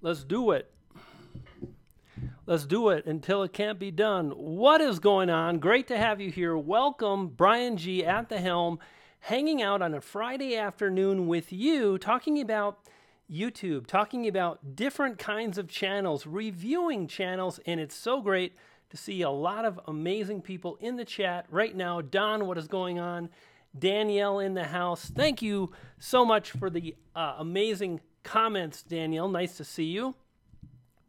Let's do it. Let's do it until it can't be done. What is going on? Great to have you here. Welcome, Brian G. at the helm, hanging out on a Friday afternoon with you, talking about YouTube, talking about different kinds of channels, reviewing channels, and it's so great to see a lot of amazing people in the chat right now. Don, what is going on? Danielle in the house. Thank you so much for the amazing comments, Danielle. Nice to see you.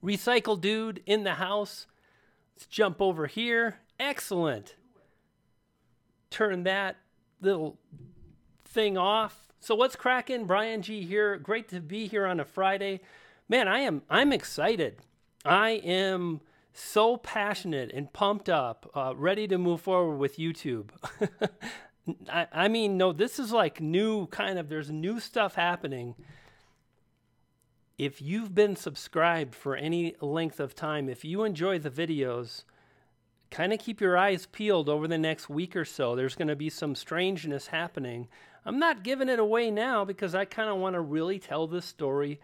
Recycle Dude in the house. Let's jump over here. Excellent. Turn that little thing off. So what's cracking? Brian G here. Great to be here on a Friday. Man, I'm excited. I am so passionate and pumped up, ready to move forward with YouTube. I mean, no, this is like new kind of, there's new stuff happening. If you've been subscribed for any length of time, if you enjoy the videos, kind of keep your eyes peeled over the next week or so. There's going to be some strangeness happening. I'm not giving it away now because I kind of want to really tell this story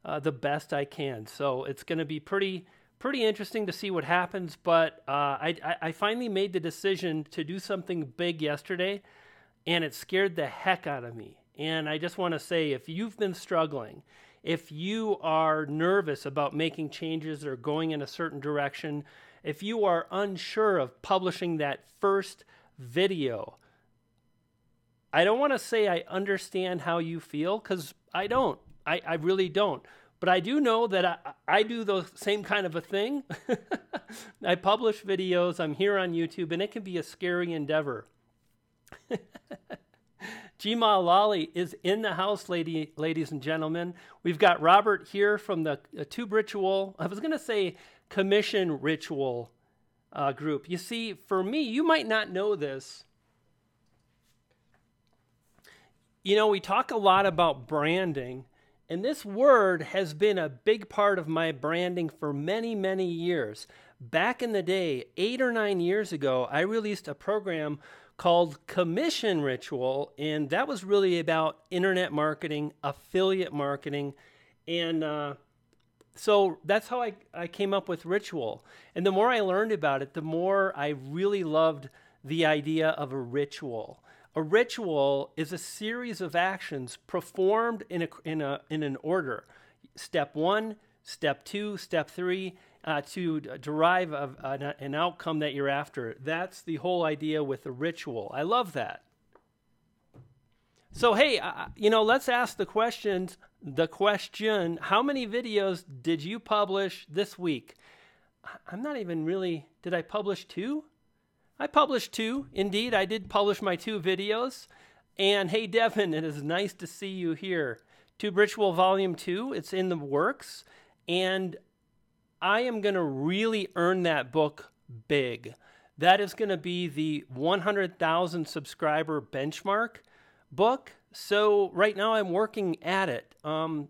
the best I can. So it's going to be pretty interesting to see what happens. But I finally made the decision to do something big yesterday, and it scared the heck out of me. And I just want to say, if you've been struggling, if you are nervous about making changes or going in a certain direction, if you are unsure of publishing that first video, I don't want to say I understand how you feel, because I don't. I really don't. But I do know that I do the same kind of a thing. I publish videos. I'm here on YouTube, and it can be a scary endeavor. Gma Lolly is in the house, ladies and gentlemen. We've got Robert here from the Tube Ritual. I was going to say Commission Ritual group. You see, for me, you might not know this. You know, we talk a lot about branding, and this word has been a big part of my branding for many, many years. Back in the day, 8 or 9 years ago, I released a program called Commission Ritual, and that was really about internet marketing, affiliate marketing, and so that's how I came up with Ritual. And the more I learned about it, the more I really loved the idea of a ritual. A ritual is a series of actions performed in an order. Step 1, step 2, step 3, to derive an outcome that you're after. That's the whole idea with a ritual. I love that. So, hey, let's ask the question, how many videos did you publish this week? I'm not even really, did I publish 2? I published 2. Indeed, I did publish my 2 videos. And hey, Devin, it is nice to see you here. Tube Ritual Volume 2, it's in the works. And I am going to really earn that book big. That is going to be the 100,000 subscriber benchmark book. So right now I'm working at it. When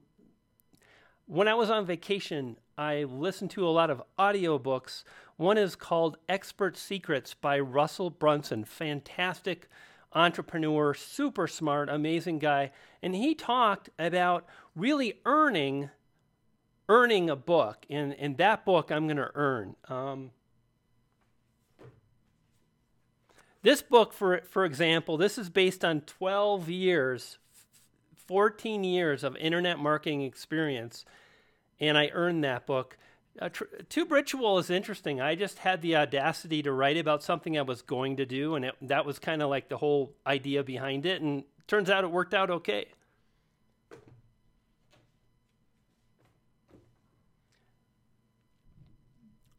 I was on vacation, I listened to a lot of audiobooks. One is called Expert Secrets by Russell Brunson. Fantastic entrepreneur, super smart, amazing guy. And he talked about really earning a book, and that book I'm going to earn. This book, for example, this is based on 12 years, 14 years of internet marketing experience, and I earned that book. Tube Ritual is interesting. I just had the audacity to write about something I was going to do, and that was kind of like the whole idea behind it, and turns out it worked out okay.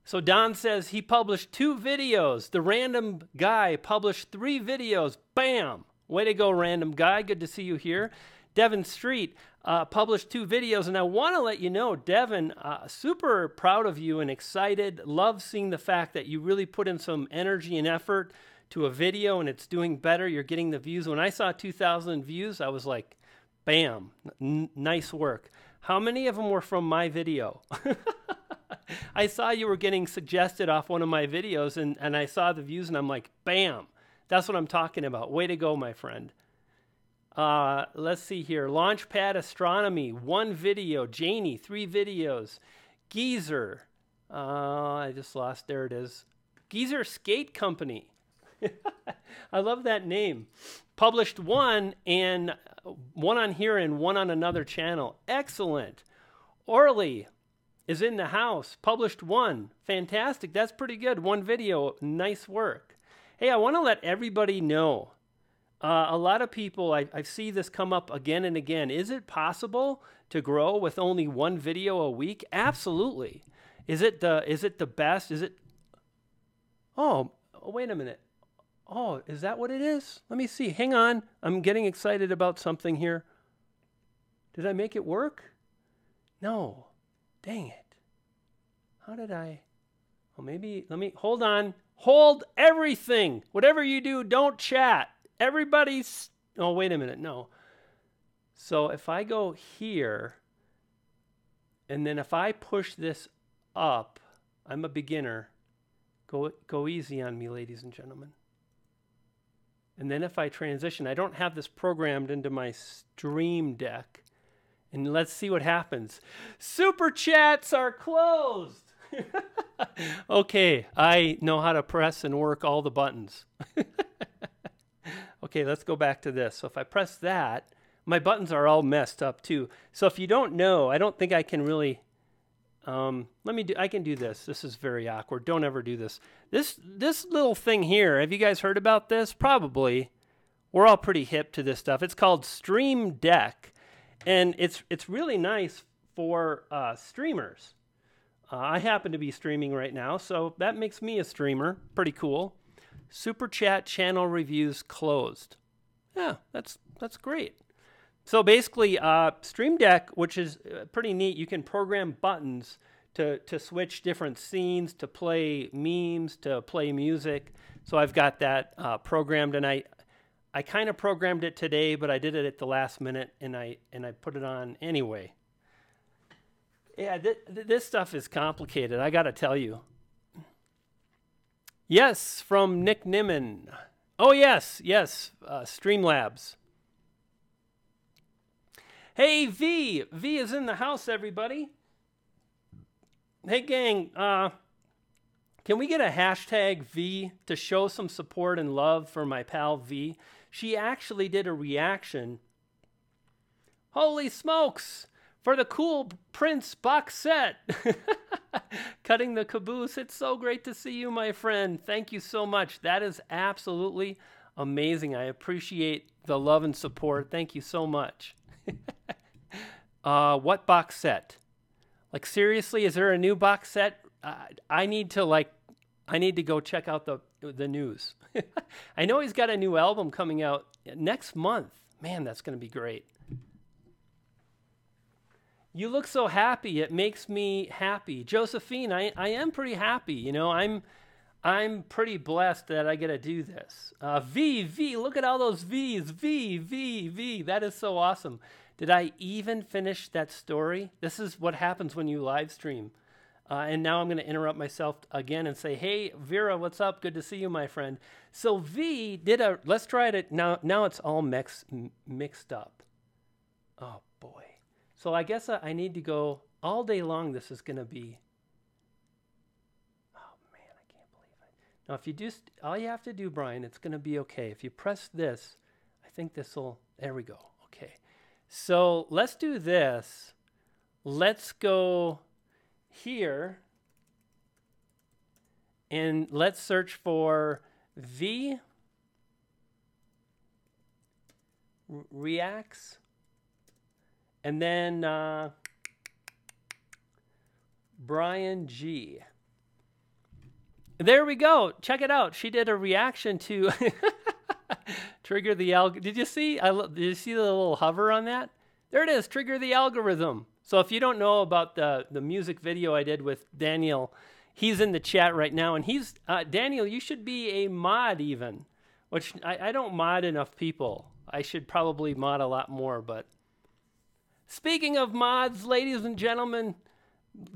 So Don says he published 2 videos. The random guy published 3 videos. Bam! Way to go, random guy. Good to see you here. Devin Street published 2 videos. And I want to let you know, Devin, super proud of you and excited. Love seeing the fact that you really put in some energy and effort to a video and it's doing better. You're getting the views. When I saw 2,000 views, I was like, bam, nice work. How many of them were from my video? I saw you were getting suggested off one of my videos, and I saw the views, and I'm like, bam, that's what I'm talking about. Way to go, my friend. Let's see here. Launchpad Astronomy, 1 video. Janie, 3 videos. Geezer. I just lost. There it is. Geezer Skate Company. I love that name. Published 1 and 1 on here and 1 on another channel. Excellent. Orly is in the house. Published 1. Fantastic. That's pretty good. 1 video. Nice work. Hey, I want to let everybody know. A lot of people, I see this come up again and again. Is it possible to grow with only 1 video a week? Absolutely. Is it the best? Is it? Oh, wait a minute. Oh, is that what it is? Let me see. Hang on. I'm getting excited about something here. Did I make it work? No. Dang it. How did I? Oh, maybe, let me, hold on. Hold everything. Whatever you do, don't chat. Everybody's, oh, wait a minute. No. So if I go here, and then if I push this up, I'm a beginner. Go easy on me, ladies and gentlemen. And then if I transition, I don't have this programmed into my Stream Deck. And let's see what happens. Super chats are closed. Okay, I know how to press and work all the buttons. Okay, let's go back to this. So if I press that, my buttons are all messed up too. So if you don't know, I don't think I can really, I can do this. This is very awkward. Don't ever do this. This little thing here, have you guys heard about this? Probably. We're all pretty hip to this stuff. It's called Stream Deck, and it's really nice for streamers. I happen to be streaming right now, so that makes me a streamer. Pretty cool. Super Chat channel reviews closed. Yeah, that's great. So basically, Stream Deck, which is pretty neat, you can program buttons to switch different scenes, to play memes, to play music. So I've got that programmed, and I kind of programmed it today, but I did it at the last minute, and I put it on anyway. Yeah, this stuff is complicated, I got to tell you. Yes, from Nick Nimmin. Oh, yes, Streamlabs. Hey, V. V is in the house, everybody. Hey, gang, can we get a hashtag V to show some support and love for my pal V? She actually did a reaction. Holy smokes! For the Cool Prince box set. Cutting the caboose. It's so great to see you, my friend. Thank you so much. That is absolutely amazing. I appreciate the love and support. Thank you so much. What box set? Like, seriously, is there a new box set? I need to go check out the news. I know he's got a new album coming out next month. Man, that's going to be great. You look so happy. It makes me happy. Josephine, I am pretty happy. You know, I'm pretty blessed that I get to do this. V, look at all those V's. V. That is so awesome. Did I even finish that story? This is what happens when you live stream. And now I'm going to interrupt myself again and say, hey, Vera, what's up? Good to see you, my friend. So V did let's try it. Now it's all mixed up. Oh, boy. So I guess I need to go all day long. This is going to be, oh man, I can't believe it. Now if you just, all you have to do, Brian, it's going to be okay. If you press this, I think this will, there we go. Okay. So let's do this. Let's go here and let's search for V reacts. And then Brian G. There we go. Check it out. She did a reaction to Trigger the Algorithm. Did you see? Did you see the little hover on that? There it is. Trigger the Algorithm. So if you don't know about the music video I did with Daniel, he's in the chat right now. And he's, Daniel, you should be a mod even, which I don't mod enough people. I should probably mod a lot more, but. Speaking of mods, ladies and gentlemen,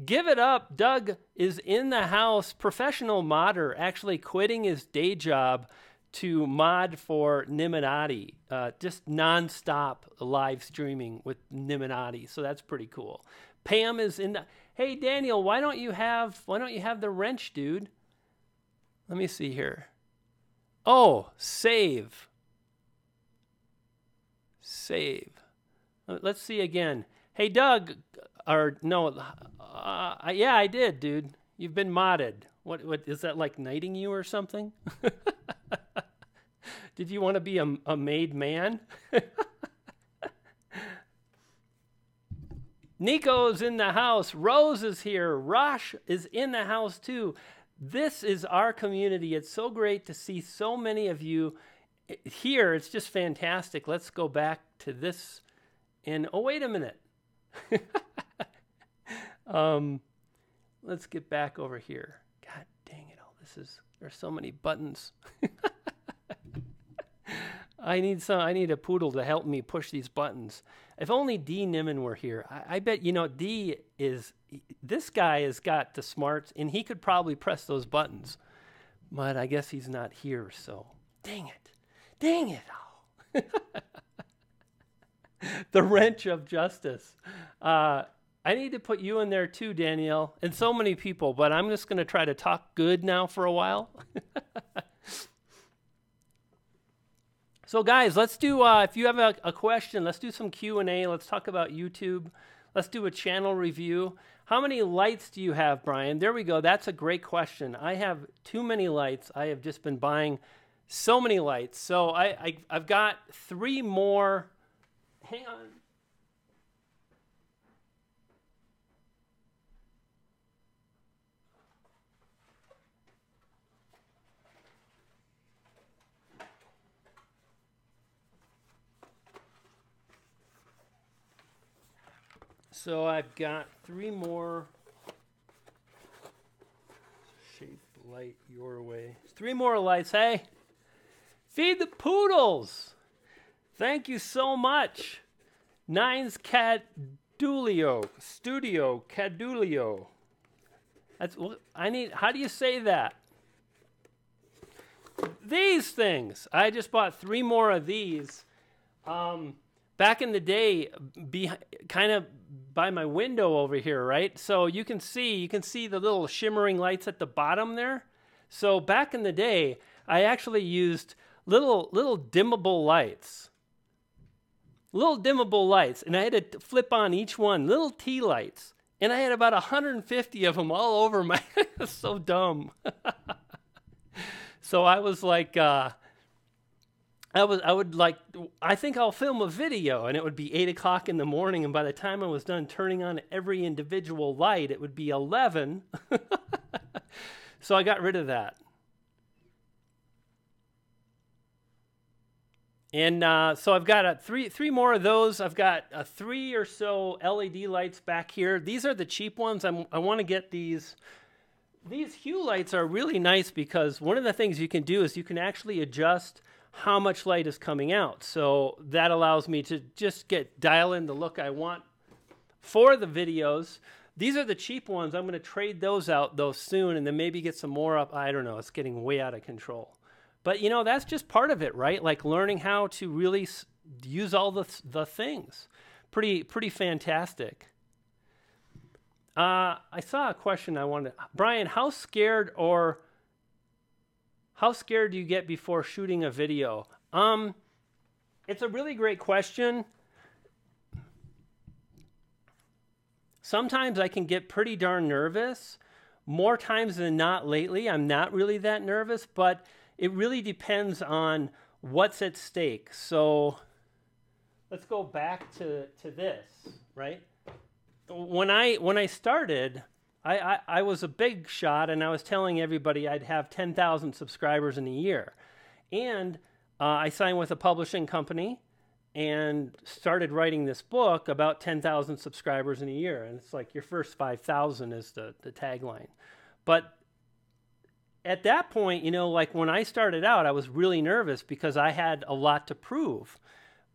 give it up. Doug is in the house, professional modder, actually quitting his day job to mod for Niminati, just nonstop live streaming with Niminati. So that's pretty cool. Pam is in the. Hey Daniel, why don't you have the wrench, dude? Let me see here. Oh, save. Save. Let's see again. Hey Doug, or no, yeah, I did, dude. You've been modded. What is that, like knighting you or something? Did you want to be a made man? Nico's in the house. Rose is here. Rosh is in the house too. This is our community. It's so great to see so many of you here. It's just fantastic. Let's go back to this. And oh, wait a minute. Let's get back over here. God dang it all. There's so many buttons. I need a poodle to help me push these buttons. If only D. Niman were here. I bet, D this guy has got the smarts, and he could probably press those buttons. But I guess he's not here, so dang it. Dang it. Oh. The wrench of justice. I need to put you in there too, Danielle, and so many people, but I'm just going to try to talk good now for a while. So guys, let's do, if you have a question, let's do some Q&A. Let's talk about YouTube. Let's do a channel review. How many lights do you have, Brian? There we go. That's a great question. I have too many lights. I have just been buying so many lights. So I've got 3 more. Hang on. So I've got 3 more. Shape light your way. 3 more lights. Hey, feed the poodles. Thank you so much. Nines Cadulio Studio Cadulio. That's what I need. How do you say that? These things. I just bought 3 more of these. Back in the day, kind of by my window over here, right? So you can see the little shimmering lights at the bottom there. So back in the day, I actually used little dimmable lights. Little dimmable lights, and I had to flip on each one, little tea lights. And I had about 150 of them all over my, so dumb. So I was like, I think I'll film a video, and it would be 8 o'clock in the morning, and by the time I was done turning on every individual light, it would be 11. So I got rid of that. And so I've got three more of those. I've got 3 or so LED lights back here. These are the cheap ones. I want to get these. These hue lights are really nice because one of the things you can do is you can actually adjust how much light is coming out. So that allows me to just dial in the look I want for the videos. These are the cheap ones. I'm going to trade those out though soon and then maybe get some more up. I don't know. It's getting way out of control. But that's just part of it, right? Like learning how to really use all the things. Pretty fantastic. I saw a question I wanted. Brian, how scared do you get before shooting a video? It's a really great question. Sometimes I can get pretty darn nervous. More times than not lately, I'm not really that nervous, but it really depends on what's at stake. So let's go back to this, right? When I started, I was a big shot, and I was telling everybody I'd have 10,000 subscribers in a year. And I signed with a publishing company and started writing this book about 10,000 subscribers in a year. And it's like your first 5,000 is the tagline. But at that point, like when I started out, I was really nervous because I had a lot to prove.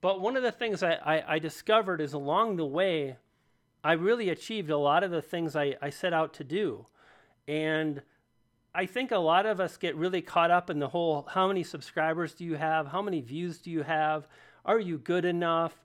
But one of the things I discovered is along the way, I really achieved a lot of the things I set out to do. And I think a lot of us get really caught up in the whole, how many subscribers do you have? How many views do you have? Are you good enough?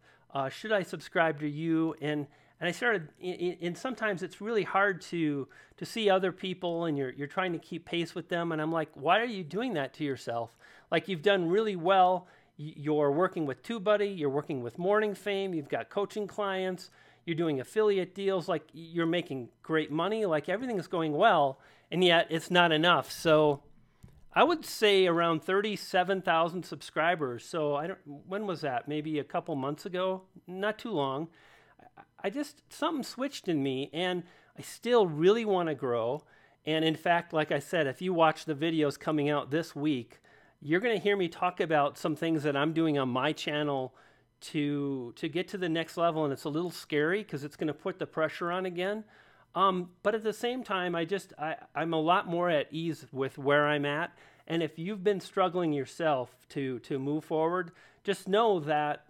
Should I subscribe to you? And I started, and sometimes it's really hard to see other people, and you're trying to keep pace with them. And I'm like, why are you doing that to yourself? Like, you've done really well. You're working with TubeBuddy. You're working with Morning Fame. You've got coaching clients. You're doing affiliate deals. Like, you're making great money. Like, everything is going well, and yet it's not enough. So I would say around 37,000 subscribers. So when was that? Maybe a couple months ago? Not too long. Something switched in me, and I still really want to grow. And in fact, like I said, if you watch the videos coming out this week, you're going to hear me talk about some things that I'm doing on my channel to get to the next level. And it's a little scary because it's going to put the pressure on again. But at the same time, I'm a lot more at ease with where I'm at. And if you've been struggling yourself to move forward, just know that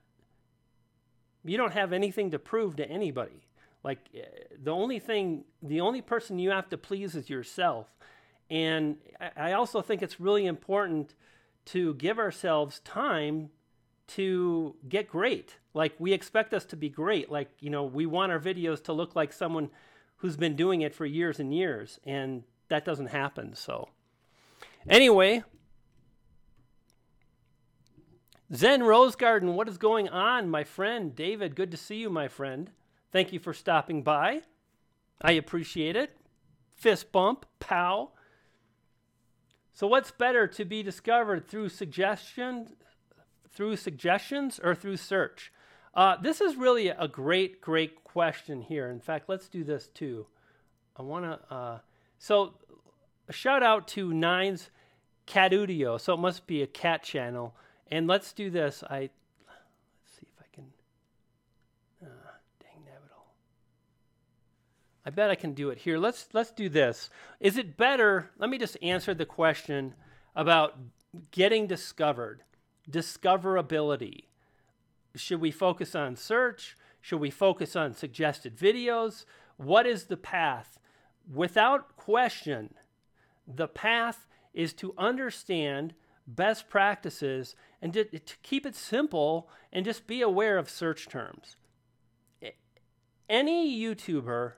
you don't have anything to prove to anybody. Like, the only person you have to please is yourself. And I also think it's really important to give ourselves time to get great. Like, we expect us to be great. Like, we want our videos to look like someone who's been doing it for years and years, and that doesn't happen. So anyway, Zen Rose Garden, what is going on, my friend? David, good to see you, my friend. Thank you for stopping by. I appreciate it. Fist bump, pow. So what's better, to be discovered through suggestions or through search? This is really a great question here. In fact, let's do this too. So a shout out to Nines Catudio. So it must be a cat channel. And let's do this. Let's see if I can. Dang nabbit all. I bet I can do it here. Let's do this. Is it better? Let me just answer the question about getting discovered, discoverability. Should we focus on search? Should we focus on suggested videos? What is the path? Without question, the path is to understand best practices and to keep it simple and just be aware of search terms. Any YouTuber,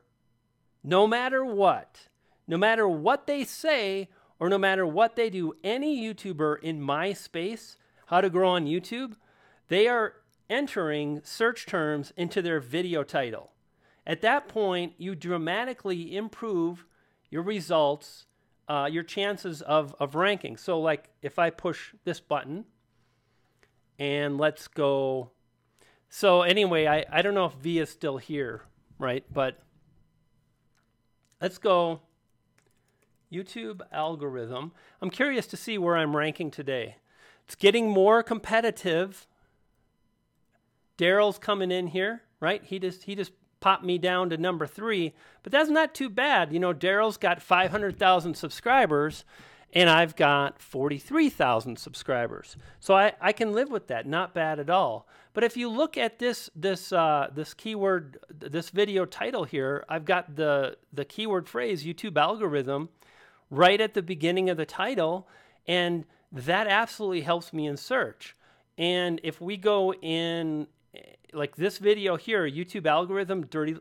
no matter what they say or no matter what they do, any YouTuber in my space, how to grow on YouTube, they are entering search terms into their video title. At that point, you dramatically improve your results, your chances of ranking. So like if I push this button and let's go. So anyway, I don't know if V is still here, right? But let's go YouTube algorithm. I'm curious to see where I'm ranking today. It's getting more competitive. Daryl's coming in here, right? He just popped me down to number 3, but that's not too bad. Daryl's got 500,000 subscribers, and I've got 43,000 subscribers. So I can live with that. Not bad at all. But if you look at this keyword, this video title here, I've got the keyword phrase YouTube algorithm right at the beginning of the title, and that absolutely helps me in search. And if we go in, like this video here, YouTube algorithm, dirty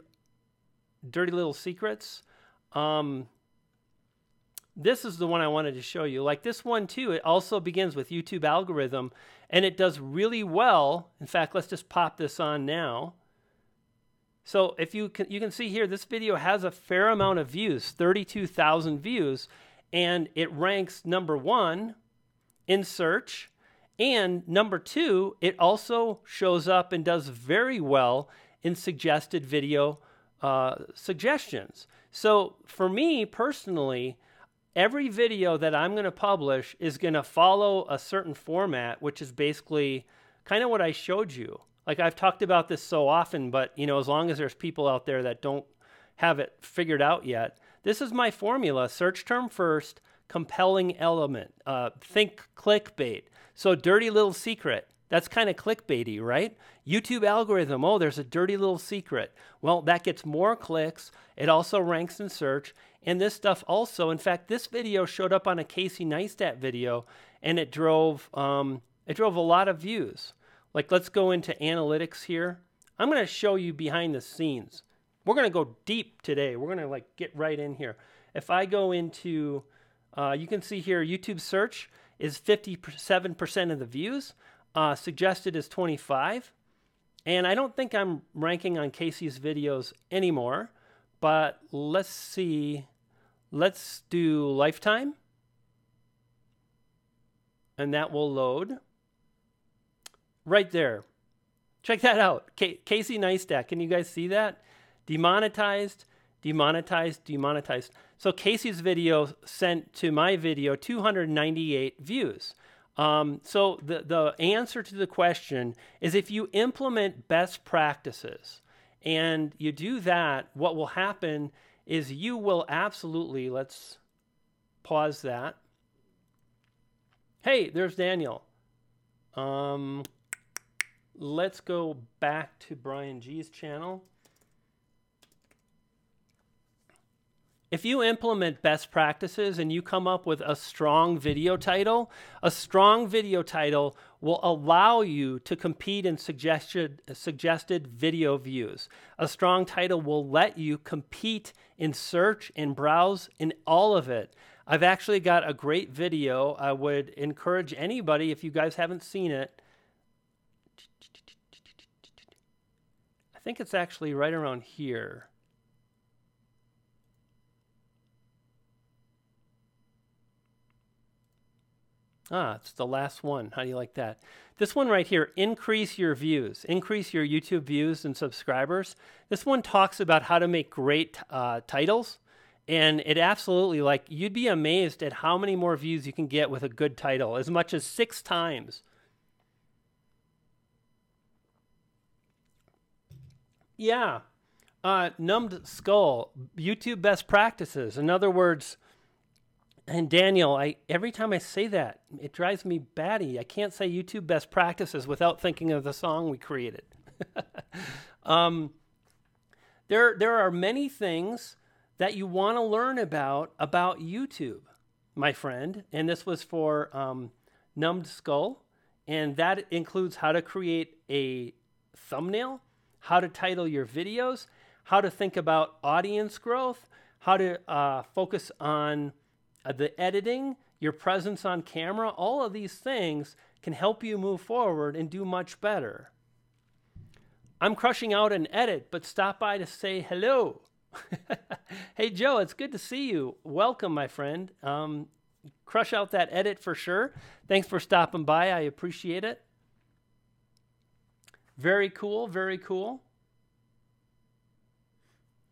little secrets. This is the one I wanted to show you. Like this one too, it also begins with YouTube algorithm, and it does really well. In fact, let's just pop this on now. So if you can see here, this video has a fair amount of views, 32,000 views, and it ranks number 1 in search. And number 2, it also shows up and does very well in suggested video suggestions. So for me personally, every video that I'm going to publish is going to follow a certain format, which is basically kind of what I showed you. Like I've talked about this so often, but as long as there's people out there that don't have it figured out yet, this is my formula. Search term first, compelling element. Think clickbait. So dirty little secret. That's kind of clickbaity, right? YouTube algorithm, oh, there's a dirty little secret. Well, that gets more clicks. It also ranks in search. And this stuff also, in fact, this video showed up on a Casey Neistat video, and it drove a lot of views. Like, let's go into analytics here. I'm going to show you behind the scenes. We're going to go deep today. We're going to like get right in here. If I go into, you can see here, YouTube search is 57% of the views. Suggested is 25. And I don't think I'm ranking on Casey's videos anymore, but let's see. Let's do lifetime. And that will load. Right there. Check that out. Casey Neistat. Can you guys see that? Demonetized, demonetized, demonetized. So Casey's video sent to my video 298 views. So the answer to the question is, if you implement best practices and you do that, what will happen is you will absolutely, let's pause that. Hey, there's Daniel. Let's go back to Brian G's channel. If you implement best practices and you come up with a strong video title will allow you to compete in suggested video views. A strong title will let you compete in search and browse in all of it. I've actually got a great video. I would encourage anybody, if you guys haven't seen it, I think it's actually right around here. It's the last one. How do you like that? This one right here, increase your views, increase your YouTube views and subscribers. This one talks about how to make great titles. And it absolutely, like, you'd be amazed at how many more views you can get with a good title, as much as 6 times. Yeah. Numbed Skull, YouTube best practices. In other words, and Daniel, every time I say that, it drives me batty. I can't say YouTube best practices without thinking of the song we created. There are many things that you want to learn about YouTube, my friend. And this was for Numbed Skull. And that includes how to create a thumbnail, how to title your videos, how to think about audience growth, how to focus on the editing, your presence on camera. All of these things can help you move forward and do much better. I'm crushing out an edit, but stop by to say hello. Hey, Joe, it's good to see you. Welcome, my friend. Crush out that edit for sure. Thanks for stopping by. I appreciate it. Very cool, very cool.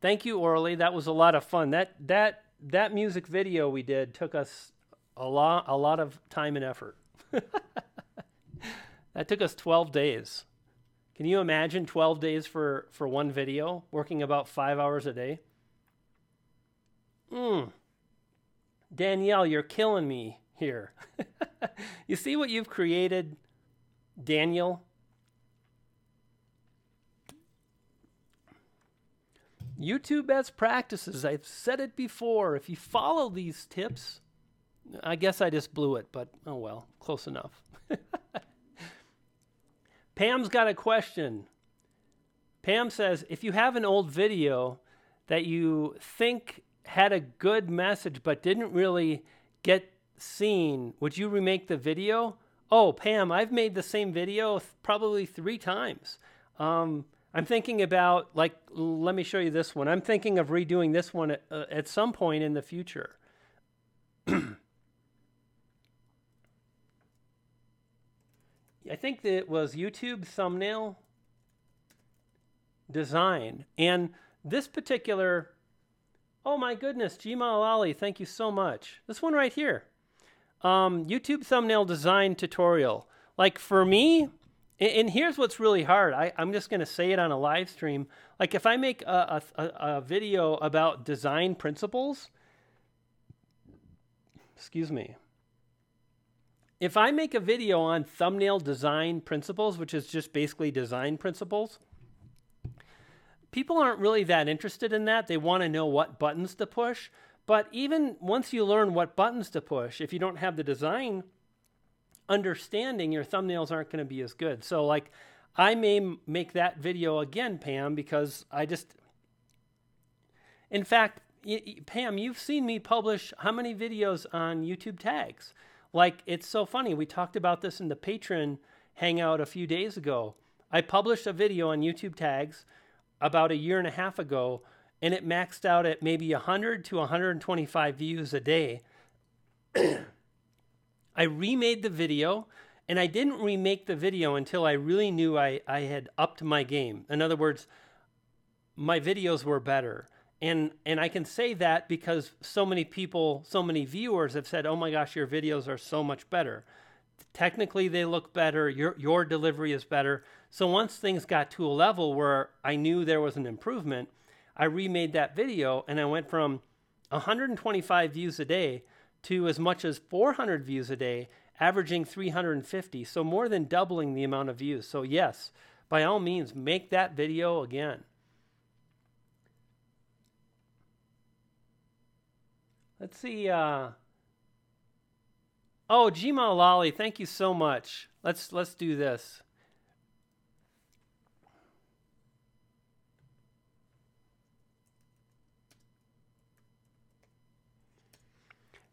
Thank you, Orly. That was a lot of fun. That music video we did took us a lot of time and effort. That took us 12 days. Can you imagine 12 days for one video, working about 5 hours a day? Danielle, you're killing me here. You see what you've created, Daniel? YouTube best practices. I've said it before. If you follow these tips, I guess I just blew it, but oh well, close enough. Pam's got a question. Pam says, if you have an old video that you think had a good message but didn't really get seen, would you remake the video? Oh, Pam, I've made the same video probably 3 times. I'm thinking about, like, let me show you this one. I'm thinking of redoing this one at some point in the future. I think that it was YouTube thumbnail design. And this particular, oh my goodness, Jimal Ali, thank you so much. This one right here, YouTube thumbnail design tutorial. Like for me, and here's what's really hard. I'm just going to say it on a live stream. Like if I make a video about design principles, excuse me, if I make a video on thumbnail design principles, which is just basically design principles, people aren't really that interested in that. They want to know what buttons to push. But even once you learn what buttons to push, if you don't have the design understanding, your thumbnails aren't going to be as good. So like I may make that video again, Pam, because in fact, Pam, you've seen me publish how many videos on YouTube tags? Like, it's so funny. We talked about this in the Patreon Hangout a few days ago. I published a video on YouTube tags about a year and a half ago, and it maxed out at maybe 100 to 125 views a day. I remade the video, and I didn't remake the video until I really knew I had upped my game. In other words, my videos were better. And I can say that because so many people, so many viewers have said, oh my gosh, your videos are so much better. Technically, they look better. Your delivery is better. So once things got to a level where I knew there was an improvement, I remade that video, and I went from 125 views a day to as much as 400 views a day, averaging 350. So more than doubling the amount of views. So yes, by all means, make that video again. Let's see. Oh, Gmail Lolly, thank you so much. Let's do this.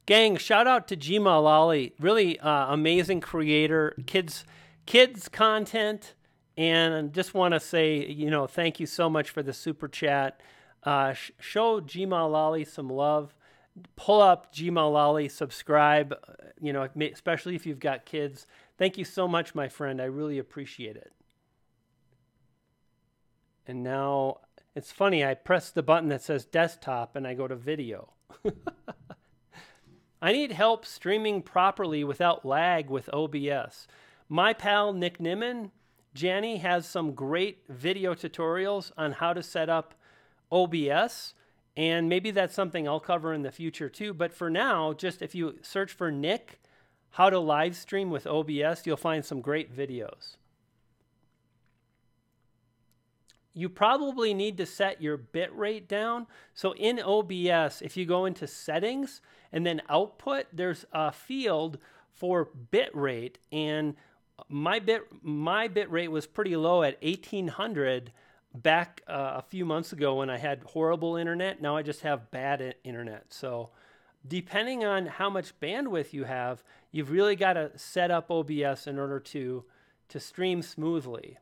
Gang, shout out to Gmail Lolly. Really amazing creator, kids content, and just want to say, thank you so much for the super chat. Show Gmail Lolly some love. Pull up Gmail Lolly, subscribe, especially if you've got kids. Thank you so much, my friend. I really appreciate it. And now, it's funny, I press the button that says desktop and I go to video. I need help streaming properly without lag with OBS. My pal Nick Nimmin, Janny, has some great video tutorials on how to set up OBS. And maybe that's something I'll cover in the future too. But for now, just if you search for Nick, how to live stream with OBS, you'll find some great videos. You probably need to set your bit rate down. So in OBS, if you go into settings and then output, there's a field for bit rate. And my bit rate was pretty low at 1800 back a few months ago when I had horrible internet. Now I just have bad internet. So depending on how much bandwidth you have, you've really got to set up OBS in order to stream smoothly.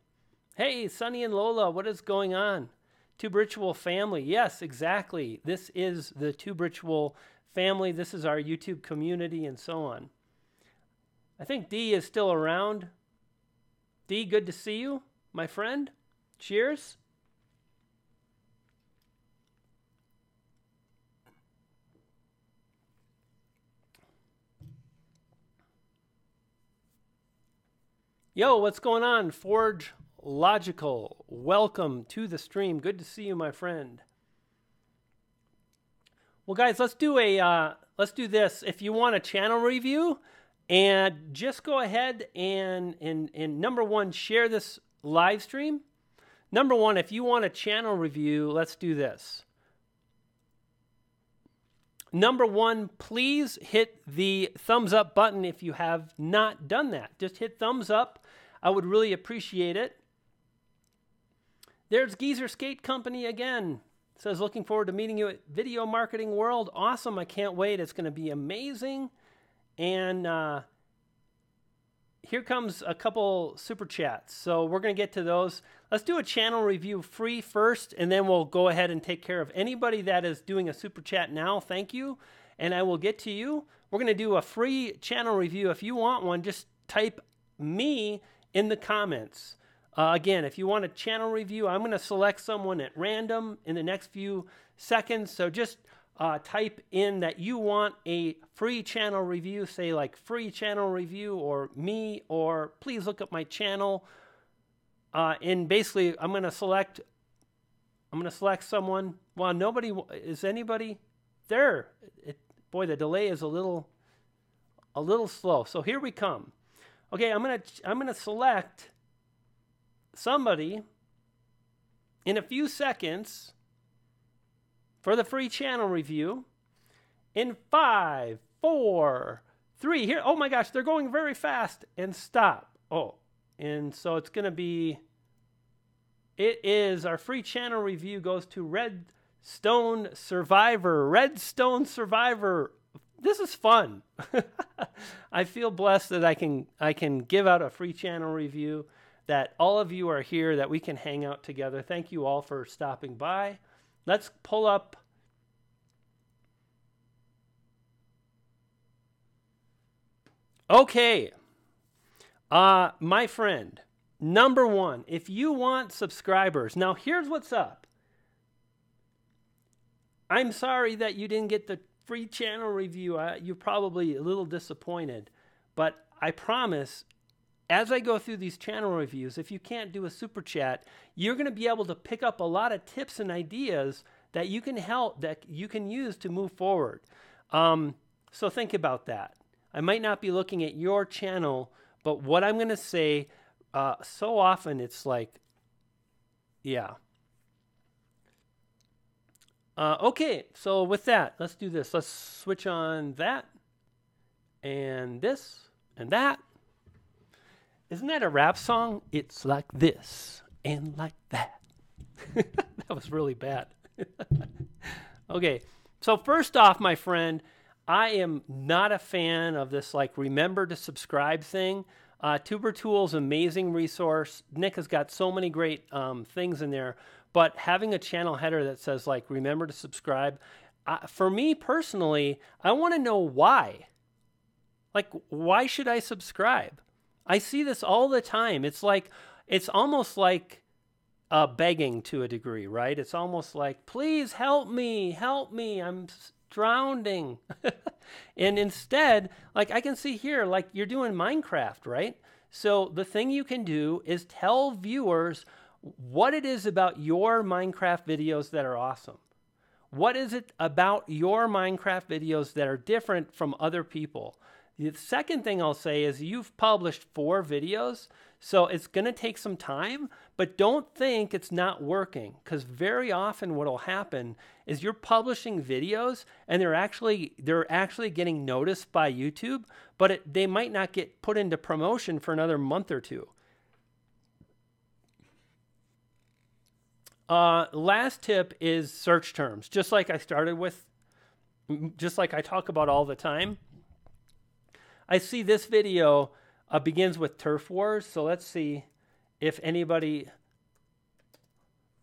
Hey, Sunny and Lola, what is going on? Tube Ritual family. Yes, exactly. This is the Tube Ritual family. This is our YouTube community and so on. I think D is still around. D, good to see you, my friend. Cheers. Yo, what's going on? Forge Logical. Welcome to the stream. Good to see you, my friend. Well, guys, let's do this. If you want a channel review, and just go ahead and number one, share this live stream. Number one, if you want a channel review, let's do this. Number one, please hit the thumbs up button if you have not done that. Just hit thumbs up. I would really appreciate it. There's Geezer Skate Company again. It says, looking forward to meeting you at Video Marketing World. Awesome. I can't wait. It's going to be amazing. And here comes a couple super chats. So we're going to get to those. Let's do a channel review free first, and then we'll go ahead and take care of anybody that is doing a super chat now. Thank you. And I will get to you. We're going to do a free channel review. If you want one, just type me in the comments. Again, if you want a channel review, I'm going to select someone at random in the next few seconds. So just type in that you want a free channel review, say like free channel review or me, or please look up my channel. And basically I'm going to select someone. Well, is anybody there? Boy, the delay is a little a little slow. So here we come. Okay, I'm gonna select somebody in a few seconds for the free channel review. In 5, 4, 3. Here, oh my gosh, they're going very fast. And stop. Oh, and so it's gonna be. It is our free channel review goes to Redstone Survivor. Redstone Survivor. This is fun. I feel blessed that I can give out a free channel review, that all of you are here, that we can hang out together. Thank you all for stopping by. Let's pull up. Okay. My friend, number one, if you want subscribers, now here's what's up. I'm sorry that you didn't get the free channel review. You're probably a little disappointed, but I promise, as I go through these channel reviews, if you can't do a super chat, you're going to be able to pick up a lot of tips and ideas that you can use to move forward. So think about that. I might not be looking at your channel, but what I'm going to say, so often it's like, yeah. Okay, so with that, let's do this. Let's switch on that and this and that. Isn't that a rap song? It's like this and like that. That was really bad. Okay, so first off, my friend, I am not a fan of this like remember to subscribe thing. Tuber Tool's amazing resource. Nick has got so many great things in there. But having a channel header that says like remember to subscribe, for me personally, I want to know why. Like, why should I subscribe? I see this all the time. It's almost like begging to a degree, right? It's almost like, please help me, I'm drowning. And instead, like I can see here, like you're doing Minecraft, right? So the thing you can do is tell viewers what it is about your Minecraft videos that are awesome. What is it about your Minecraft videos that are different from other people? The second thing I'll say is you've published 4 videos, so it's going to take some time, but don't think it's not working, because very often what will happen is you're publishing videos and they're actually getting noticed by YouTube, but they might not get put into promotion for another month or 2. Last tip is search terms. Just like I started with, just like I talk about all the time. I see this video begins with Turf Wars. So let's see if anybody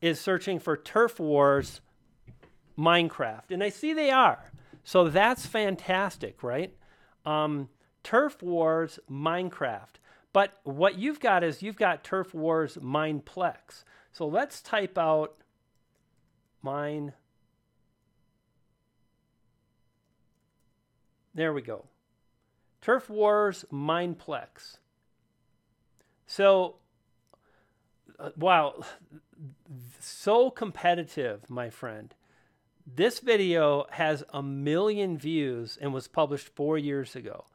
is searching for Turf Wars Minecraft. And I see they are. So that's fantastic, right? Turf Wars Minecraft. But what you've got is you've got Turf Wars Mineplex. So let's type out mine. There we go. Turf Wars Mineplex. So, wow, so competitive, my friend. This video has 1 million views and was published 4 years ago.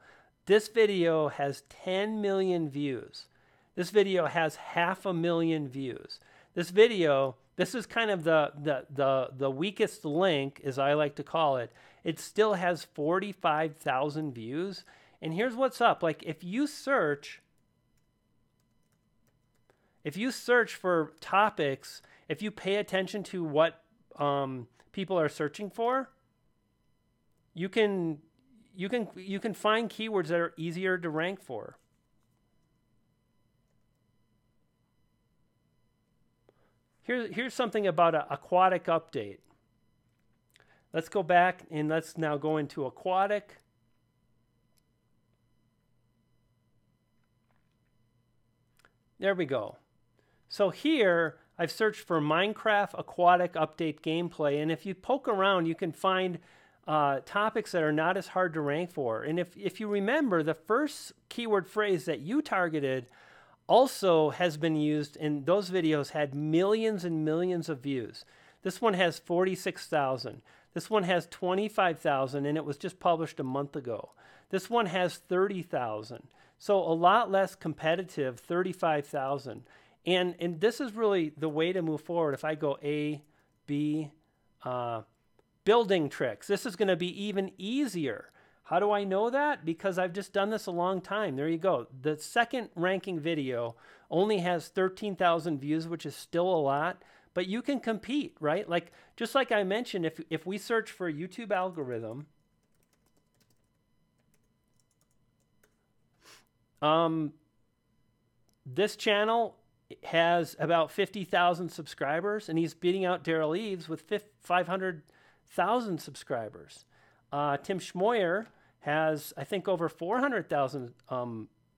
This video has 10 million views. This video has 500,000 views. This video, this is kind of the weakest link, as I like to call it. It still has 45,000 views. And here's what's up. Like if you search for topics, if you pay attention to what people are searching for, you can find keywords that are easier to rank for. Here's something about an aquatic update. Let's go back and let's now go into aquatic. There we go. So here I've searched for Minecraft aquatic update gameplay, and if you poke around, you can find topics that are not as hard to rank for. And if you remember, the first keyword phrase that you targeted also has been used, and those videos had millions and millions of views. This one has 46,000. This one has 25,000 and it was just published a month ago. This one has 30,000. So a lot less competitive, 35,000. And this is really the way to move forward. If I go A, B, building tricks, this is going to be even easier. How do I know that? Because I've just done this a long time. There you go. The second ranking video only has 13,000 views, which is still a lot, but you can compete, right? Like, just like I mentioned, if we search for YouTube algorithm, this channel has about 50,000 subscribers, and he's beating out Daryl Eves with 500,000 subscribers. Tim Schmoyer has, I think, over 400,000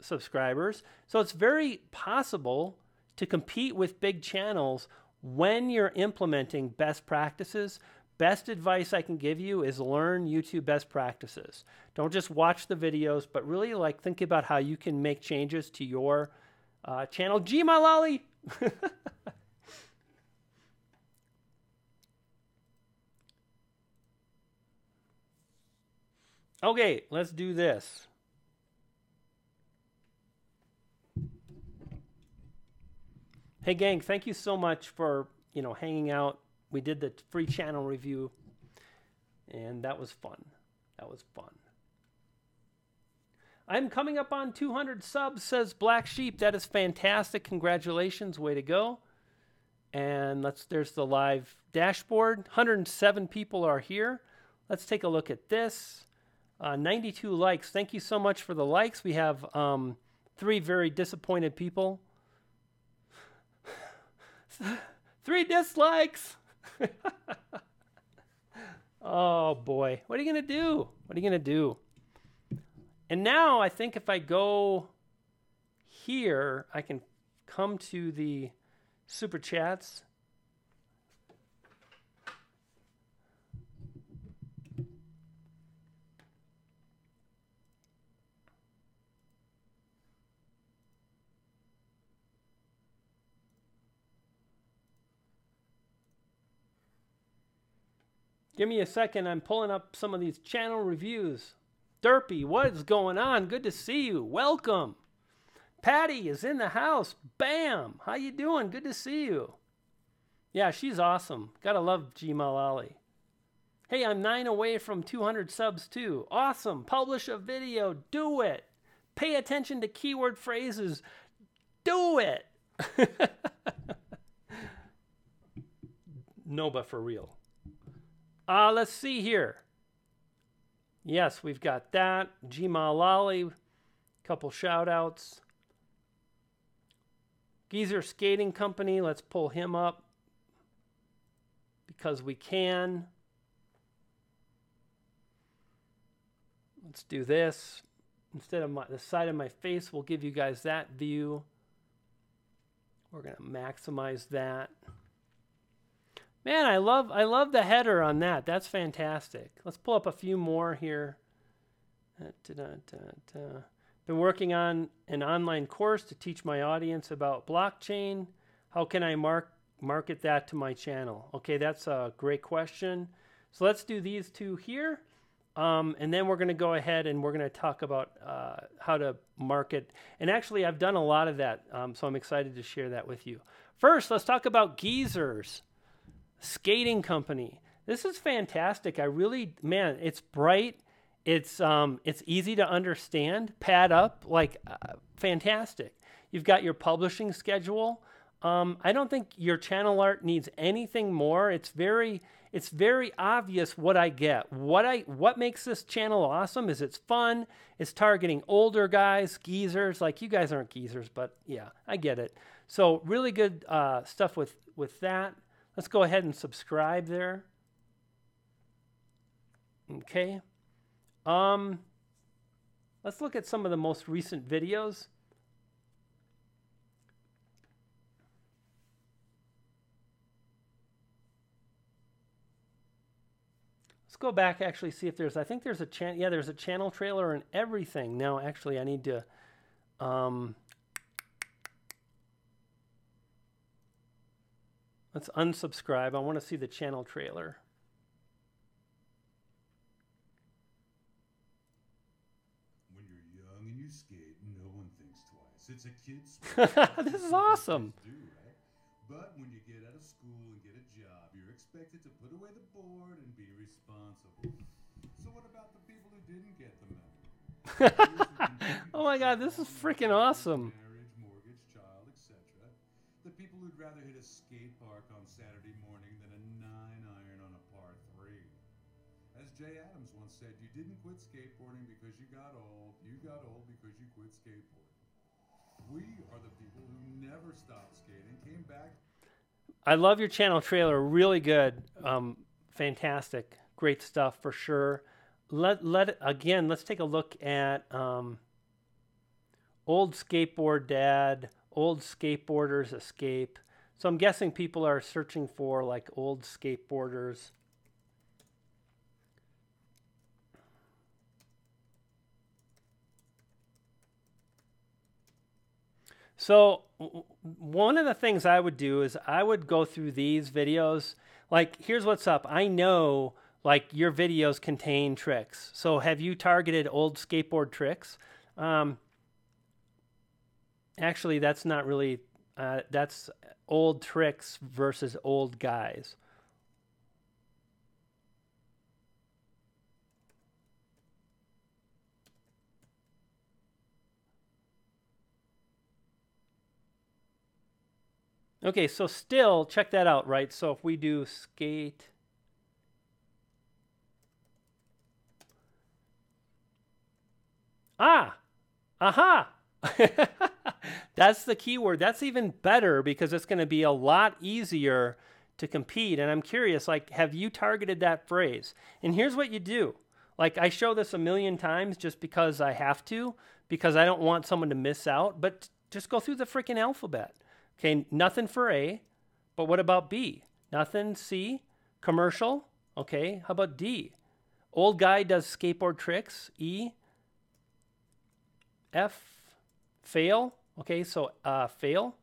subscribers. So it's very possible to compete with big channels when you're implementing best practices. Best advice I can give you is learn YouTube best practices. Don't just watch the videos, but really like think about how you can make changes to your channel. G Malali! Okay, let's do this. Hey gang, thank you so much for, hanging out. We did the free channel review and that was fun. That was fun. I'm coming up on 200 subs, says Black Sheep. That is fantastic. Congratulations. Way to go. And there's the live dashboard. 107 people are here. Let's take a look at this. 92 likes. Thank you so much for the likes. We have 3 very disappointed people. 3 dislikes. Oh boy. What are you going to do? What are you going to do? And now I think if I go here, I can come to the super chats. Give me a second. I'm pulling up some of these channel reviews. Derpy, what is going on? Good to see you. Welcome. Patty is in the house. Bam. How you doing? Good to see you. Yeah, she's awesome. Gotta love G Malali. Hey, I'm 9 away from 200 subs too. Awesome. Publish a video. Do it. Pay attention to keyword phrases. Do it. No, but for real. Let's see here. Yes, we've got that. G Malali. Couple shout outs. Geezer Skating Company. Let's pull him up because we can. Let's do this. Instead of the side of my face, we'll give you guys that view. We're going to maximize that. Man, I love the header on that. That's fantastic. Let's pull up a few more here. Been working on an online course to teach my audience about blockchain. How can I market that to my channel? Okay, that's a great question. So let's do these 2 here. And then we're going to go ahead and we're going to talk about how to market. And actually, I've done a lot of that, so I'm excited to share that with you. First, let's talk about Geezer's Skating Company. This is fantastic. Man, it's bright. It's easy to understand. Pad up, fantastic. You've got your publishing schedule. I don't think your channel art needs anything more. It's very obvious what I get. What makes this channel awesome is it's fun. It's targeting older guys, geezers. Like, you guys aren't geezers, but yeah, I get it. So really good stuff with that. Let's go ahead and subscribe there. Okay. Let's look at some of the most recent videos. Let's go back, actually see if I think there's a channel. Yeah, there's a channel trailer and everything. Now, actually, I need to, let's unsubscribe. I want to see the channel trailer. skate, no one thinks twice. It's a kid's sport. This is awesome. Do, right? But when you get out of school and get a job, you're expected to put away the board and be responsible. So what about the people who didn't get the memo? Oh my God, this is freaking awesome. Marriage, mortgage, child, etc. The people who'd rather hit a skate park on Saturday morning than a 9-iron on a par 3. As Jay Adams once said, you didn't quit skateboarding because you got old. You got old because you quit skateboarding. We are the people who never stopped skating, came back. I love your channel trailer. Really good. Fantastic. Great stuff for sure. Let's take a look at old skateboard dad, old skateboarders escape. So I'm guessing people are searching for like old skateboarders. So one of the things I would do is I would go through these videos. Like, here's what's up. I know like your videos contain tricks. So have you targeted old skateboard tricks? Actually, that's not really, that's old tricks versus old guys. Okay, so still, check that out, right? So if we do skate, aha, that's the keyword. That's even better because it's going to be a lot easier to compete. And I'm curious, like, have you targeted that phrase? And here's what you do. Like, I show this a million times just because I have to, because I don't want someone to miss out, but just go through the freaking alphabet. Okay, nothing for A, but what about B? Nothing. C, commercial. Okay, how about D? Old guy does skateboard tricks. E, F, fail. Okay, so fail.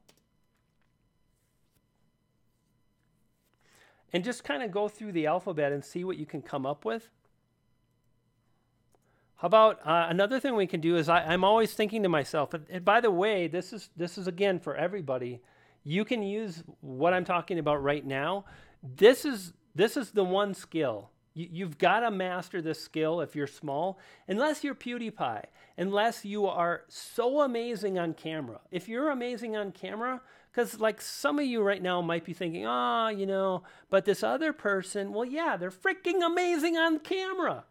And just kind of go through the alphabet and see what you can come up with. How about another thing we can do is I'm always thinking to myself, and by the way, this is again for everybody. You can use what I'm talking about right now. This is the one skill. You've got to master this skill if you're small, unless you're PewDiePie, unless you are so amazing on camera. If you're amazing on camera, because like some of you right now might be thinking, you know, but this other person, well, yeah, they're freaking amazing on camera.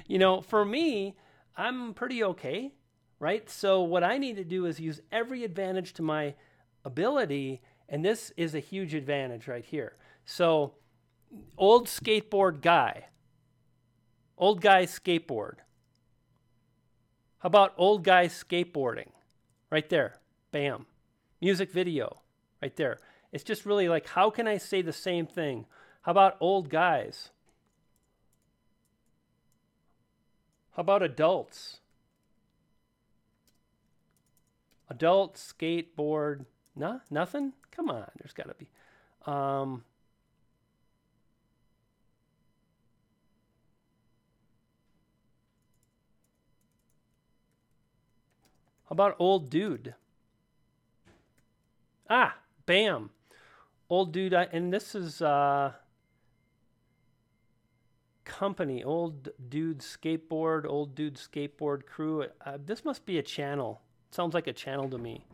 You know, for me, I'm pretty okay, right? So what I need to do is use every advantage to my ability, and this is a huge advantage right here. So old skateboard guy, old guy skateboard. How about old guy skateboarding? Right there, bam. Music video, right there. It's just really like, how can I say the same thing? How about old guys? How about adults? Adult skateboard. Nah, nothing? Come on, there's got to be. How about old dude? Bam. Old dude, and this is company, old dude skateboard crew. This must be a channel. Sounds like a channel to me.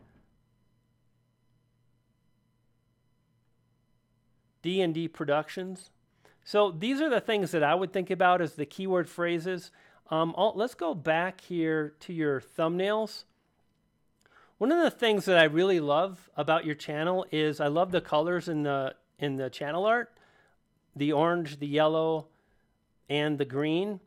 D&D Productions. So these are the things that I would think about as the keyword phrases. Let's go back here to your thumbnails. One of the things that I really love about your channel is I love the colors in the channel art. The orange, the yellow, and the green.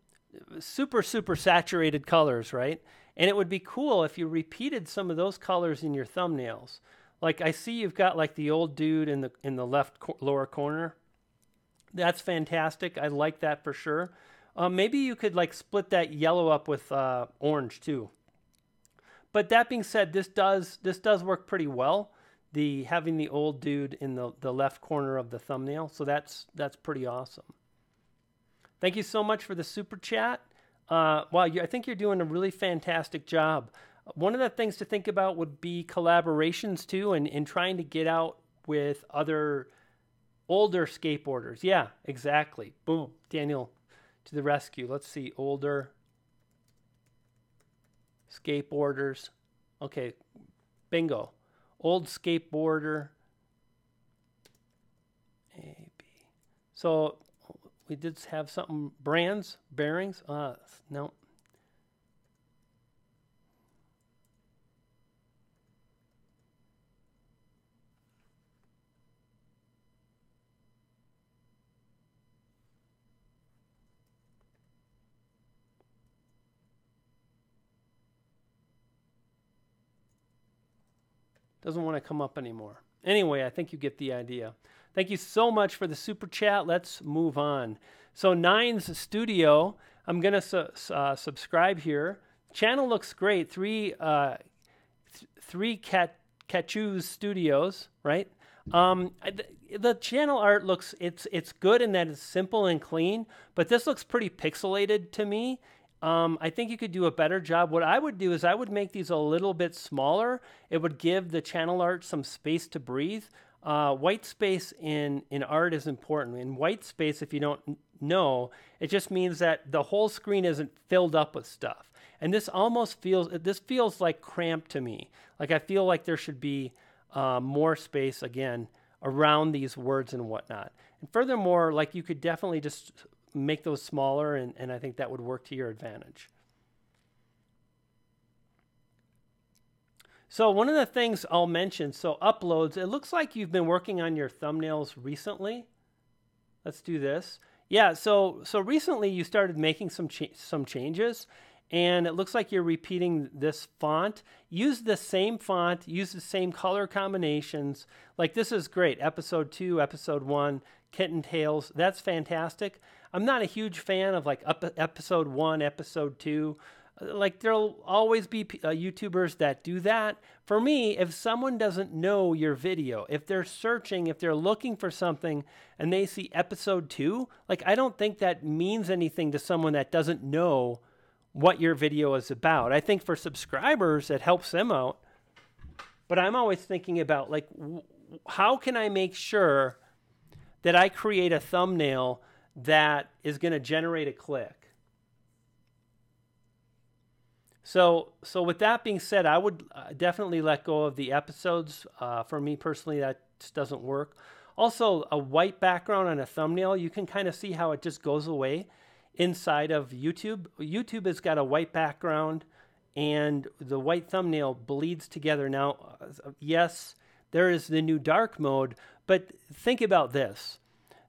Super, super saturated colors, right? And it would be cool if you repeated some of those colors in your thumbnails. Like I see you've got like the old dude in the left lower corner. That's fantastic. I like that for sure. Maybe you could like split that yellow up with orange too. But that being said, this does work pretty well. Having the old dude in the left corner of the thumbnail. So that's pretty awesome. Thank you so much for the super chat. Wow, I think you're doing a really fantastic job. One of the things to think about would be collaborations too, and trying to get out with other older skateboarders. Yeah, exactly. Boom. Daniel to the rescue. Let's see. Older skateboarders. Okay. Bingo. Old skateboarder. A, B. So we did have something. Brands, bearings. No. Doesn't want to come up anymore. Anyway, I think you get the idea. Thank you so much for the super chat. Let's move on. So Nine's Studio, I'm going to subscribe here. Channel looks great. Three Cachus Studios, right? The channel art looks, it's good in that it's simple and clean, but this looks pretty pixelated to me. I think you could do a better job. What I would do is I would make these a little bit smaller. It would give the channel art some space to breathe. White space in art is important. In white space, if you don't know, it just means that the whole screen isn't filled up with stuff. And this feels like cramped to me. Like I feel like there should be more space again around these words and whatnot. And furthermore, like you could definitely just make those smaller, and I think that would work to your advantage. So one of the things I'll mention, so uploads, it looks like you've been working on your thumbnails recently. Let's do this. Yeah, so recently you started making some changes, and it looks like you're repeating this font. Use the same font, use the same color combinations. Like this is great. Episode 2, Episode 1, Kitten Tales. That's fantastic. I'm not a huge fan of like Episode 1, Episode 2. Like there'll always be YouTubers that do that. For me, if someone doesn't know your video, if they're searching, if they're looking for something and they see Episode 2, like I don't think that means anything to someone that doesn't know what your video is about. I think for subscribers, it helps them out. But I'm always thinking about like, how can I make sure that I create a thumbnail that is going to generate a click? So with that being said, I would definitely let go of the episodes. For me personally, that just doesn't work. Also, a white background on a thumbnail, you can kind of see how it just goes away inside of YouTube. YouTube has got a white background and the white thumbnail bleeds together. Now, yes, there is the new dark mode, but think about this.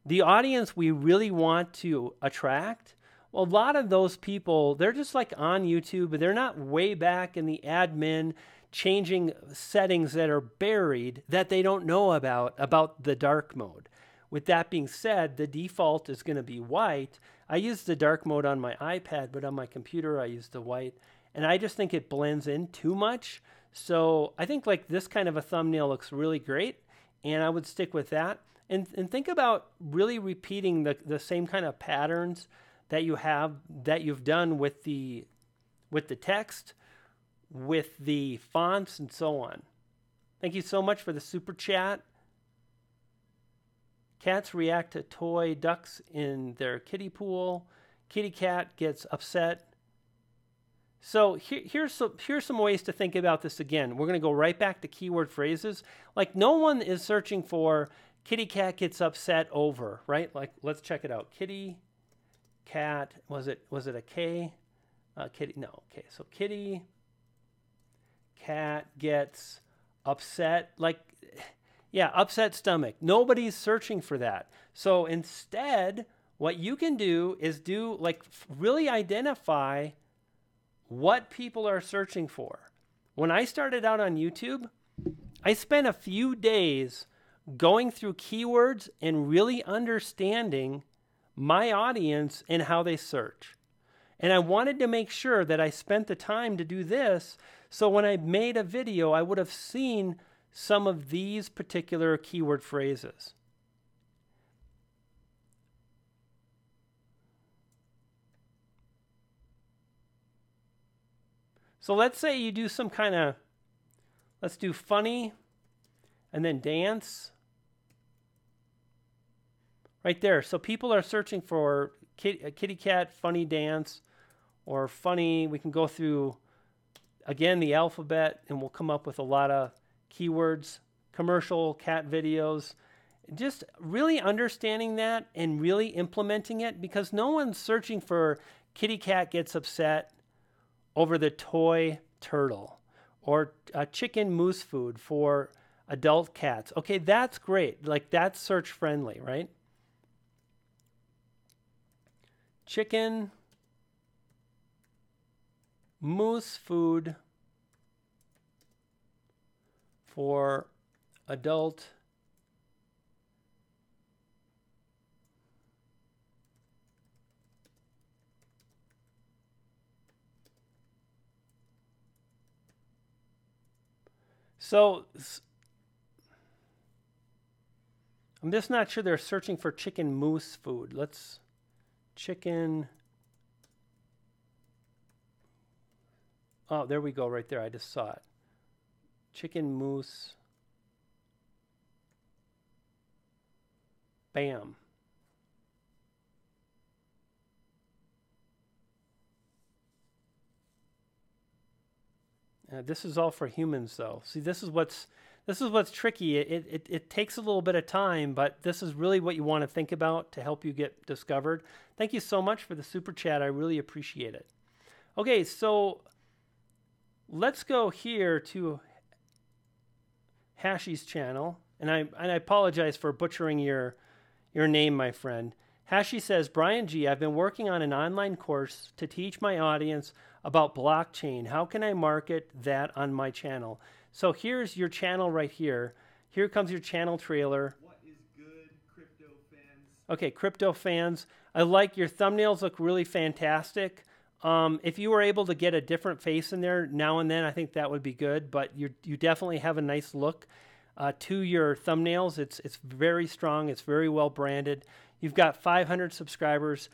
The audience we really want to attract, well, a lot of those people, they're just like on YouTube, but they're not way back in the admin changing settings that are buried that they don't know about the dark mode. With that being said, the default is going to be white. I use the dark mode on my iPad, but on my computer, I use the white. And I just think it blends in too much. So I think like this kind of a thumbnail looks really great. And I would stick with that. And think about really repeating the same kind of patterns that you've done with the text, with the fonts, and so on. Thank you so much for the super chat. Cats react to toy ducks in their kiddie pool. Kitty cat gets upset. So here's some ways to think about this again. We're going to go right back to keyword phrases. Like no one is searching for kitty cat gets upset over, right? Like let's check it out. Kitty cat, was it a K? Kitty, no, okay. So kitty cat gets upset, like yeah, upset stomach. Nobody's searching for that. So instead, what you can do is really identify what people are searching for. When I started out on YouTube, I spent a few days going through keywords and really understanding my audience and how they search. And I wanted to make sure that I spent the time to do this, so when I made a video, I would have seen some of these particular keyword phrases. So let's say you do some kind of, let's do funny and then dance. Right there. So people are searching for kitty cat funny dance or funny. We can go through, again, the alphabet, and we'll come up with a lot of keywords, commercial cat videos. Just really understanding that and really implementing it, because no one's searching for kitty cat gets upset over the toy turtle or chicken moose food for adult cats. Okay, that's great. Like, that's search friendly, right? Chicken moose food for adult So I'm just not sure they're searching for chicken moose food. Let's chicken. Oh, there we go right there. I just saw it. Chicken moose. Bam. This is all for humans, though. See, this is what's tricky. It takes a little bit of time, but this is really what you want to think about to help you get discovered. Thank you so much for the super chat. I really appreciate it. Okay, so let's go here to Hashi's channel, and I apologize for butchering your name, my friend. Hashi says, Brian G, I've been working on an online course to teach my audience about blockchain. How can I market that on my channel? So here's your channel right here. Here comes your channel trailer. What is good, crypto fans? Okay, crypto fans. I like your thumbnails, look really fantastic. If you were able to get a different face in there now and then, I think that would be good. But you definitely have a nice look to your thumbnails. It's very strong. It's very well branded. You've got 500 subscribers.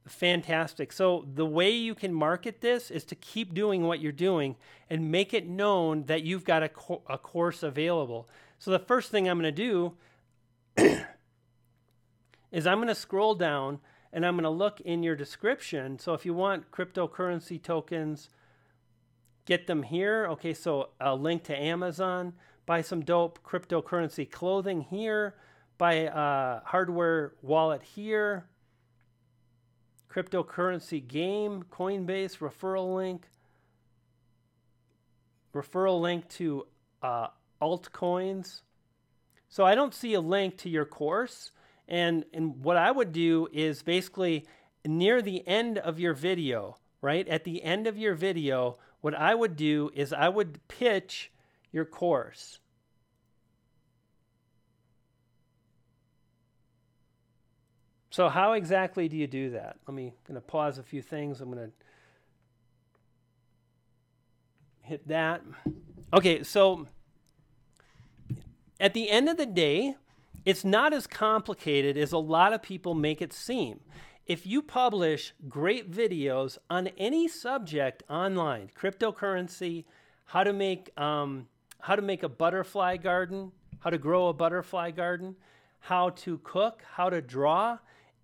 Fantastic. So the way you can market this is to keep doing what you're doing and make it known that you've got a course available. So the first thing I'm going to do is I'm going to scroll down and I'm going to look in your description. So if you want cryptocurrency tokens, get them here. Okay, so a link to Amazon. Buy some dope cryptocurrency clothing here. Buy a hardware wallet here. Cryptocurrency game, Coinbase, referral link to altcoins. So I don't see a link to your course. And what I would do is basically near the end of your video, right? At the end of your video, what I would do is I would pitch your course. So how exactly do you do that? I'm going to pause a few things. I'm going to hit that. Okay, so at the end of the day, it's not as complicated as a lot of people make it seem. If you publish great videos on any subject online, cryptocurrency, how to make a butterfly garden, how to grow a butterfly garden, how to cook, how to draw,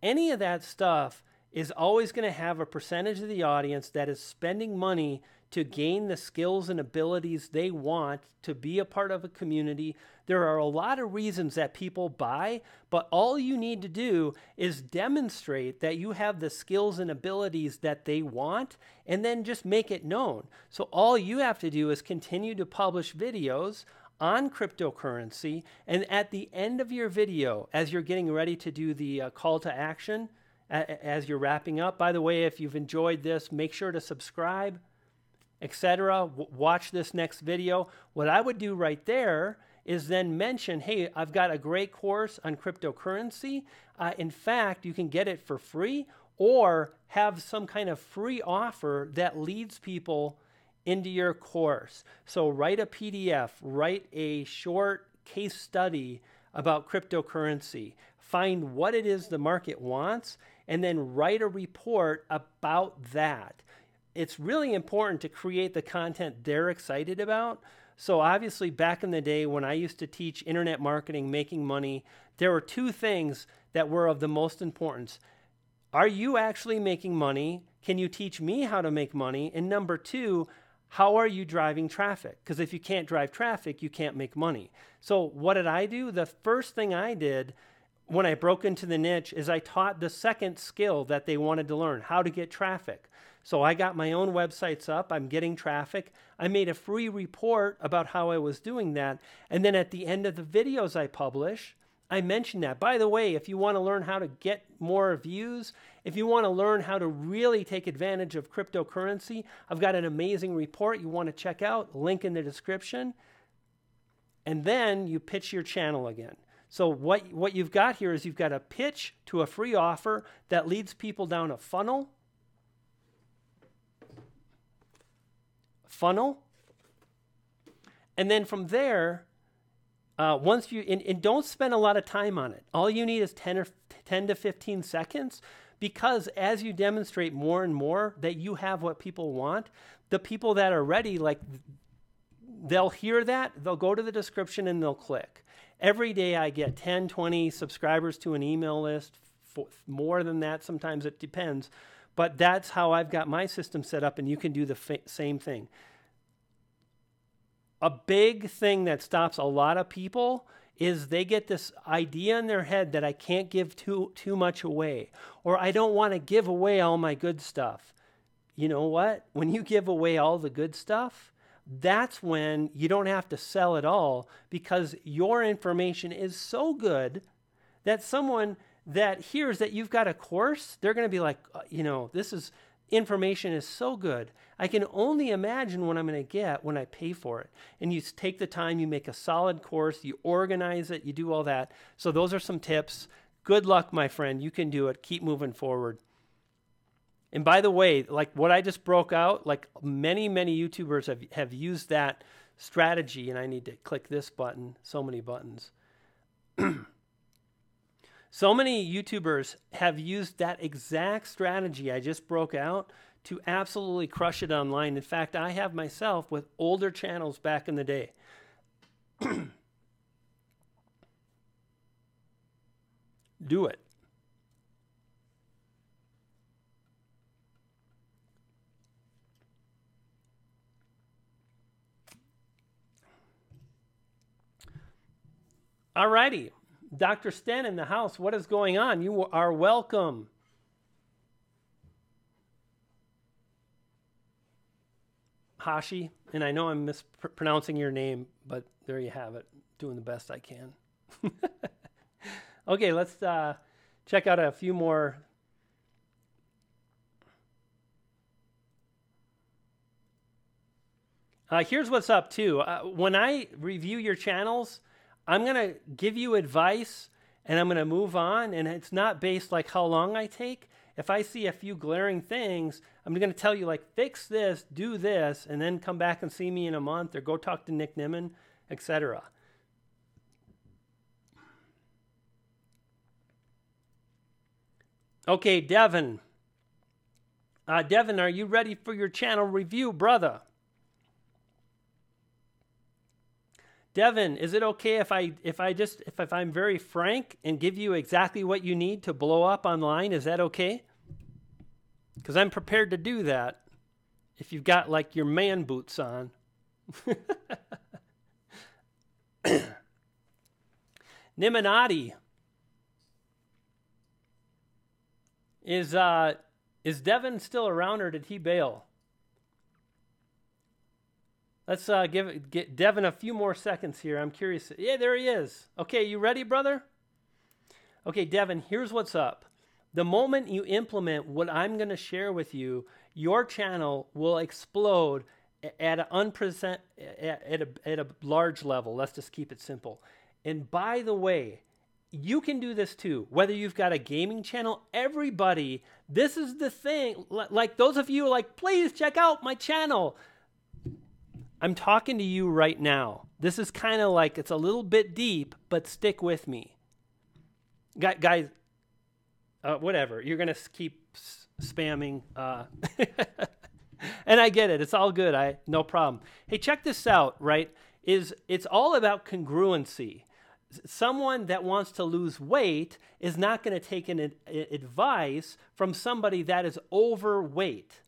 any of that stuff is always going to have a percentage of the audience that is spending money to gain the skills and abilities they want to be a part of a community. There are a lot of reasons that people buy, but all you need to do is demonstrate that you have the skills and abilities that they want, and then just make it known. So all you have to do is continue to publish videos on cryptocurrency, and at the end of your video, as you're getting ready to do the call to action, as you're wrapping up, by the way, if you've enjoyed this, make sure to subscribe, etc. Watch this next video. What I would do right there is then mention, hey, I've got a great course on cryptocurrency. In fact, you can get it for free or have some kind of free offer that leads people into your course. So write a PDF, write a short case study about cryptocurrency, find what it is the market wants, and then write a report about that. it's really important to create the content they're excited about. So obviously back in the day when I used to teach internet marketing, making money, there were two things that were of the most importance. Are you actually making money? Can you teach me how to make money? And number two, how are you driving traffic? Because if you can't drive traffic, you can't make money. So what did I do? The first thing I did when I broke into the niche is I taught the second skill that they wanted to learn, how to get traffic. So I got my own websites up. I'm getting traffic. I made a free report about how I was doing that. And then at the end of the videos I publish, I mentioned that. By the way, if you want to learn how to get more views, if you want to learn how to really take advantage of cryptocurrency, I've got an amazing report you want to check out, link in the description. And then you pitch your channel again. So what you've got here is you've got a pitch to a free offer that leads people down a funnel. And then from there, once you, and don't spend a lot of time on it. All you need is 10 to 15 seconds, because as you demonstrate more and more that you have what people want, the people that are ready, like, they'll hear that, they'll go to the description and they'll click. Every day I get 10, 20 subscribers to an email list, more than that, sometimes it depends. But that's how I've got my system set up, and you can do the same thing. A big thing that stops a lot of people is they get this idea in their head that I can't give too much away, or I don't want to give away all my good stuff. You know what? When you give away all the good stuff, that's when you don't have to sell it all, because your information is so good that someone that hears that you've got a course, they're going to be like, this information is so good. I can only imagine what I'm going to get when I pay for it. And you take the time, you make a solid course, you organize it, you do all that. So those are some tips. Good luck, my friend. You can do it. Keep moving forward. And by the way, like what I just broke out, like many YouTubers have used that strategy, and I need to click this button. So many buttons. So many YouTubers have used that exact strategy I just broke out to absolutely crush it online. In fact, I have myself with older channels back in the day. Do it. All righty. Dr. Sten in the house, what is going on? You are welcome. Hashi, and I know I'm mispronouncing your name, but there you have it. Doing the best I can. Okay, let's check out a few more. Here's what's up too. When I review your channels, I'm going to give you advice and I'm going to move on, and it's not based like how long I take. If I see a few glaring things, I'm going to tell you, like, fix this, do this, and then come back and see me in a month, or go talk to Nick Nimmin, etc. Okay, Devin. Devin, are you ready for your channel review, brother? Devin, is it okay if I'm very frank and give you exactly what you need to blow up online? Is that okay? Because I'm prepared to do that if you've got like your man boots on. Niminati. Is Devin still around, or did he bail? Let's get Devin a few more seconds here. I'm curious. Yeah, there he is. Okay, you ready, brother? Okay, Devin, here's what's up. The moment you implement what I'm going to share with you, your channel will explode at a large level. Let's just keep it simple. And by the way, you can do this too. Whether you've got a gaming channel, everybody, this is the thing. Like those of you like, please check out my channel. I'm talking to you right now. This is kind of like, it's a little bit deep, but stick with me. Guys, whatever. You're going to keep spamming. And I get it. It's all good. No problem. Hey, check this out, right? It's all about congruency. Someone that wants to lose weight is not going to take advice from somebody that is overweight,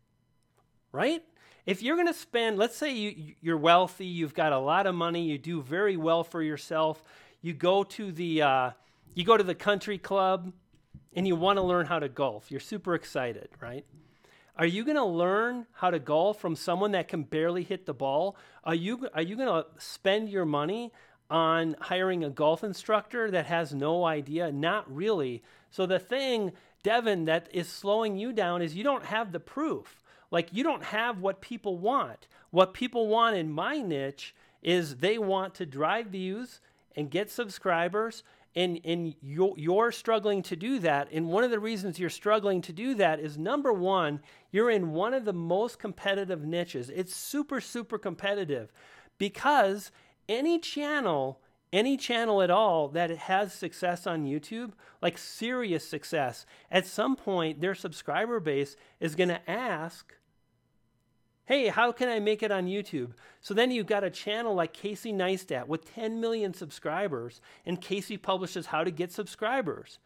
right? If you're going to spend, let's say you're wealthy, you've got a lot of money, you do very well for yourself, you go to the country club and you want to learn how to golf. You're super excited, right? Are you going to learn how to golf from someone that can barely hit the ball? Are you going to spend your money on hiring a golf instructor that has no idea? Not really. So the thing, Devin, that is slowing you down is you don't have the proof. Like, you don't have what people want. What people want in my niche is they want to drive views and get subscribers, and you're struggling to do that. And one of the reasons you're struggling to do that is, number one, you're in one of the most competitive niches. It's super, super competitive because any channel at all that has success on YouTube, like serious success, at some point their subscriber base is going to ask, hey, how can I make it on YouTube? So then you've got a channel like Casey Neistat with 10 million subscribers, and Casey publishes how to get subscribers,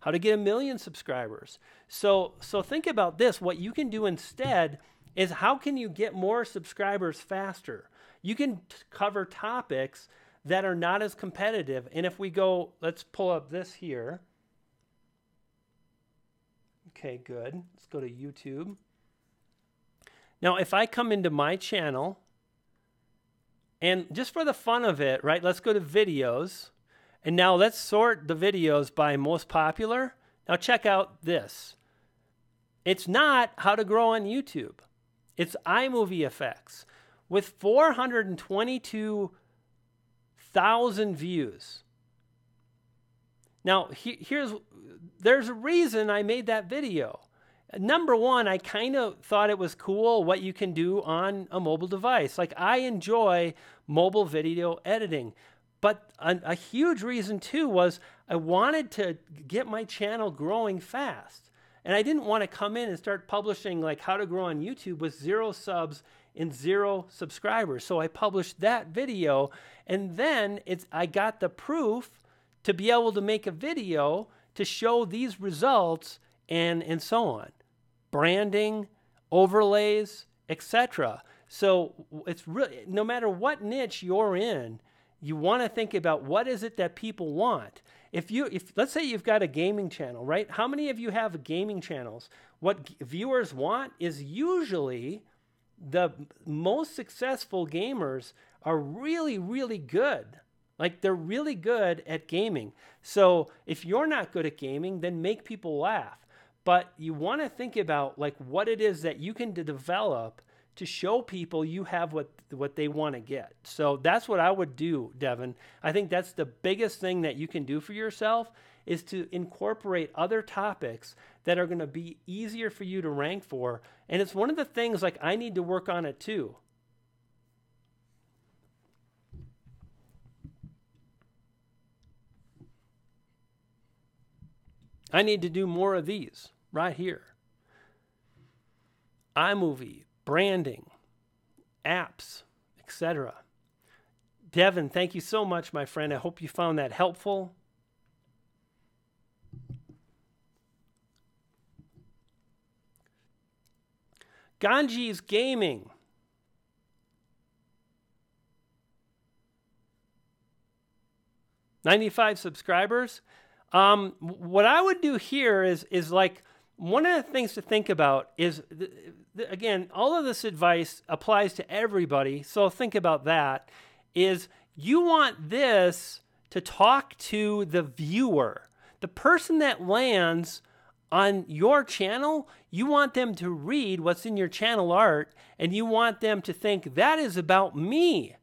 how to get 1 million subscribers. So think about this. What you can do instead is, how can you get more subscribers faster? You can cover topics that are not as competitive. And if we go, let's pull up this here. Okay, good. Let's go to YouTube. Now, if I come into my channel, and just for the fun of it, right, let's go to videos. And now let's sort the videos by most popular. Now check out this. It's not how to grow on YouTube. It's iMovie effects with 422,000 views. Now, there's a reason I made that video. Number one, I kind of thought it was cool what you can do on a mobile device. Like, I enjoy mobile video editing. But a huge reason too was I wanted to get my channel growing fast. And I didn't want to come in and start publishing like how to grow on YouTube with 0 subs and 0 subscribers. So I published that video, and then I got the proof to be able to make a video to show these results and so on. Branding, overlays, etc. So it's really, no matter what niche you're in, you want to think about what is it that people want. If let's say you've got a gaming channel, right? How many of you have gaming channels? What viewers want is usually the most successful gamers are really, really good. Like, they're really good at gaming. So if you're not good at gaming, then make people laugh. But you want to think about like what it is that you can develop to show people you have what they want to get. So that's what I would do, Devin. I think that's the biggest thing that you can do for yourself, is to incorporate other topics that are going to be easier for you to rank for. And it's one of the things, like, I need to work on it too. I need to do more of these right here. iMovie, branding, apps, etc. Devin, thank you so much, my friend. I hope you found that helpful. Ganji's Gaming. $95 subscribers. What I would do here is like, one of the things to think about is, again, all of this advice applies to everybody. So think about that, is you want this to talk to the viewer, the person that lands on your channel. You want them to read what's in your channel art, and you want them to think, that is about me.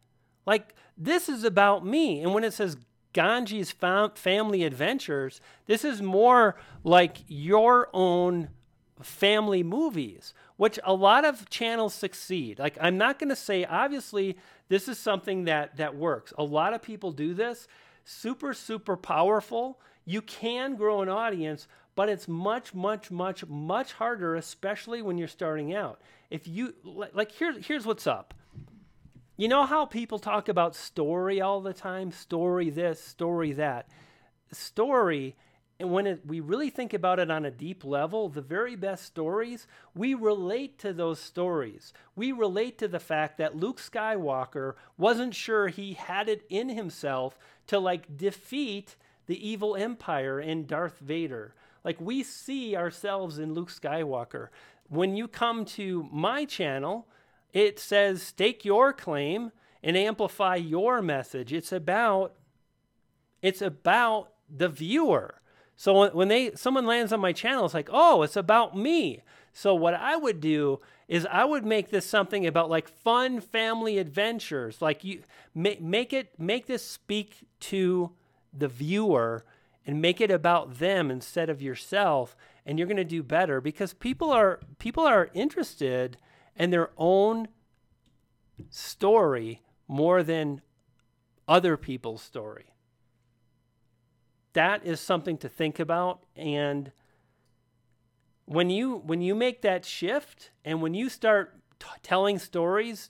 Like, this is about me. And when it says Ganji's Family Adventures, this is more like your own family movies, which a lot of channels succeed. Like, I'm not going to say, obviously, this is something that works. A lot of people do this. Super, super powerful. You can grow an audience, but it's much, much, much, much harder, especially when you're starting out. If you, like, here's what's up. You know how people talk about story all the time? Story this, story that. Story, and when we really think about it on a deep level, the very best stories, we relate to those stories. We relate to the fact that Luke Skywalker wasn't sure he had it in himself to like defeat the evil empire in Darth Vader. Like we see ourselves in Luke Skywalker. When you come to my channel, it says stake your claim and amplify your message. It's about the viewer. So when someone lands on my channel, it's like, oh, it's about me. So what I would do is I would make this something about like fun family adventures. Like you make this speak to the viewer and make it about them instead of yourself, and you're going to do better because people are interested in their own story more than other people's story. That is something to think about. And when you make that shift and when you start telling stories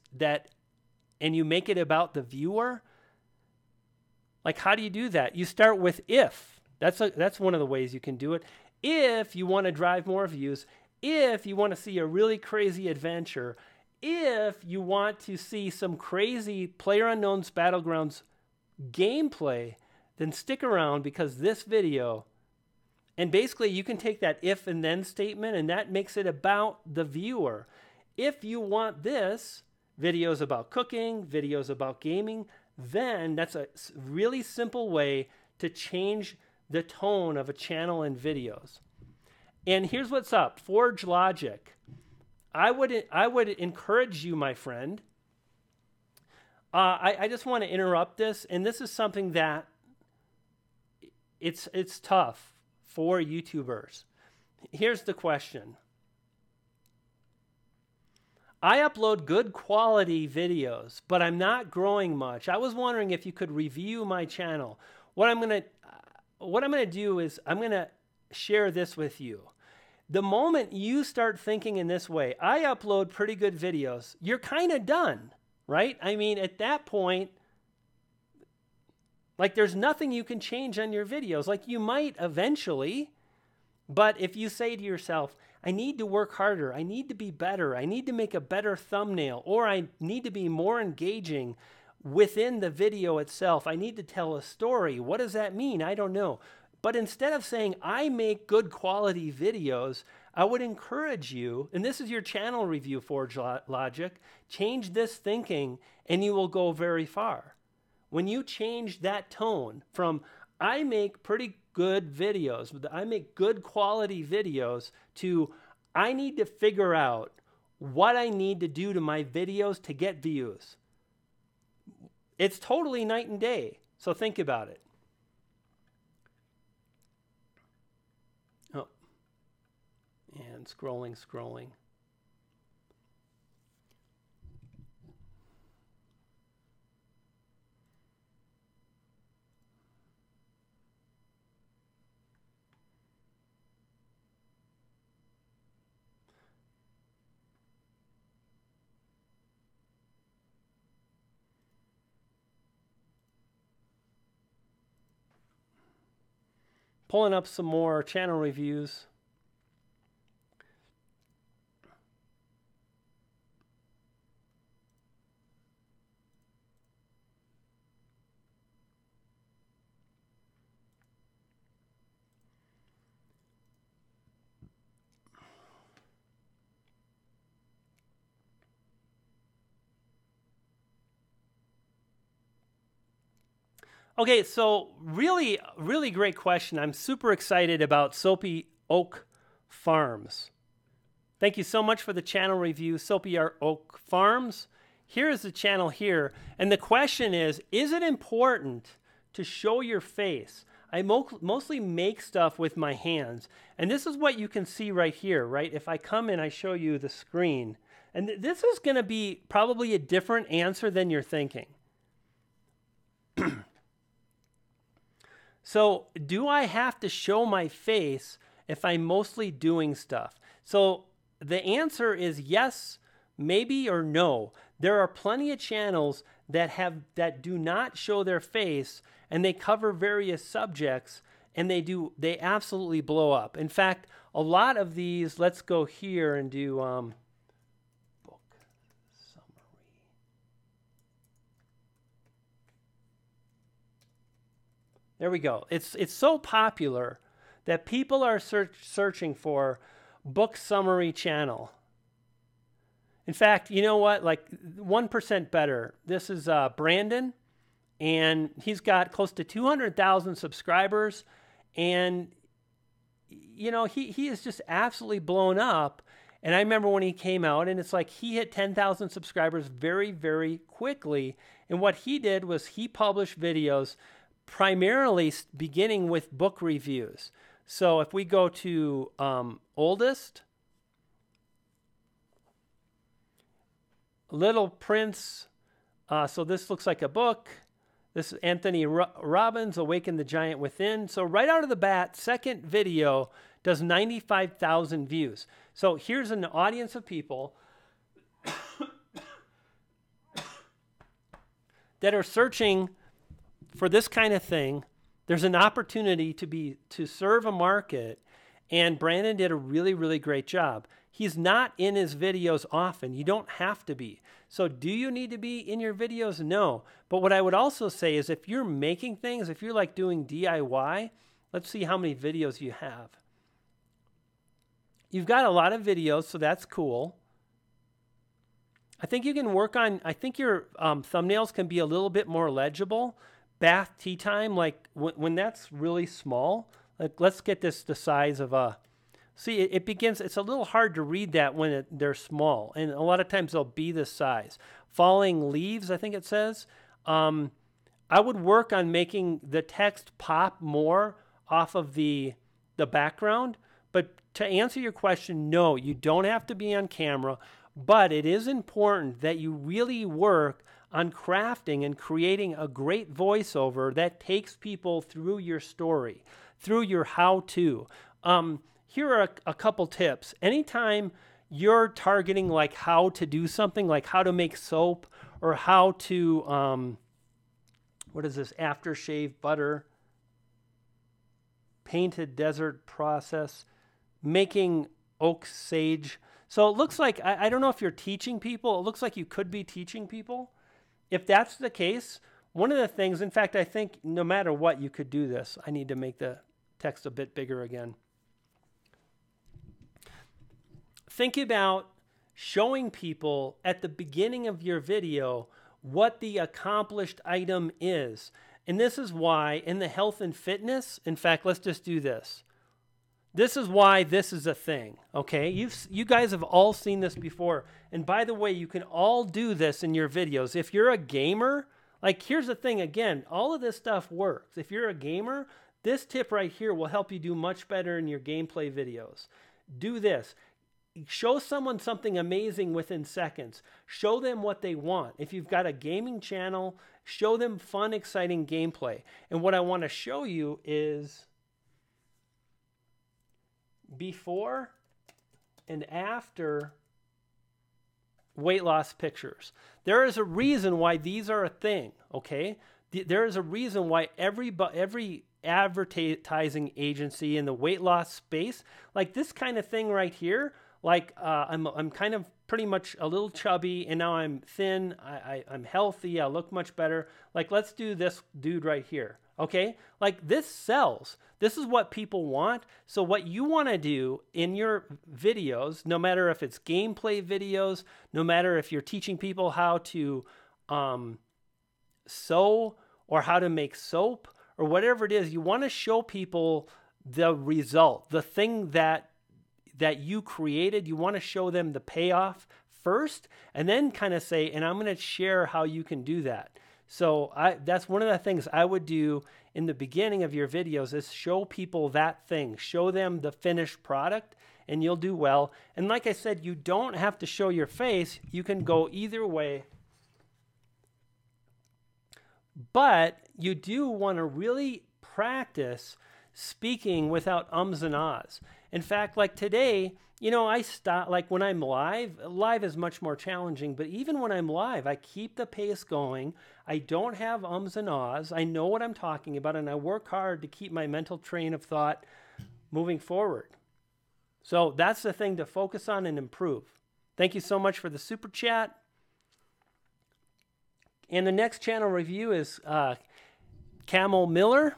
and you make it about the viewer, like how do you do that? You start with if. That's one of the ways you can do it. If you want to drive more views, if you want to see a really crazy adventure, if you want to see some crazy PlayerUnknown's Battlegrounds gameplay, then stick around because this video, and basically you can take that if and then statement and that makes it about the viewer. If you want this, videos about cooking, videos about gaming, then that's a really simple way to change the tone of a channel and videos. And here's what's up, Forge Logic. I would encourage you, my friend. I just want to interrupt this, and this is something that it's tough for YouTubers. Here's the question. I upload good quality videos, but I'm not growing much. I was wondering if you could review my channel. What I'm gonna do is I'm gonna share this with you. The moment you start thinking in this way, I upload pretty good videos, you're kind of done, right? I mean, at that point, like there's nothing you can change on your videos. Like you might eventually, but if you say to yourself, I need to work harder, I need to be better, I need to make a better thumbnail, or I need to be more engaging within the video itself, I need to tell a story. What does that mean? I don't know. But instead of saying, I make good quality videos, I would encourage you, and this is your channel review, Forge Logic, change this thinking and you will go very far. When you change that tone from, I make pretty good videos, I make good quality videos, to, I need to figure out what I need to do to my videos to get views. It's totally night and day. So think about it. And scrolling. Pulling up some more channel reviews. Okay, so really, really great question. I'm super excited about Soapy Oak Farms. Thank you so much for the channel review, Soapy Oak Farms. Here is the channel here. And the question is it important to show your face? I mostly make stuff with my hands. And this is what you can see right here, right? If I come and I show you the screen. And this is going to be probably a different answer than you're thinking. So do I have to show my face if I'm mostly doing stuff? So the answer is yes, maybe, or no. There are plenty of channels that do not show their face, and they cover various subjects, and they absolutely blow up. In fact, a lot of these, let's go here and do book summary. There we go. It's so popular that people are searching for book summary channel. In fact, you know what? Like 1% better. This is Brandon, and he's got close to 200,000 subscribers, and you know, he is just absolutely blown up. And I remember when he came out, and it's like he hit 10,000 subscribers very, very quickly. And what he did was he published videos primarily beginning with book reviews. So if we go to oldest, Little Prince, so this looks like a book. This is Anthony Robbins, Awaken the Giant Within. So right out of the bat, second video does 95,000 views. So here's an audience of people that are searching for this kind of thing. There's an opportunity to serve a market, and Brandon did a really, really great job. He's not in his videos often. You don't have to be. So do you need to be in your videos? No. But what I would also say is if you're making things, if you're like doing DIY, let's see how many videos you have. You've got a lot of videos, so that's cool. I think you can work on, I think your thumbnails can be a little bit more legible. Bath tea time, like when that's really small, like let's get this the size of a, see, it begins, it's a little hard to read that when they're small. And a lot of times they'll be this size. Falling leaves, I think it says. I would work on making the text pop more off of the background. But to answer your question, no, you don't have to be on camera. But it is important that you really work on crafting and creating a great voiceover that takes people through your story, through your how-to. Here are a couple tips. Anytime you're targeting like how to do something, like how to make soap or how to, what is this, aftershave butter, painted desert process, making oak sage. So it looks like, I don't know if you're teaching people. It looks like you could be teaching people. If that's the case, one of the things, in fact, I think no matter what, you could do this. I need to make the text a bit bigger again. Think about showing people at the beginning of your video what the accomplished item is. And this is why in the health and fitness, in fact, let's just do this. This is why this is a thing, okay? You guys have all seen this before. And by the way, you can all do this in your videos. If you're a gamer, like here's the thing again, all of this stuff works. If you're a gamer, this tip right here will help you do much better in your gameplay videos. Do this. Show someone something amazing within seconds. Show them what they want. If you've got a gaming channel, show them fun, exciting gameplay. And what I want to show you is before and after weight loss pictures. There is a reason why these are a thing, okay? There is a reason why every advertising agency in the weight loss space, like this kind of thing right here, like I'm kind of pretty much a little chubby and now I'm thin, I'm healthy, I look much better. Like let's do this dude right here, okay? Like this sells. This is what people want. So what you want to do in your videos, no matter if it's gameplay videos, no matter if you're teaching people how to sew or how to make soap or whatever it is, you want to show people the result, the thing that you created. You want to show them the payoff first and then kind of say, and I'm going to share how you can do that. So that's one of the things I would do in the beginning of your videos is show people that thing. Show them the finished product and you'll do well. And like I said, you don't have to show your face. You can go either way. But you do want to really practice speaking without ums and ahs. In fact, like today, you know, I stop, like when I'm live is much more challenging, but even when I'm live, I keep the pace going. I don't have ums and ahs. I know what I'm talking about, and I work hard to keep my mental train of thought moving forward. So that's the thing to focus on and improve. Thank you so much for the super chat. And the next channel review is Camel Miller.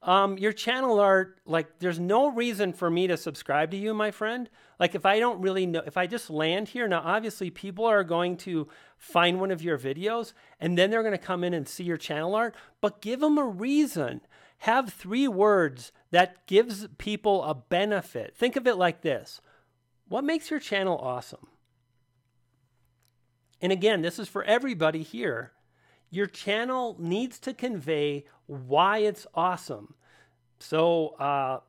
Your channel art, like, there's no reason for me to subscribe to you, my friend. Like, if I don't really know, if I just land here, now obviously people are going to find one of your videos and then they're going to come in and see your channel art, but give them a reason. Have 3 words that gives people a benefit. Think of it like this. What makes your channel awesome? And again, this is for everybody here. Your channel needs to convey why it's awesome. So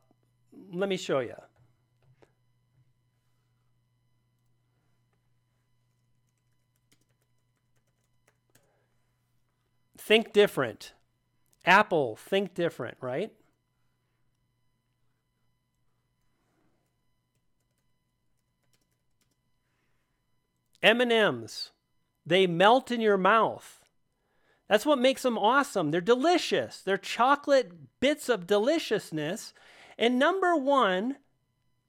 let me show you. Think different. Apple, think different, right? M&Ms, they melt in your mouth. That's what makes them awesome. They're delicious. They're chocolate bits of deliciousness. And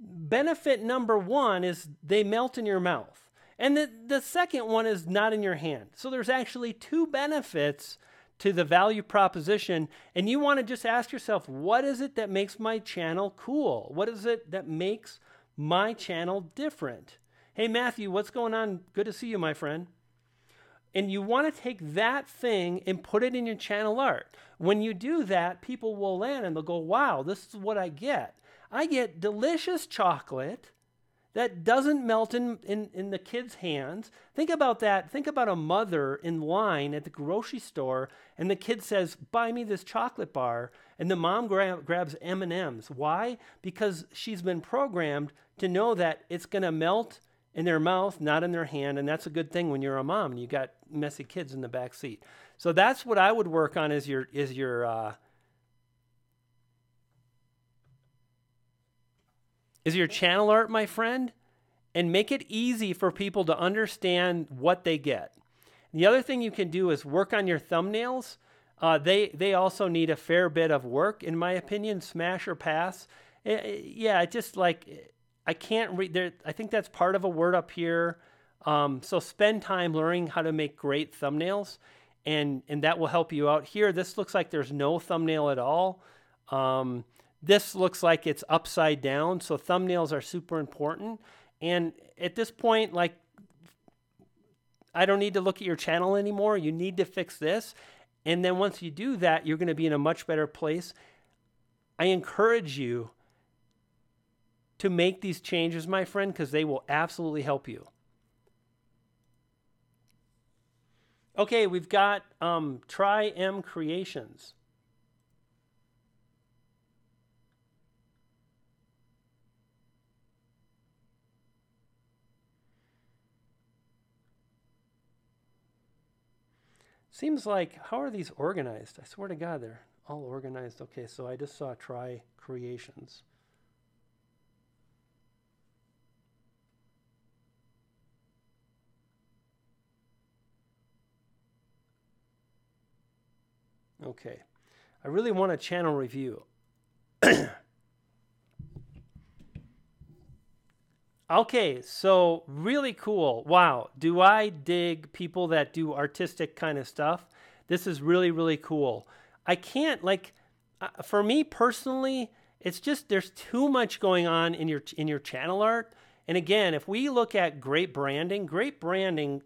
benefit number one is they melt in your mouth. And the second one is not in your hand. So there's actually 2 benefits to the value proposition. And you want to just ask yourself, what is it that makes my channel cool? What is it that makes my channel different? Hey, Matthew, what's going on? Good to see you, my friend. And you want to take that thing and put it in your channel art. When you do that, people will land and they'll go, wow, this is what I get. I get delicious chocolate that doesn't melt in the kid's hands. Think about that. Think about a mother in line at the grocery store and the kid says, buy me this chocolate bar. And the mom grabs M&Ms. Why? Because she's been programmed to know that it's going to melt in their mouth, not in their hand. And that's a good thing when you're a mom and you got messy kids in the back seat. So that's what I would work on is your channel art, my friend, and make it easy for people to understand what they get. The other thing you can do is work on your thumbnails. They also need a fair bit of work, in my opinion. Smash or pass. Just like I can't read there. I think that's part of a word up here. So spend time learning how to make great thumbnails, and that will help you out here. This looks like there's no thumbnail at all. This looks like it's upside down. So thumbnails are super important. And at this point, like, I don't need to look at your channel anymore. You need to fix this. And then once you do that, you're going to be in a much better place. I encourage you to make these changes, my friend, because they will absolutely help you. Okay, we've got Try M Creations. Seems like, how are these organized? I swear to God, they're all organized. Okay, so I just saw Try Creations. Okay, I really want a channel review. Okay, so really cool. Wow, do I dig people that do artistic kind of stuff? This is really, really cool. I can't, like, for me personally, it's just there's too much going on in your channel art. And again, if we look at great branding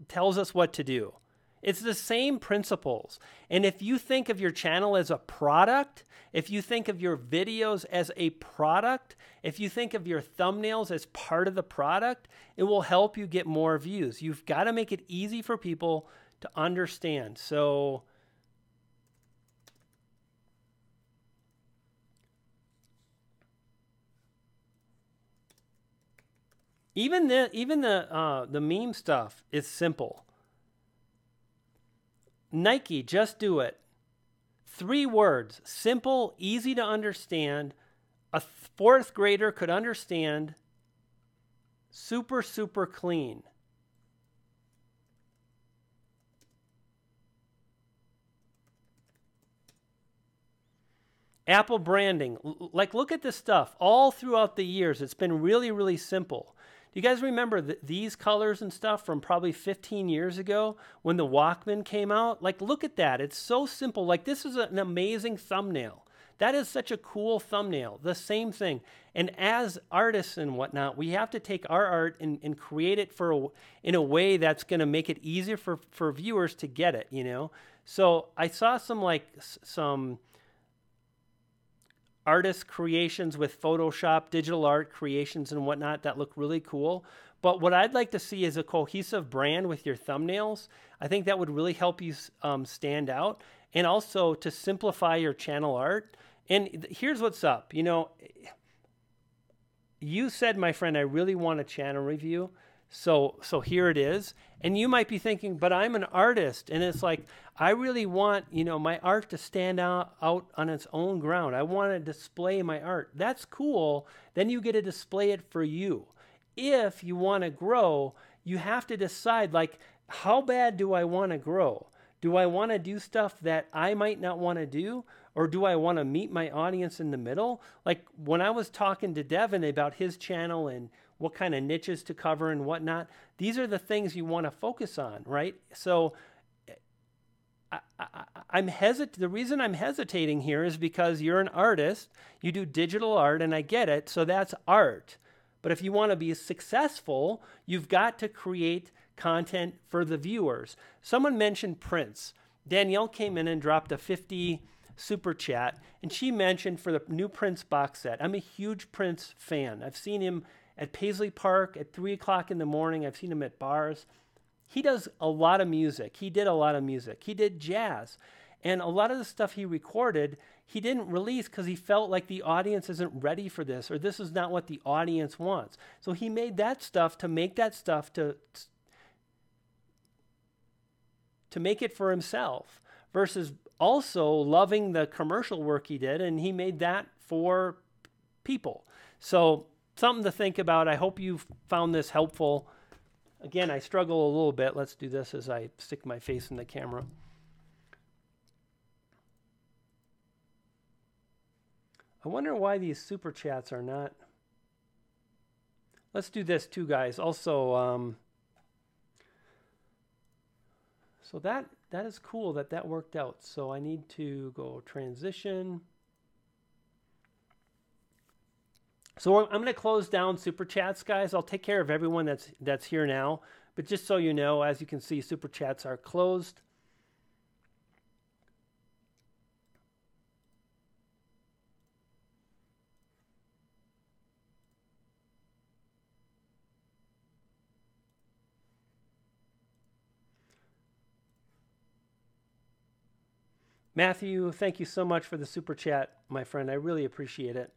tells us what to do. It's the same principles. And if you think of your channel as a product, if you think of your videos as a product, if you think of your thumbnails as part of the product, it will help you get more views. You've got to make it easy for people to understand. So even the meme stuff is simple. Nike, just do it. 3 words, simple, easy to understand, a fourth grader could understand super, super clean. Apple branding. Like, look at this stuff. All throughout the years, it's been really, really simple. Do you guys remember these colors and stuff from probably 15 years ago when the Walkman came out? Like, look at that. It's so simple. Like, this is an amazing thumbnail. That is such a cool thumbnail. The same thing. And as artists and whatnot, we have to take our art and create it in a way that's going to make it easier for viewers to get it, you know? So I saw some artist creations with Photoshop, digital art creations and whatnot that look really cool. But what I'd like to see is a cohesive brand with your thumbnails. I think that would really help you stand out, and also to simplify your channel art. And here's what's up. You know, you said, my friend, I really want a channel review. So here it is. And you might be thinking, but I'm an artist. And it's like, I really want, you know, my art to stand out on its own ground. I want to display my art. That's cool. Then you get to display it for you. If you want to grow, you have to decide, like, how bad do I want to grow? Do I want to do stuff that I might not want to do? Or do I want to meet my audience in the middle? Like when I was talking to Devin about his channel and what kind of niches to cover and whatnot, these are the things you want to focus on, right? So the reason I'm hesitating here is because you're an artist, you do digital art, and I get it, so that's art. But if you want to be successful, you've got to create content for the viewers. Someone mentioned Prince. Danielle came in and dropped a 50 super chat, and she mentioned for the new Prince box set. I'm a huge Prince fan. I've seen him at Paisley Park at 3 o'clock in the morning. I've seen him at bars. He does a lot of music. He did a lot of music. He did jazz. And a lot of the stuff he recorded, he didn't release because he felt like the audience isn't ready for this, or this is not what the audience wants. So he made that stuff to make that stuff to make it for himself, versus also loving the commercial work he did, and he made that for people. So something to think about. I hope you found this helpful. Again, I struggle a little bit. Let's do this as I stick my face in the camera. I wonder why these super chats are not. Let's do this too, guys. Also, so that is cool that worked out. So I need to go transition. So I'm going to close down super chats, guys. I'll take care of everyone that's here now. But just so you know, as you can see, super chats are closed. Matthew, thank you so much for the super chat, my friend. I really appreciate it.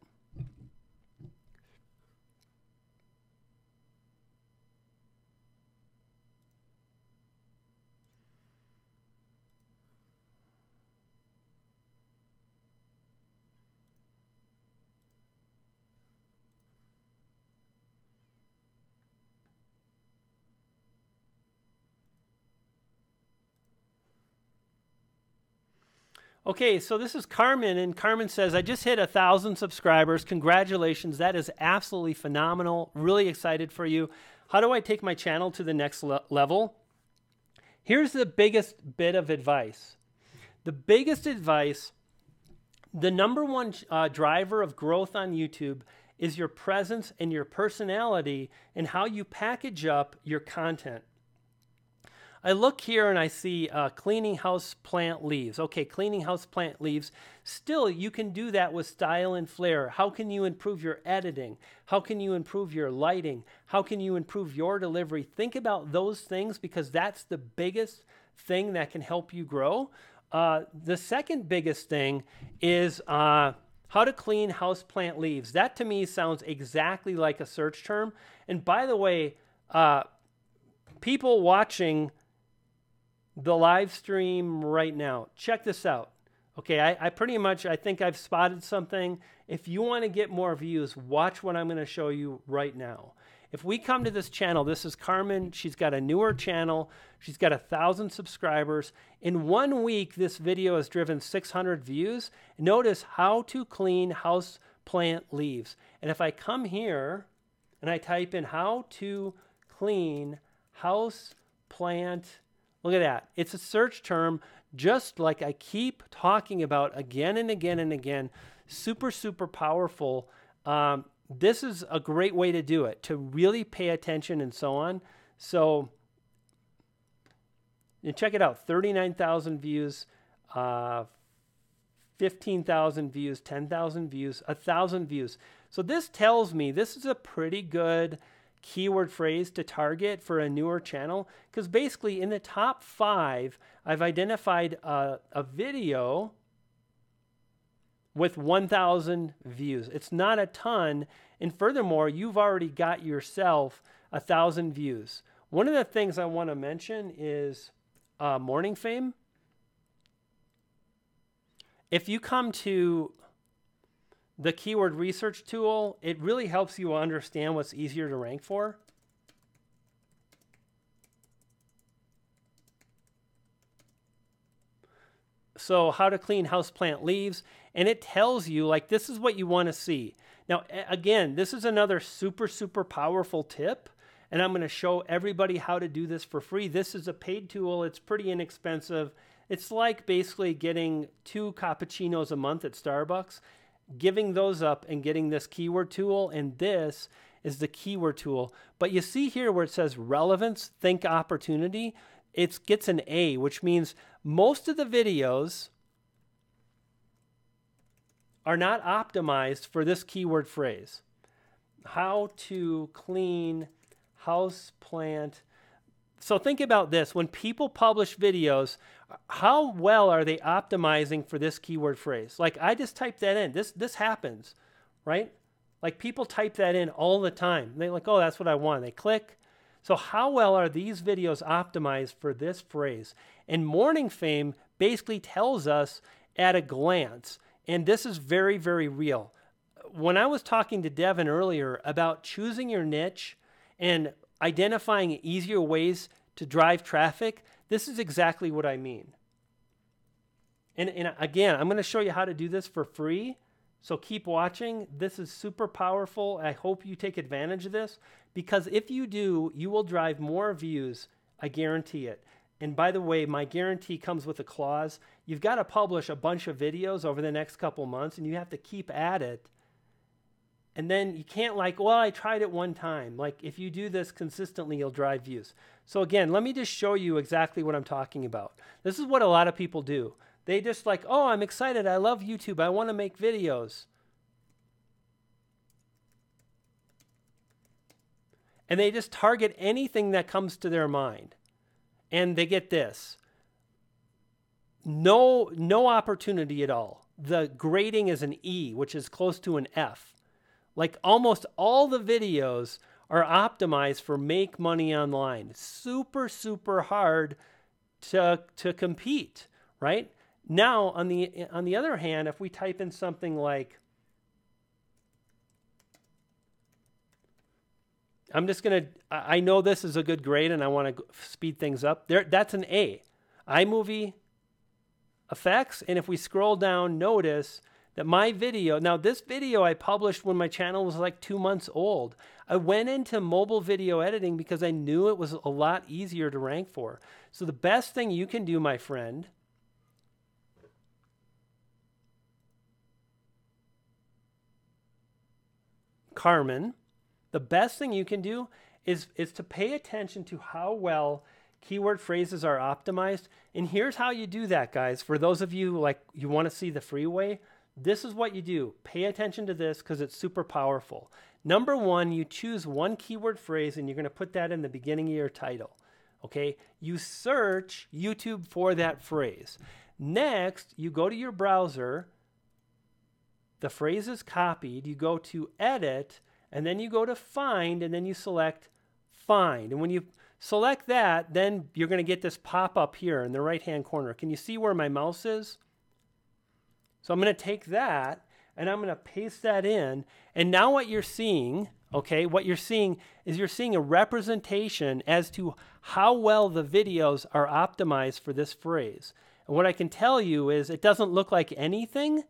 Okay, so this is Carmen, and Carmen says, I just hit 1,000 subscribers. Congratulations. That is absolutely phenomenal. Really excited for you. How do I take my channel to the next level? Here's the biggest bit of advice. The biggest advice, the number one driver of growth on YouTube is your presence and your personality and how you package up your content. I look here and I see cleaning house plant leaves. Okay, cleaning house plant leaves. Still, you can do that with style and flair. How can you improve your editing? How can you improve your lighting? How can you improve your delivery? Think about those things, because that's the biggest thing that can help you grow. The second biggest thing is how to clean house plant leaves. That to me sounds exactly like a search term. And by the way, people watching the live stream right now, check this out. Okay, I pretty much, I think I've spotted something. If you want to get more views, watch what I'm going to show you right now. If we come to this channel, this is Carmen. She's got a newer channel. She's got 1,000 subscribers. In 1 week, this video has driven 600 views. Notice how to clean house plant leaves. And if I come here and I type in how to clean house plant, look at that. It's a search term, just like I keep talking about again and again and again. Super, super powerful. This is a great way to do it, to really pay attention and so on. So and check it out, 39,000 views, 15,000 views, 10,000 views, 1,000 views. So this tells me this is a pretty good keyword phrase to target for a newer channel, because basically in the top 5, I've identified a video with 1,000 views. It's not a ton, and furthermore, you've already got yourself 1,000 views. One of the things I want to mention is morning fame. If you come to the keyword research tool, it really helps you understand what's easier to rank for. So how to clean houseplant leaves, and it tells you like this is what you want to see. Now again, this is another super, super powerful tip, and I'm going to show everybody how to do this for free. This is a paid tool. It's pretty inexpensive. It's like basically getting 2 cappuccinos a month at Starbucks, giving those up and getting this keyword tool, and this is the keyword tool. But you see here where it says relevance, think opportunity, it gets an A, which means most of the videos are not optimized for this keyword phrase. How to clean house plant. So think about this. When people publish videos, how well are they optimizing for this keyword phrase? Like I just typed that in. This happens, right? Like people type that in all the time. They're like, oh, that's what I want. They click. So how well are these videos optimized for this phrase? And morning fame basically tells us at a glance, and this is very, very real. When I was talking to Devin earlier about choosing your niche and identifying easier ways to drive traffic, this is exactly what I mean. And again, I'm going to show you how to do this for free. So keep watching. This is super powerful. I hope you take advantage of this, because if you do, you will drive more views. I guarantee it. And by the way, my guarantee comes with a clause. You've got to publish a bunch of videos over the next couple months, and you have to keep at it. And then you can't like, well, I tried it one time. Like if you do this consistently, you'll drive views. So again, let me just show you exactly what I'm talking about. This is what a lot of people do. They just like, oh, I'm excited. I love YouTube. I want to make videos. And they just target anything that comes to their mind. And they get this. No opportunity at all. The grading is an E, which is close to an F. Like almost all the videos are optimized for make money online. Super, super hard to compete, right? Now, on the other hand, if we type in something like, I know this is a good grade and I want to speed things up. That's an A. iMovie effects, and if we scroll down, notice that my video, now this video I published when my channel was like 2 months old. I went into mobile video editing because I knew it was a lot easier to rank for. So the best thing you can do, my friend, Carmen, the best thing you can do is to pay attention to how well keyword phrases are optimized. And here's how you do that, guys. For those of you like you want to see the free way, this is what you do. Pay attention to this because it's super powerful. Number 1, you choose one keyword phrase and you're going to put that in the beginning of your title. Okay? You search YouTube for that phrase. Next, you go to your browser. The phrase is copied. You go to edit, and then you go to find, and then you select find. And when you select that, then you're going to get this pop up here in the right-hand corner. Can you see where my mouse is? So I'm going to take that and I'm going to paste that in. And now what you're seeing, okay, what you're seeing is you're seeing a representation as to how well the videos are optimized for this phrase. And what I can tell you is it doesn't look like anything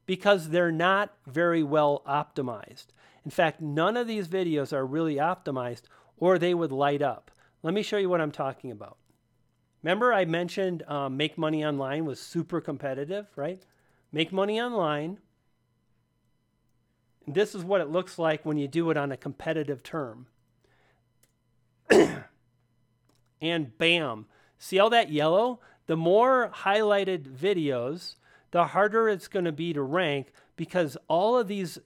because they're not very well optimized. In fact, none of these videos are really optimized or they would light up. Let me show you what I'm talking about. Remember I mentioned Make Money Online was super competitive, right? Make Money Online. And this is what it looks like when you do it on a competitive term. And bam. See all that yellow? The more highlighted videos, the harder it's going to be to rank because all of these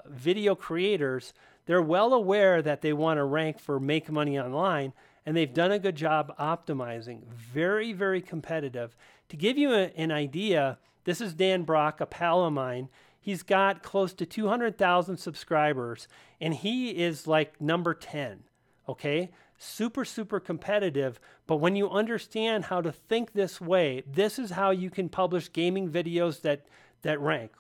video creators, they're well aware that they want to rank for Make Money Online, and they've done a good job optimizing. Very, very competitive. To give you an idea, this is Dan Brock, a pal of mine. He's got close to 200,000 subscribers, and he is like number 10, okay? Super, super competitive, but when you understand how to think this way, this is how you can publish gaming videos that rank.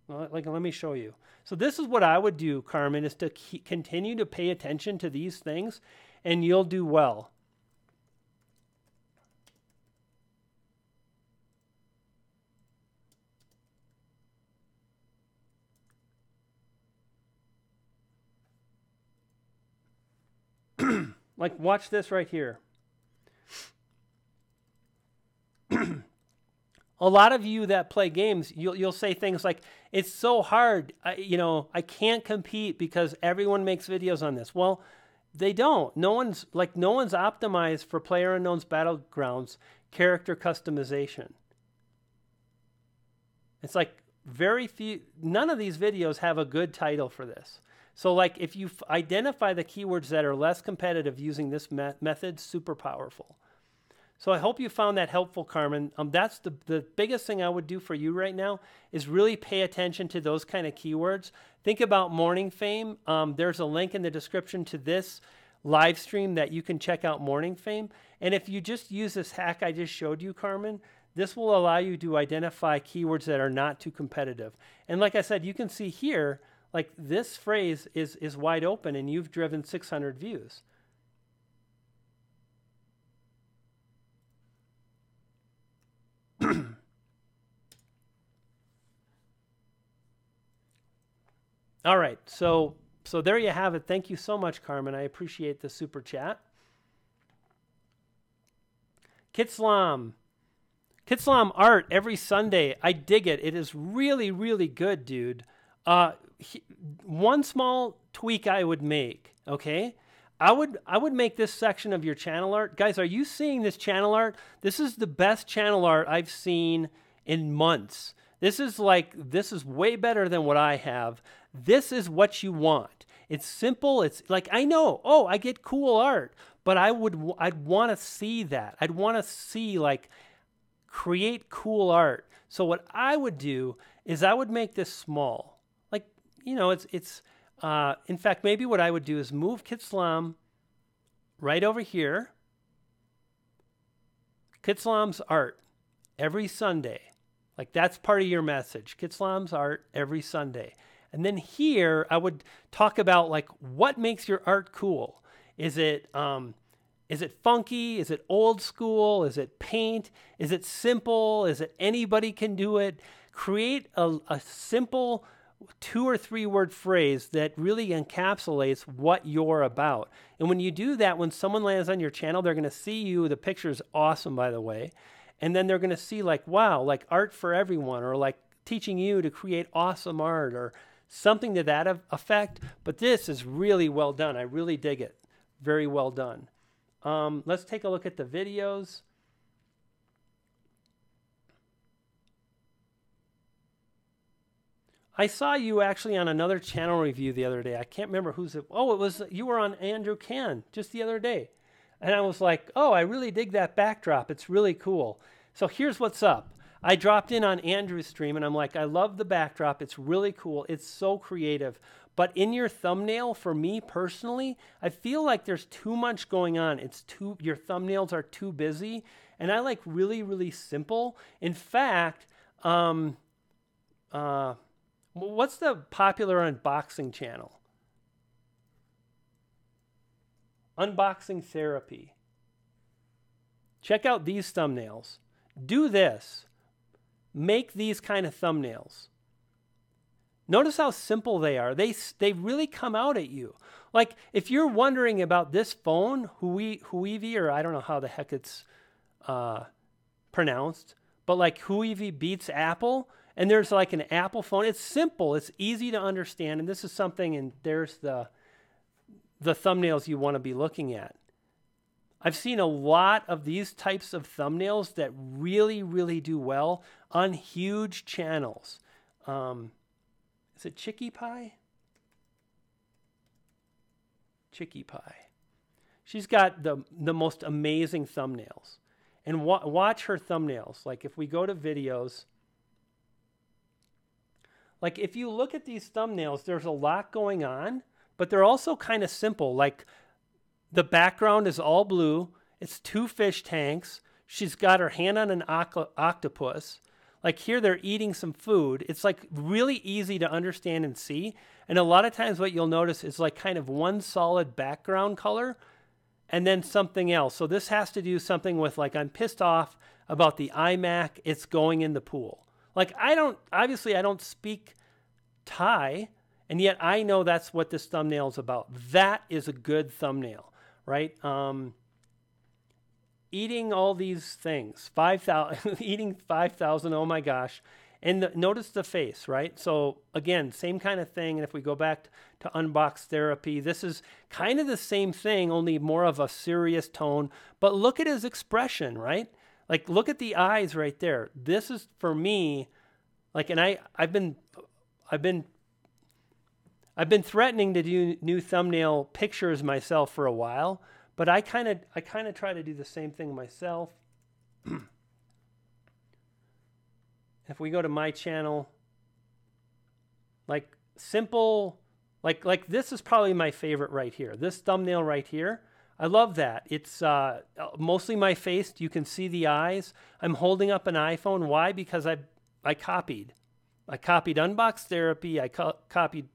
Like, let me show you. So this is what I would do, Carmen, is to continue to pay attention to these things, and you'll do well. Like, watch this right here. A lot of you that play games, you'll say things like, it's so hard, I can't compete because everyone makes videos on this. Well, they don't. No one's optimized for PlayerUnknown's Battlegrounds character customization. It's like very few, none of these videos have a good title for this. So like if you identify the keywords that are less competitive using this method, super powerful. So I hope you found that helpful, Carmen. That's the biggest thing I would do for you right now is really pay attention to those kind of keywords. Think about Morning Fame. There's a link in the description to this live stream that you can check out Morning Fame. And if you just use this hack I just showed you, Carmen, this will allow you to identify keywords that are not too competitive. And like I said, you can see here, like this phrase is wide open and you've driven 600 views. All right, so there you have it. Thank you so much, Carmen. I appreciate the super chat. Kitslam art every Sunday. I dig it. It is really, really good, dude. One small tweak I would make, okay? I would make this section of your channel art. Guys, are you seeing this channel art? This is the best channel art I've seen in months. This is way better than what I have. This is what you want. It's simple. It's like, I know, oh, I get cool art, but I'd want to see that. I'd want to see like create cool art. So what I would do is I would make this small. Like, in fact, maybe what I would do is move Kitslam right over here. Kitslam's art every Sunday. Like that's part of your message. Kitslam's art every Sunday. And then here I would talk about like what makes your art cool. Is it funky? Is it old school? Is it paint? Is it simple? Is it anybody can do it? Create a simple 2 or 3 word phrase that really encapsulates what you're about. And when you do that, when someone lands on your channel, they're going to see you. The picture's awesome, by the way. And then they're going to see like, wow, like art for everyone, or like teaching you to create awesome art or something to that effect. But this is really well done. I really dig it. Very well done. Let's take a look at the videos. I saw you actually on another channel review the other day. I can't remember who's it. Oh, you were on Andrew Can just the other day. And I was like, oh, I really dig that backdrop. It's really cool. So here's what's up. I dropped in on Andrew's stream and I'm like, I love the backdrop. It's really cool. It's so creative. But in your thumbnail, for me personally, I feel like there's too much going on. Your thumbnails are too busy. And I like really, really simple. In fact, what's the popular unboxing channel? Unboxing Therapy. Check out these thumbnails. Do this. Make these kind of thumbnails. Notice how simple they are. They really come out at you. Like if you're wondering about this phone, Huivi, or I don't know how the heck it's pronounced, but like Huivi beats Apple, and there's like an Apple phone. It's simple. It's easy to understand, and this is something. And there's the thumbnails you want to be looking at. I've seen a lot of these types of thumbnails that really, really do well on huge channels. Is it Chicky Pie? Chicky Pie. She's got the most amazing thumbnails. And watch her thumbnails. Like if we go to videos, like if you look at these thumbnails, there's a lot going on, but they're also kind of simple. Like the background is all blue. It's 2 fish tanks. She's got her hand on an octopus. Like here, they're eating some food. It's like really easy to understand and see. And a lot of times what you'll notice is like kind of one solid background color and then something else. So this has to do something with like, I'm pissed off about the iMac. It's going in the pool. Like I don't speak Thai, and yet I know that's what this thumbnail is about. That is a good thumbnail, right? Eating all these things, 5,000, eating 5,000, oh my gosh. And notice the face, right? So again, same kind of thing. And if we go back to Unbox Therapy, this is kind of the same thing, only more of a serious tone. But look at his expression, right? Like look at the eyes right there. This is for me, like, and I've been threatening to do new thumbnail pictures myself for a while. But I kind of try to do the same thing myself. If we go to my channel, like simple, like this is probably my favorite right here. This thumbnail right here, I love that. It's mostly my face. You can see the eyes. I'm holding up an iPhone. Why? Because I copied. I copied Unbox Therapy. I copied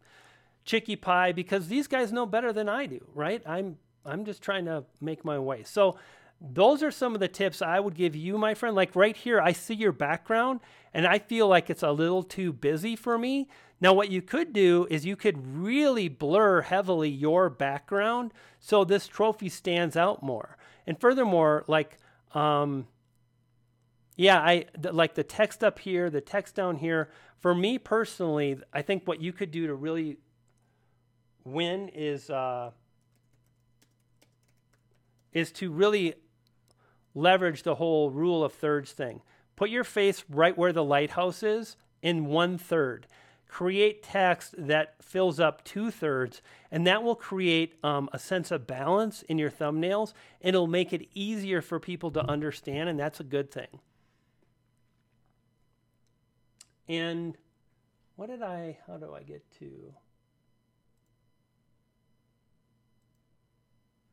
Chicky Pie because these guys know better than I do, right? I'm just trying to make my way. So those are some of the tips I would give you, my friend. Like right here, I see your background and I feel like it's a little too busy for me. Now, what you could do is you could really blur heavily your background so this trophy stands out more. And furthermore, like, like the text up here, the text down here, for me personally, I think what you could do to really win is to really leverage the whole rule of thirds thing. Put your face right where the lighthouse is in 1/3. Create text that fills up 2/3, and that will create a sense of balance in your thumbnails, and it'll make it easier for people to understand, and that's a good thing. And how do I get to...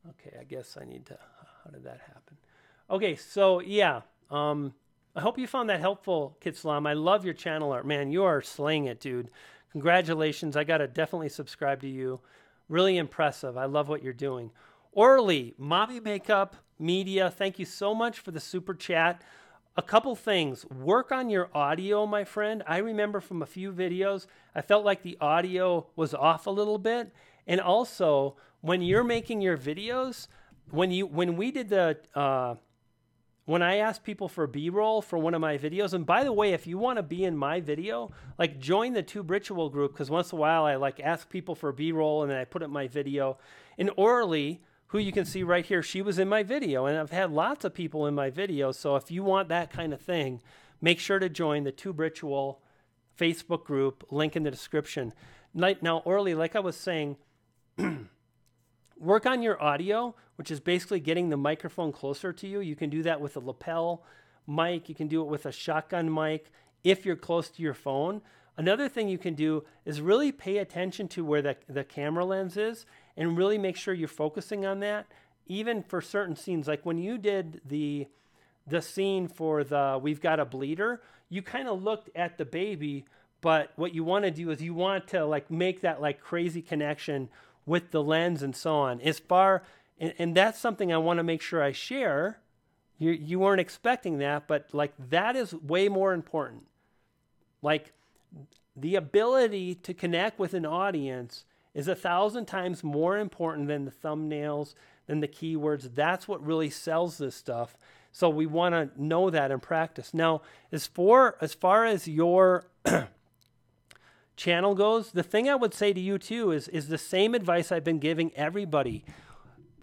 Okay, I guess I need to, how did that happen? Okay, so yeah, I hope you found that helpful, Kitslam. I love your channel art. Man, you are slaying it, dude. Congratulations. I got to definitely subscribe to you. Really impressive. I love what you're doing. Orly, Mommy Makeup Media, thank you so much for the super chat. A couple things. Work on your audio, my friend. I remember from a few videos, I felt like the audio was off a little bit. And also, when you're making your videos, when I asked people for B-roll for one of my videos, and by the way, if you want to be in my video, like join the Tube Ritual group, because once in a while I like ask people for B-roll and then I put it in my video. And Orly, who you can see right here, she was in my video, and I've had lots of people in my video. So if you want that kind of thing, make sure to join the Tube Ritual Facebook group, link in the description. Now, Orly, like I was saying, work on your audio, which is basically getting the microphone closer to you. You can do that with a lapel mic. You can do it with a shotgun mic if you're close to your phone. Another thing you can do is really pay attention to where the camera lens is and really make sure you're focusing on that, even for certain scenes. Like when you did the scene for the We've Got a Bleeder, you kind of looked at the baby, but what you want to do is you want to like make that like crazy connection with the lens and so on. And that's something I want to make sure I share. You weren't expecting that, but like that is way more important. Like the ability to connect with an audience is 1,000 times more important than the thumbnails, than the keywords. That's what really sells this stuff. So we want to know that and practice. Now, as far as your channel goes, the thing I would say to you too is the same advice I've been giving everybody.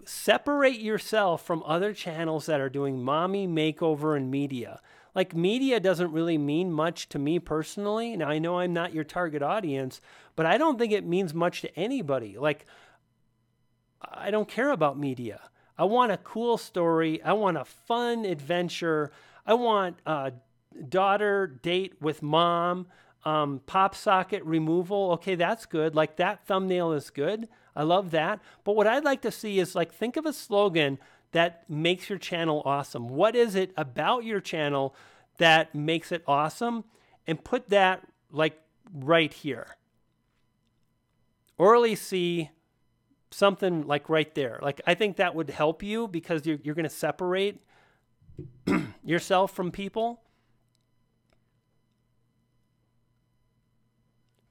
Separate yourself from other channels that are doing mommy makeover and media. Like media doesn't really mean much to me personally. Now I know I'm not your target audience, but I don't think it means much to anybody. Like I don't care about media. I want a cool story. I want a fun adventure. I want a daughter date with mom, pop socket removal. Okay, that's good. Like that thumbnail is good. I love that. But what I'd like to see is like, think of a slogan that makes your channel awesome. What is it about your channel that makes it awesome? And put that like right here. Or at least see something like right there. Like I think that would help you because you're going to separate yourself from people.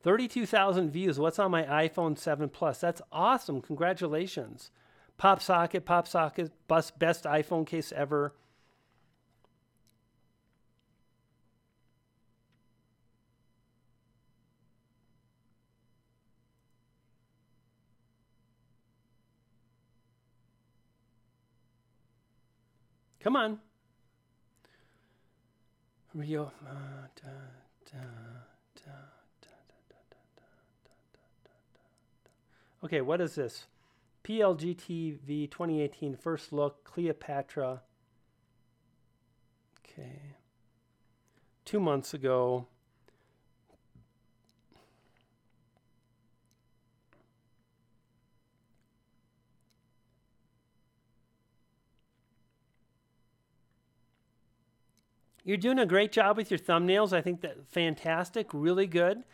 32,000 views. What's on my iPhone 7 Plus? That's awesome. Congratulations. Pop socket, best iPhone case ever. Come on. Rio. Okay, what is this? PLGTV 2018 first look, Cleopatra. Okay. 2 months ago. You're doing a great job with your thumbnails. I think that fantastic, really good.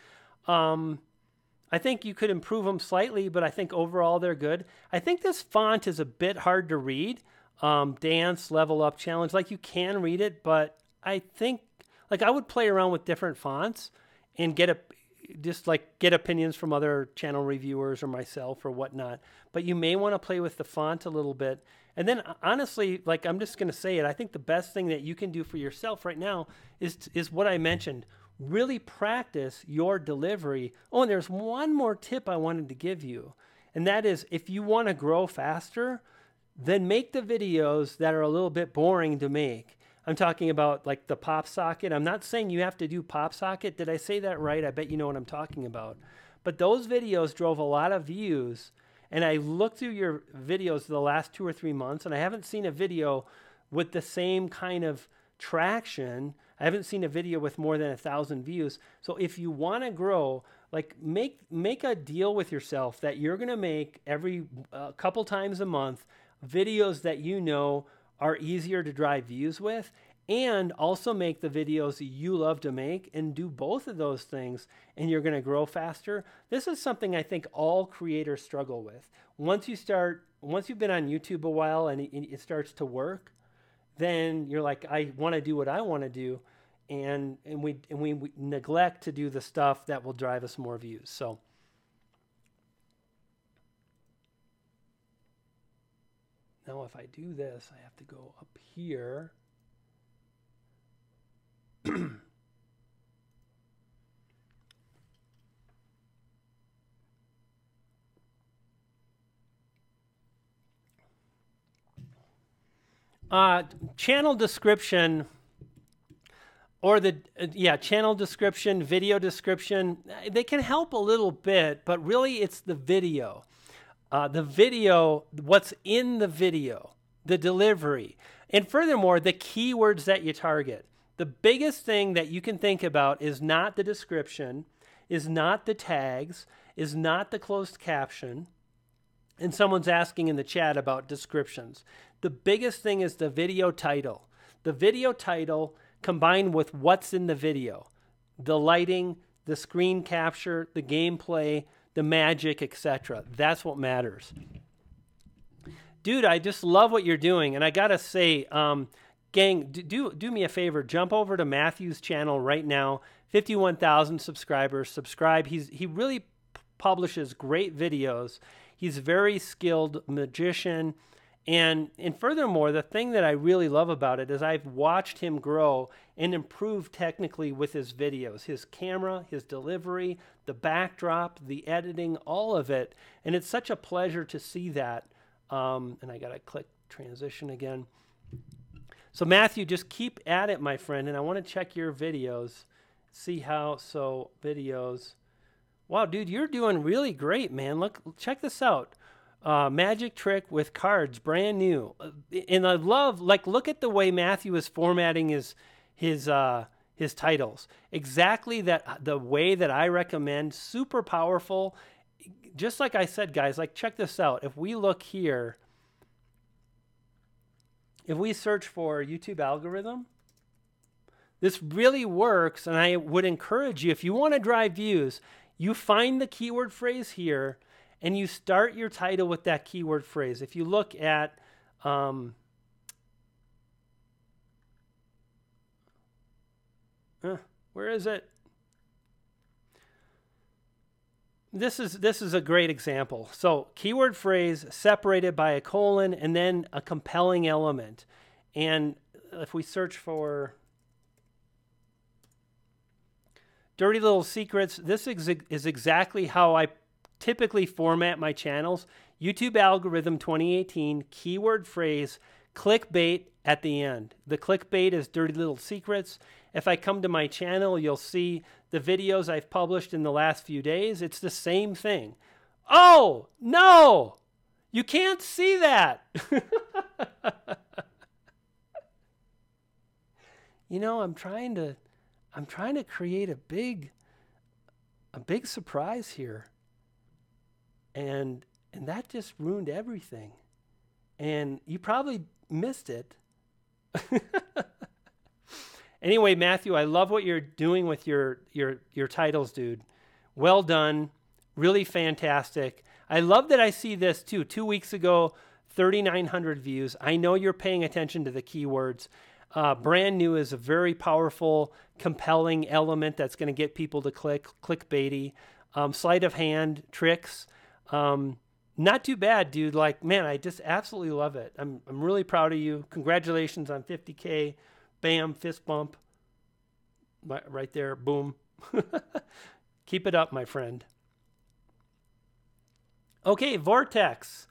I think you could improve them slightly, but I think overall they're good. I think this font is a bit hard to read. Dance, level up, challenge. Like you can read it, but I think like I would play around with different fonts and get opinions from other channel reviewers or myself or whatnot. But you may want to play with the font a little bit. And then honestly, like I'm just going to say it, I think the best thing that you can do for yourself right now is what I mentioned. Really practice your delivery. Oh, and there's one more tip I wanted to give you. And that is if you want to grow faster, then make the videos that are a little bit boring to make. I'm talking about like the pop socket. I'm not saying you have to do pop socket. Did I say that right? I bet you know what I'm talking about. But those videos drove a lot of views. And I looked through your videos the last 2 or 3 months, and I haven't seen a video with the same kind of traction. I haven't seen a video with more than 1,000 views. So if you want to grow, like make a deal with yourself that you're going to make every couple times a month videos that you know are easier to drive views with, and also make the videos you love to make, and do both of those things, and you're going to grow faster. This is something I think all creators struggle with. Once you've been on YouTube a while and it starts to work, then you're like, I want to do what I want to do, and we neglect to do the stuff that will drive us more views. So now if I do this, I have to go up here. Channel description or channel description, video description, they can help a little bit, but really it's the video. What's in the video, the delivery, and furthermore, the keywords that you target. The biggest thing that you can think about is not the description, is not the tags, is not the closed caption. And someone's asking in the chat about descriptions. The biggest thing is the video title. The video title combined with what's in the video. The lighting, the screen capture, the gameplay, the magic, etc. That's what matters. Dude, I just love what you're doing. And I got to say, gang, do me a favor. Jump over to Matthew's channel right now. 51,000 subscribers. Subscribe. He really publishes great videos. He's a very skilled magician. And furthermore, the thing that I really love about it is I've watched him grow and improve technically with his videos, his camera, his delivery, the backdrop, the editing, all of it. And it's such a pleasure to see that. And I got to click transition again. So Matthew, just keep at it, my friend. And I want to check your videos, see how, so videos. Wow, dude, you're doing really great, man. Look, check this out. Magic trick with cards, brand new. And I love, like, look at the way Matthew is formatting his titles. Exactly the way that I recommend. Super powerful. Just like I said, guys, like, check this out. If we look here, if we search for YouTube algorithm, this really works. And I would encourage you, if you want to drive views, you find the keyword phrase here and you start your title with that keyword phrase. If you look at, where is it? This is a great example. So keyword phrase separated by a colon and then a compelling element. And if we search for Dirty Little Secrets, this is exactly how I typically format my channels. YouTube algorithm 2018, keyword phrase, clickbait at the end. The clickbait is Dirty Little Secrets. If I come to my channel, you'll see the videos I've published in the last few days. It's the same thing. Oh, no! You can't see that! You know, I'm trying to create a big surprise here. And that just ruined everything. And you probably missed it. Anyway, Matthew, I love what you're doing with your titles, dude. Well done. Really fantastic. I love that I see this too. 2 weeks ago, 3,900 views. I know you're paying attention to the keywords. Brand new is a very powerful, compelling element that's going to get people to clickbaity. Sleight of hand tricks. Not too bad, dude. Like, man, I just absolutely love it. I'm really proud of you. Congratulations on 50K. Bam, fist bump. Right there, boom. Keep it up, my friend. Okay, Vortex.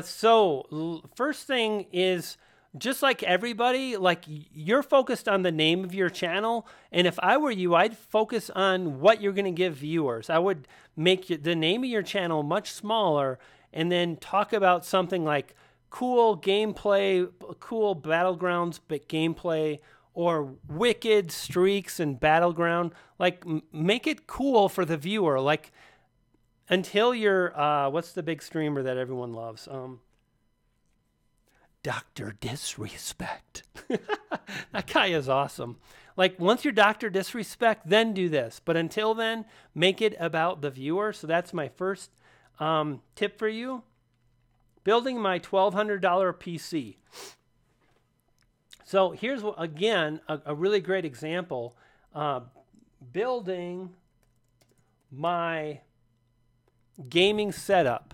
So first thing is, just like everybody, like, you're focused on the name of your channel. And if I were you, I'd focus on what you're going to give viewers. I would make the name of your channel much smaller and then talk about something like cool gameplay, cool battlegrounds, but gameplay, or wicked streaks and battleground. Like, make it cool for the viewer. Like, until you're, what's the big streamer that everyone loves? Dr. Disrespect. That guy is awesome. Like, once you're Dr. Disrespect, then do this. But until then, make it about the viewer. So that's my first tip for you. Building my $1,200 PC. So here's, again, a really great example. Building my gaming setup.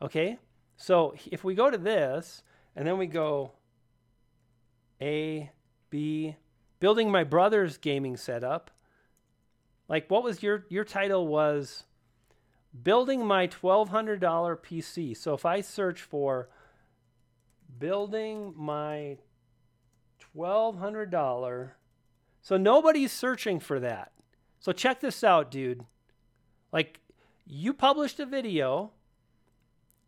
Okay? So if we go to this, and then we go A, B, building my brother's gaming setup. Like, what was your title was building my $1,200 PC. So if I search for building my $1,200, so nobody's searching for that. So check this out, dude. Like, you published a video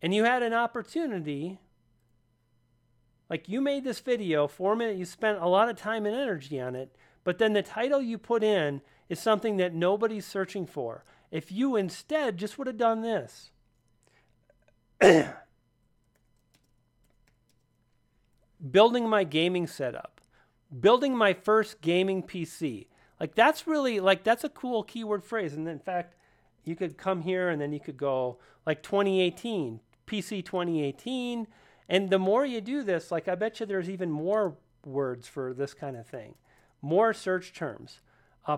and you had an opportunity. Like, you made this video, 4 minutes, you spent a lot of time and energy on it, but then the title you put in is something that nobody's searching for. If you instead just would have done this. building my gaming setup, building my first gaming PC. Like that's really like that's a cool keyword phrase. And in fact, you could come here and then you could go like 2018, PC 2018. And the more you do this, like I bet you there's even more words for this kind of thing, more search terms.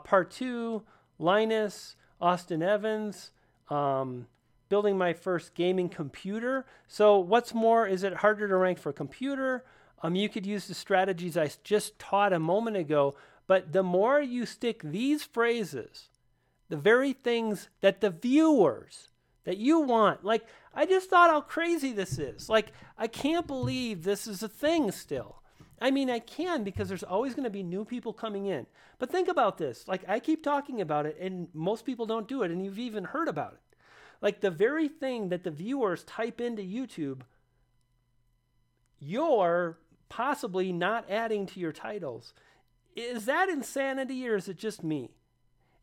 Part 2, Linus, Austin Evans, building my first gaming computer. So what's more, is it harder to rank for a computer? You could use the strategies I just taught a moment ago, but the more you stick these phrases, the very things that the viewers that you want, like I just thought how crazy this is. Like I can't believe this is a thing still. I mean, I can because there's always going to be new people coming in. But think about this. Like I keep talking about it and most people don't do it, and you've even heard about it. Like the very thing that the viewers type into YouTube, you're possibly not adding to your titles. Is that insanity or is it just me?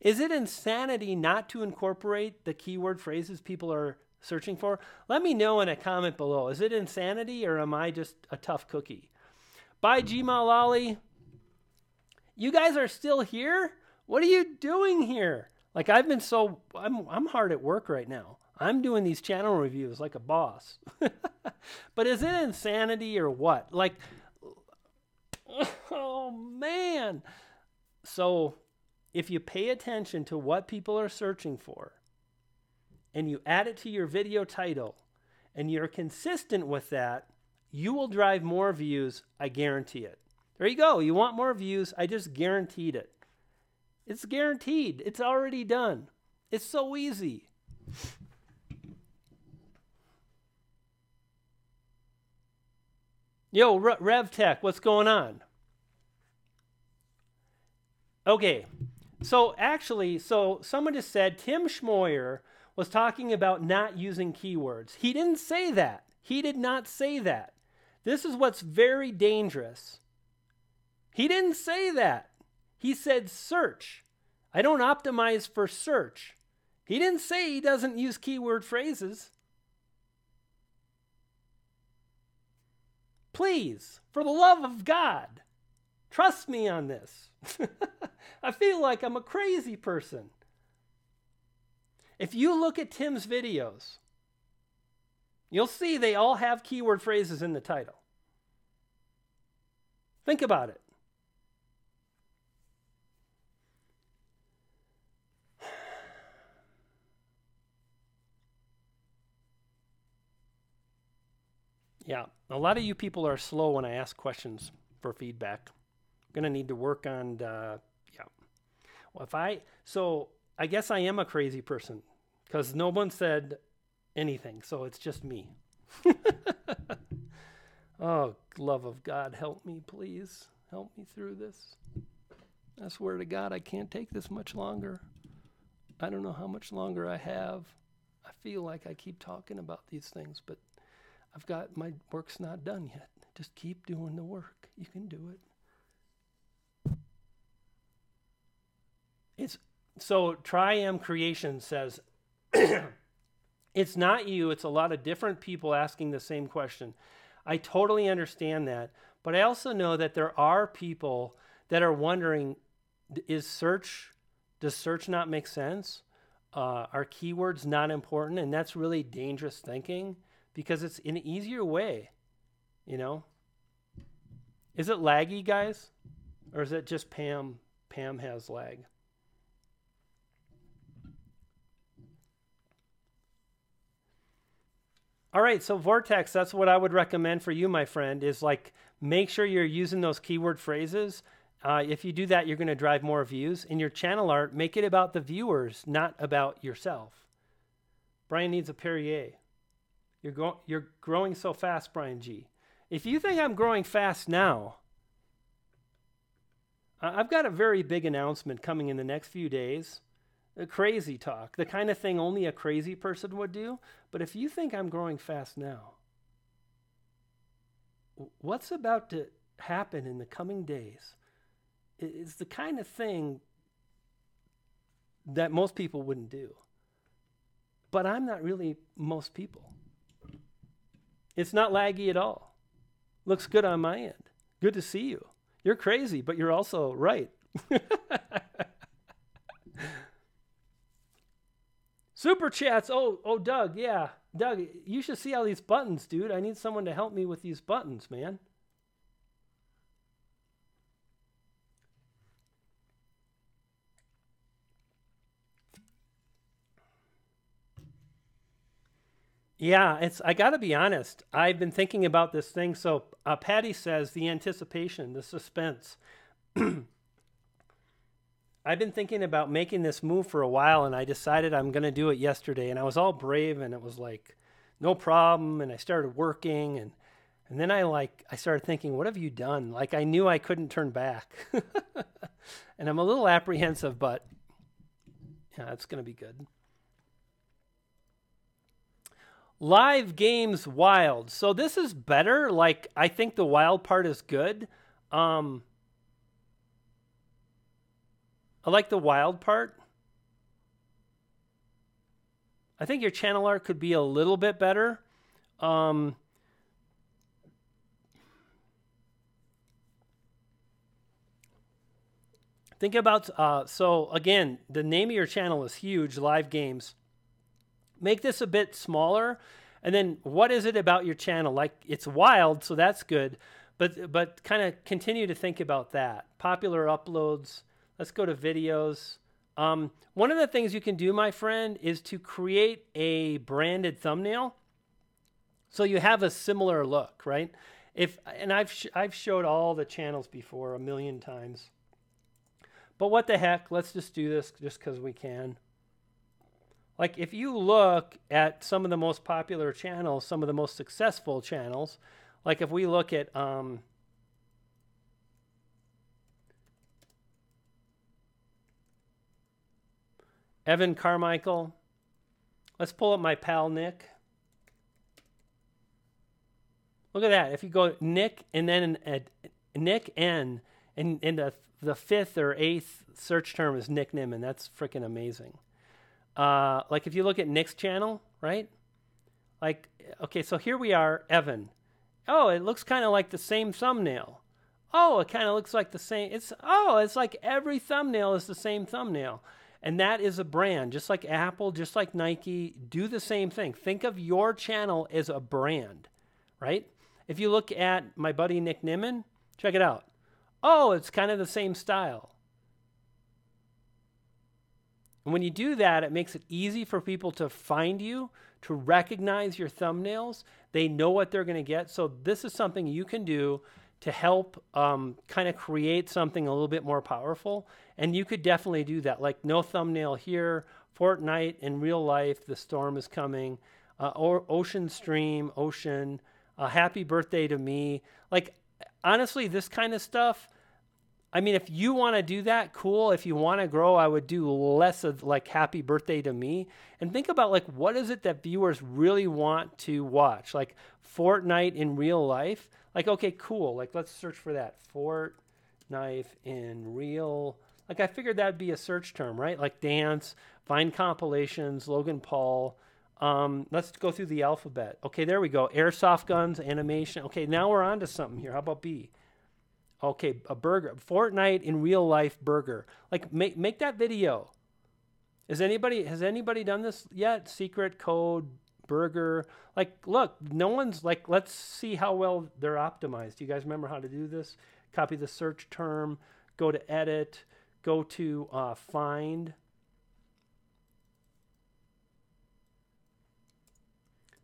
Is it insanity not to incorporate the keyword phrases people are searching for? Let me know in a comment below. Is it insanity or am I just a tough cookie? Bye, Gmail Lolly. You guys are still here? What are you doing here? Like I'm hard at work right now. I'm doing these channel reviews like a boss. But is it insanity or what? Like, oh man. So if you pay attention to what people are searching for and you add it to your video title and you're consistent with that, you will drive more views. I guarantee it. There you go. You want more views? I just guaranteed it. It's guaranteed. It's already done. It's so easy. Yo, RevTech, what's going on? Okay. So someone just said Tim Schmoyer was talking about not using keywords. He didn't say that. He did not say that. This is what's very dangerous. He didn't say that. He said search. I don't optimize for search. He didn't say he doesn't use keyword phrases. Please, for the love of God, trust me on this. I feel like I'm a crazy person. If you look at Tim's videos, you'll see they all have keyword phrases in the title. Think about it. Yeah, a lot of you people are slow when I ask questions for feedback. I'm going to need to work on, Well, so I guess I am a crazy person because no one said anything, so it's just me. Oh, love of God, help me, please. Help me through this. I swear to God, I can't take this much longer. I don't know how much longer I have. I feel like I keep talking about these things, but my work's not done yet. Just keep doing the work. You can do it. So Triam Creation says, it's not you. It's a lot of different people asking the same question. I totally understand that. But I also know that there are people that are wondering, does search not make sense? Are keywords not important? And that's really dangerous thinking because it's an easier way, you know? Is it laggy, guys? Or is it just Pam? Pam has lag. All right, so Vortex, that's what I would recommend for you, my friend, is like make sure you're using those keyword phrases. If you do that, you're going to drive more views. In your channel art, make it about the viewers, not about yourself. Brian needs a Perrier. You're growing so fast, Brian G. If you think I'm growing fast now, I've got a very big announcement coming in the next few days. A crazy talk, the kind of thing only a crazy person would do. But if you think I'm growing fast now, what's about to happen in the coming days is the kind of thing that most people wouldn't do. But I'm not really most people. It's not laggy at all. Looks good on my end. Good to see you. You're crazy, but you're also right. Super chats. Oh, Doug. Yeah, Doug. You should see all these buttons, dude. I need someone to help me with these buttons, man. Yeah, I got to be honest. I've been thinking about this thing. So Patty says the anticipation, the suspense. I've been thinking about making this move for a while, and I decided I'm going to do it yesterday. And I was all brave, and it was like, no problem. And I started working, and then I started thinking, what have you done? Like I knew I couldn't turn back, and I'm a little apprehensive, but yeah, it's going to be good. Live games wild. So this is better. Like I think the wild part is good. I like the wild part. I think your channel art could be a little bit better. Think about, so again, the name of your channel is huge, live games. Make this a bit smaller. And then what is it about your channel? Like it's wild, so that's good. But kind of continue to think about that. Popular uploads. Let's go to videos. One of the things you can do, my friend, is to create a branded thumbnail so you have a similar look, right? I've showed all the channels before a million times. But what the heck? Let's just do this just because we can. Like if you look at some of the most popular channels, some of the most successful channels, like if we look at Evan Carmichael, let's pull up my pal Nick. Look at that. If you go Nick and then Nick N, and the fifth or eighth search term is Nick Nimmin. That's freaking amazing. Like if you look at Nick's channel, right? Like, okay, so here we are, Evan. Oh, it looks kind of like the same thumbnail. Oh, it kind of looks like the same. It's like every thumbnail is the same thumbnail. And that is a brand, just like Apple, just like Nike. Do the same thing. Think of your channel as a brand, right? If you look at my buddy Nick Nimmin, check it out. Oh, it's kind of the same style. And when you do that, it makes it easy for people to find you, to recognize your thumbnails. They know what they're going to get. So this is something you can do to help kind of create something a little bit more powerful. And you could definitely do that. Like no thumbnail here, Fortnite in real life, the storm is coming, or Ocean Stream, Ocean, happy birthday to me. Like honestly, this kind of stuff, I mean, if you want to do that, cool. If you want to grow, I would do less of like happy birthday to me. And think about like, what is it that viewers really want to watch? Like Fortnite in real life. Like, okay, cool. Like, let's search for that. Fortnite in real. Like, I figured that'd be a search term, right? Like dance, find compilations, Logan Paul. Let's go through the alphabet. Okay, there we go. Airsoft guns, animation. Okay, now we're on to something here. How about B? Okay, a burger. Fortnite in real life burger. Like, make that video. Has anybody done this yet? Secret code burger. Like, look, no one's like, let's see how well they're optimized. Do you guys remember how to do this? Copy the search term, go to edit, go to find.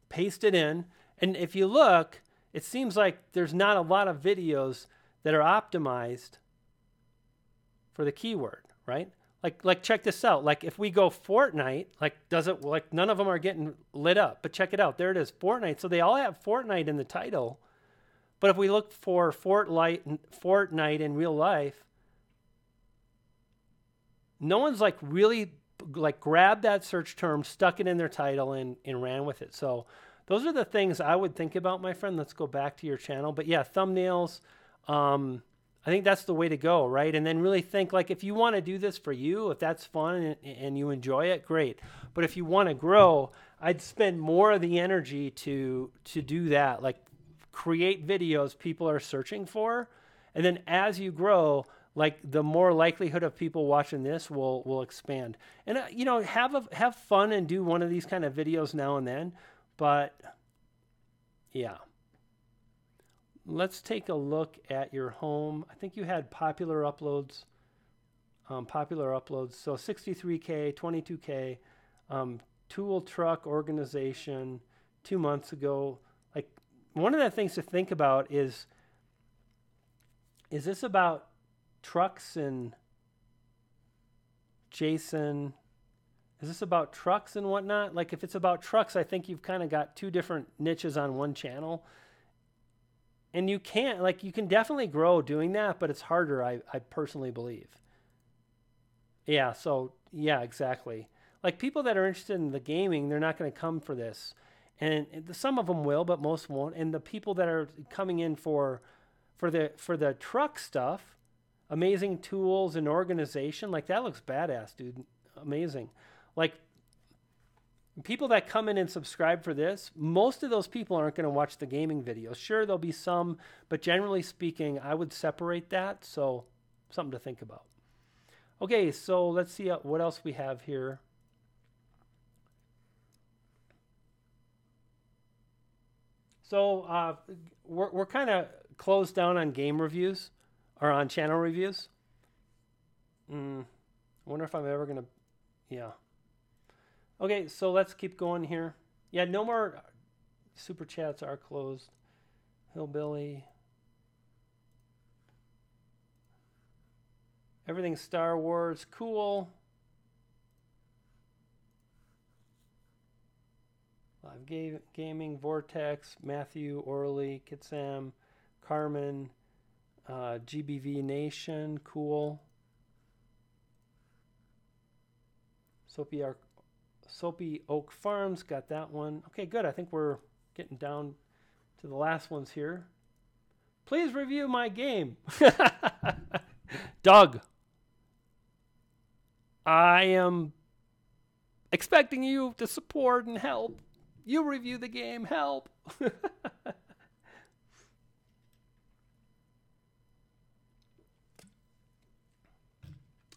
Paste it in. And if you look, it seems like there's not a lot of videos that are optimized for the keyword, right? Like check this out. Like if we go Fortnite, like none of them are getting lit up, but check it out. There it is, Fortnite. So they all have Fortnite in the title. But if we look for Fortnite in real life, no one's like really like grabbed that search term, stuck it in their title and ran with it. So those are the things I would think about, my friend. Let's go back to your channel. But yeah, thumbnails, I think that's the way to go, right? And then really think like if you want to do this for you, if that's fun and you enjoy it, great. But if you want to grow, I'd spend more of the energy to do that, like create videos people are searching for. And then as you grow, like the more likelihood of people watching this will expand. And you know, have fun and do one of these kind of videos now and then. But yeah. Let's take a look at your home. I think you had popular uploads. So 63K, 22K, tool truck organization 2 months ago. Like, one of the things to think about is this about trucks and Jason? Is this about trucks and whatnot? Like, if it's about trucks, I think you've kind of got two different niches on one channel. And you can definitely grow doing that, but it's harder, I personally believe. Yeah, so, yeah, exactly. Like, people that are interested in the gaming, they're not going to come for this. And some of them will, but most won't. And the people that are coming in for the truck stuff, amazing tools and organization, like, that looks badass, dude. Amazing. Like, people that come in and subscribe for this, most of those people aren't going to watch the gaming videos. Sure, there'll be some, but generally speaking, I would separate that. So, something to think about. Okay, so let's see what else we have here. So we're kind of closed down on game reviews or on channel reviews. I wonder if I'm ever going to, yeah. Okay, so let's keep going here. Yeah, no more super chats are closed. Hillbilly. Everything's Star Wars. Cool. Live Gaming, Vortex, Matthew, Orly, Kitsam, Carmen, GBV Nation. Cool. Soapy Oak Farms, got that one. Okay, good. I think we're getting down to the last ones here. Please review my game. Doug, I am expecting you to support and help. You review the game, help.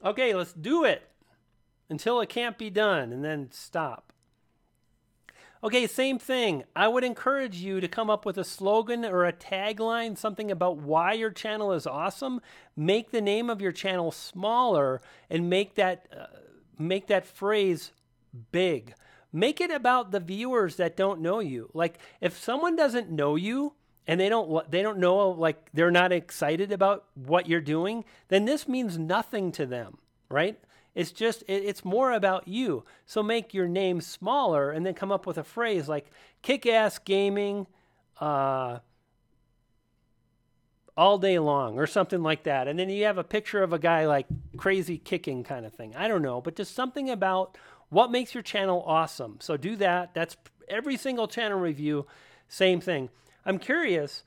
Okay, let's do it until it can't be done and then stop. Okay, same thing. I would encourage you to come up with a slogan or a tagline, something about why your channel is awesome. Make the name of your channel smaller and make that phrase big. Make it about the viewers that don't know you. Like, if someone doesn't know you and they don't know, like, they're not excited about what you're doing, then this means nothing to them, right? It's just, it's more about you. So make your name smaller and then come up with a phrase like kick-ass gaming all day long or something like that. And then you have a picture of a guy like crazy kicking kind of thing. I don't know, but just something about what makes your channel awesome. So do that. That's every single channel review, same thing. I'm curious.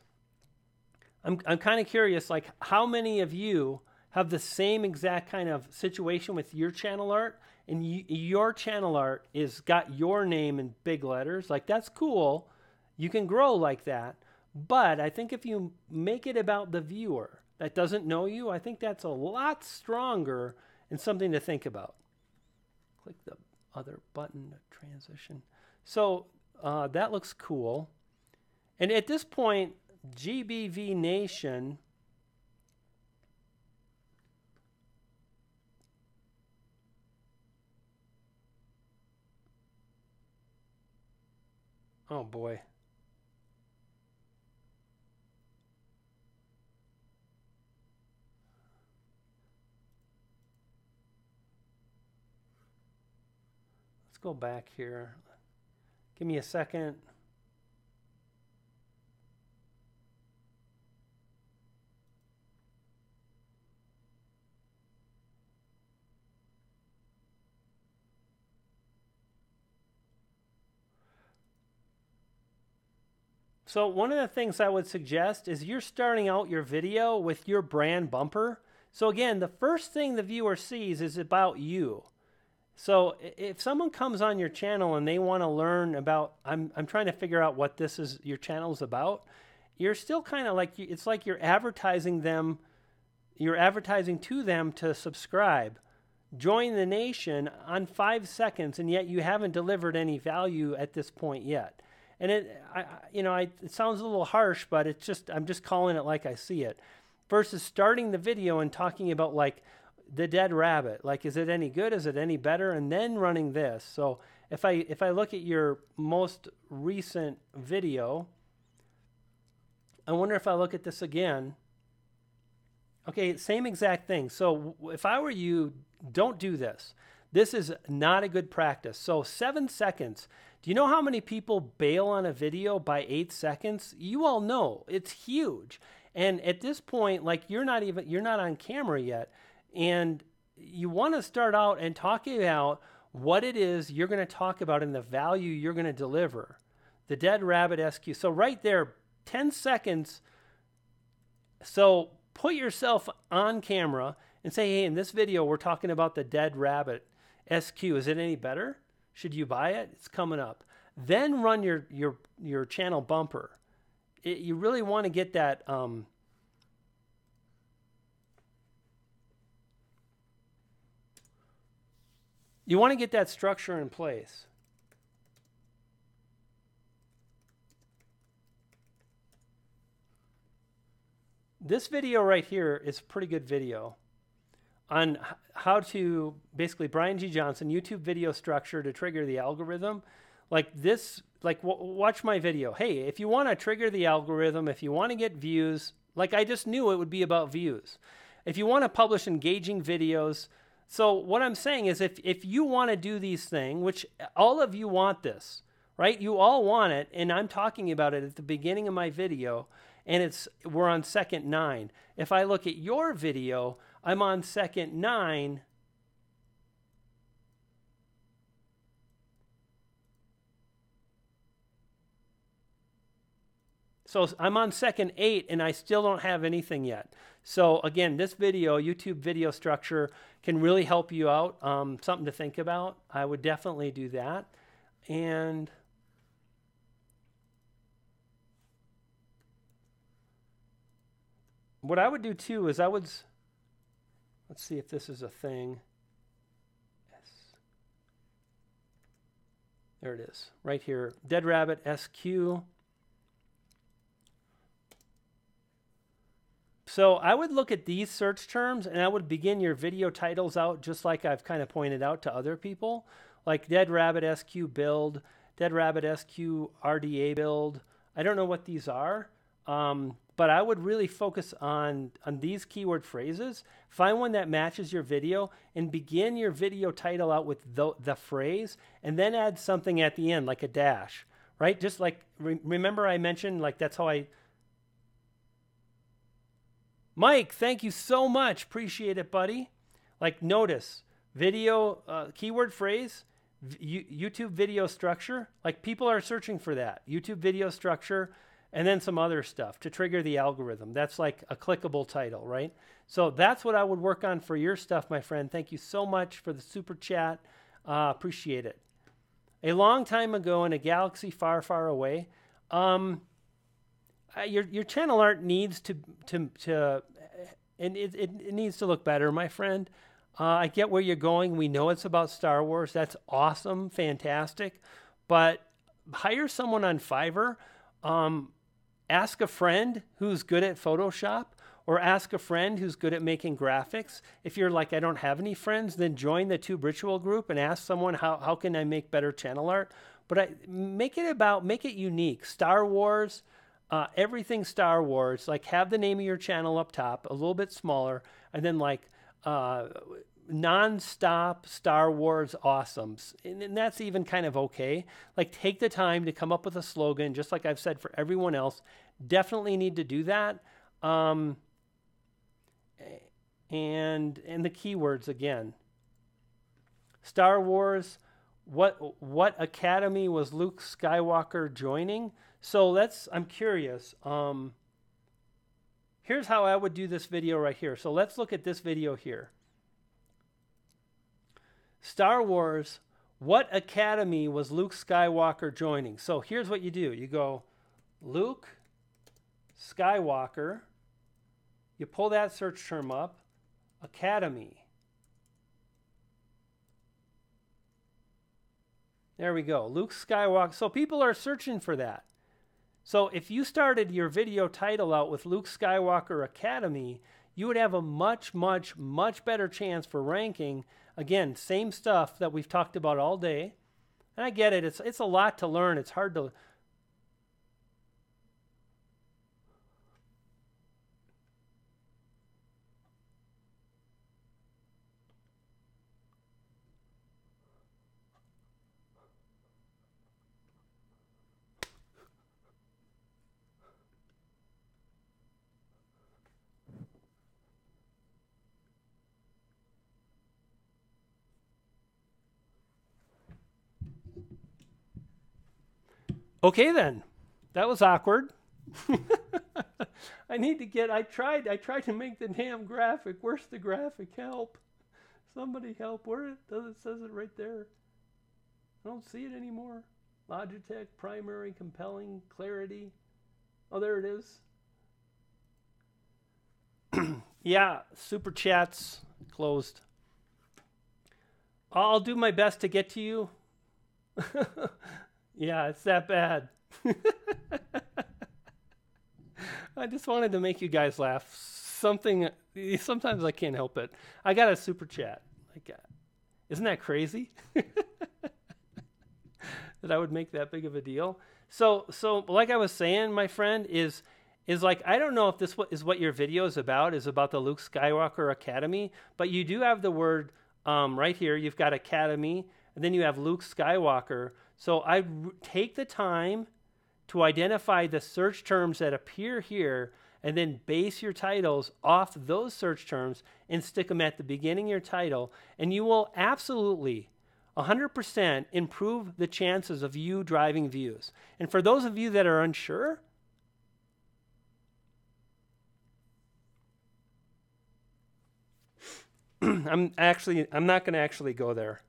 I'm kind of curious, like, how many of you have the same exact kind of situation with your channel art, and your channel art is got your name in big letters. Like, that's cool. You can grow like that. But I think if you make it about the viewer that doesn't know you, I think that's a lot stronger and something to think about. Click the other button to transition. So that looks cool. And at this point, GBV Nation, oh boy. Let's go back here. Give me a second. So one of the things I would suggest is you're starting out your video with your brand bumper. So again, the first thing the viewer sees is about you. So if someone comes on your channel and they want to learn about, I'm trying to figure out what this is, your channel is about. you're still kind of like, it's like you're advertising them, you're advertising to them to subscribe, join the nation on 5 seconds, and yet you haven't delivered any value at this point yet. And it sounds a little harsh, but it's just, I'm just calling it like I see it. Versus starting the video and talking about like the dead rabbit, like, is it any good? Is it any better? And then running this. So if I look at your most recent video, I wonder if I look at this again. Okay, same exact thing. So if I were you, don't do this. This is not a good practice. So 7 seconds. Do you know how many people bail on a video by 8 seconds? You all know it's huge. And at this point, like, you're not on camera yet. And you want to start out and talk about what it is you're going to talk about and the value you're going to deliver. The dead rabbit SQ. So right there, 10 seconds. So put yourself on camera and say, hey, in this video, we're talking about the dead rabbit SQ. Is it any better? Should you buy it? It's coming up. Then run your channel bumper. You really want to get that. You want to get that structure in place. This video right here is a pretty good video on how to, basically, Brian G. Johnson, YouTube video structure to trigger the algorithm. Like this, like watch my video. Hey, if you want to trigger the algorithm, if you want to get views, like I just knew it would be about views. If you want to publish engaging videos. So what I'm saying is if you want to do these things, which all of you want this, right? You all want it. And I'm talking about it at the beginning of my video. And we're on second 9. If I look at your video, I'm on second 9. So I'm on second 8 and I still don't have anything yet. So again, this video, YouTube video structure, can really help you out. Something to think about. I would definitely do that. And what I would do too is let's see if this is a thing. Yes. There it is, right here. Dead Rabbit SQ. So I would look at these search terms and I would begin your video titles out just like I've kind of pointed out to other people, like Dead Rabbit SQ build, Dead Rabbit SQ RDA build. I don't know what these are. But I would really focus on these keyword phrases. Find one that matches your video and begin your video title out with the phrase and then add something at the end, like a dash, right? Just like, remember I mentioned, like, that's how Mike, thank you so much. Appreciate it, buddy. Like, notice, video, keyword phrase, YouTube video structure. Like, people are searching for that. YouTube video structure. And then some other stuff to trigger the algorithm. That's like a clickable title, right? So that's what I would work on for your stuff, my friend. Thank you so much for the super chat. Appreciate it. A long time ago in a galaxy far, far away, your channel art needs and it needs to look better, my friend. I get where you're going. We know it's about Star Wars. That's awesome, fantastic. But hire someone on Fiverr. Ask a friend who's good at Photoshop, or ask a friend who's good at making graphics. If you're like, I don't have any friends, then join the Tube Ritual group and ask someone, how can I make better channel art? But make it unique. Star Wars, everything Star Wars, like have the name of your channel up top, a little bit smaller, and then like non-stop Star Wars awesomes. And that's even kind of okay. Like, take the time to come up with a slogan, just like I've said for everyone else. Definitely need to do that. And the keywords again. Star Wars, what academy was Luke Skywalker joining? So I'm curious. Here's how I would do this video right here. So let's look at this video here. Star Wars, what academy was Luke Skywalker joining? So here's what you do. You go, Luke Skywalker. You pull that search term up, Academy. There we go, Luke Skywalker. So people are searching for that. So if you started your video title out with Luke Skywalker Academy, you would have a much, much, much better chance for ranking. Again, same stuff that we've talked about all day. And I get it. It's a lot to learn. It's hard to... Okay then. That was awkward. I tried to make the damn graphic. Where's the graphic? Help. Somebody help. Where it says it right there. I don't see it anymore. Logitech, primary, compelling, clarity. Oh, there it is. Yeah, super chats closed. I'll do my best to get to you. Yeah, it's that bad. I just wanted to make you guys laugh. Sometimes I can't help it. I got a super chat. Isn't that crazy? That I would make that big of a deal. So like I was saying, my friend, is like, I don't know if this is what your video is about the Luke Skywalker Academy, but you do have the word right here. You've got Academy, and then you have Luke Skywalker. So I take the time to identify the search terms that appear here, and then base your titles off those search terms and stick them at the beginning of your title, and you will absolutely 100% improve the chances of you driving views. And for those of you that are unsure, I'm not going to actually go there.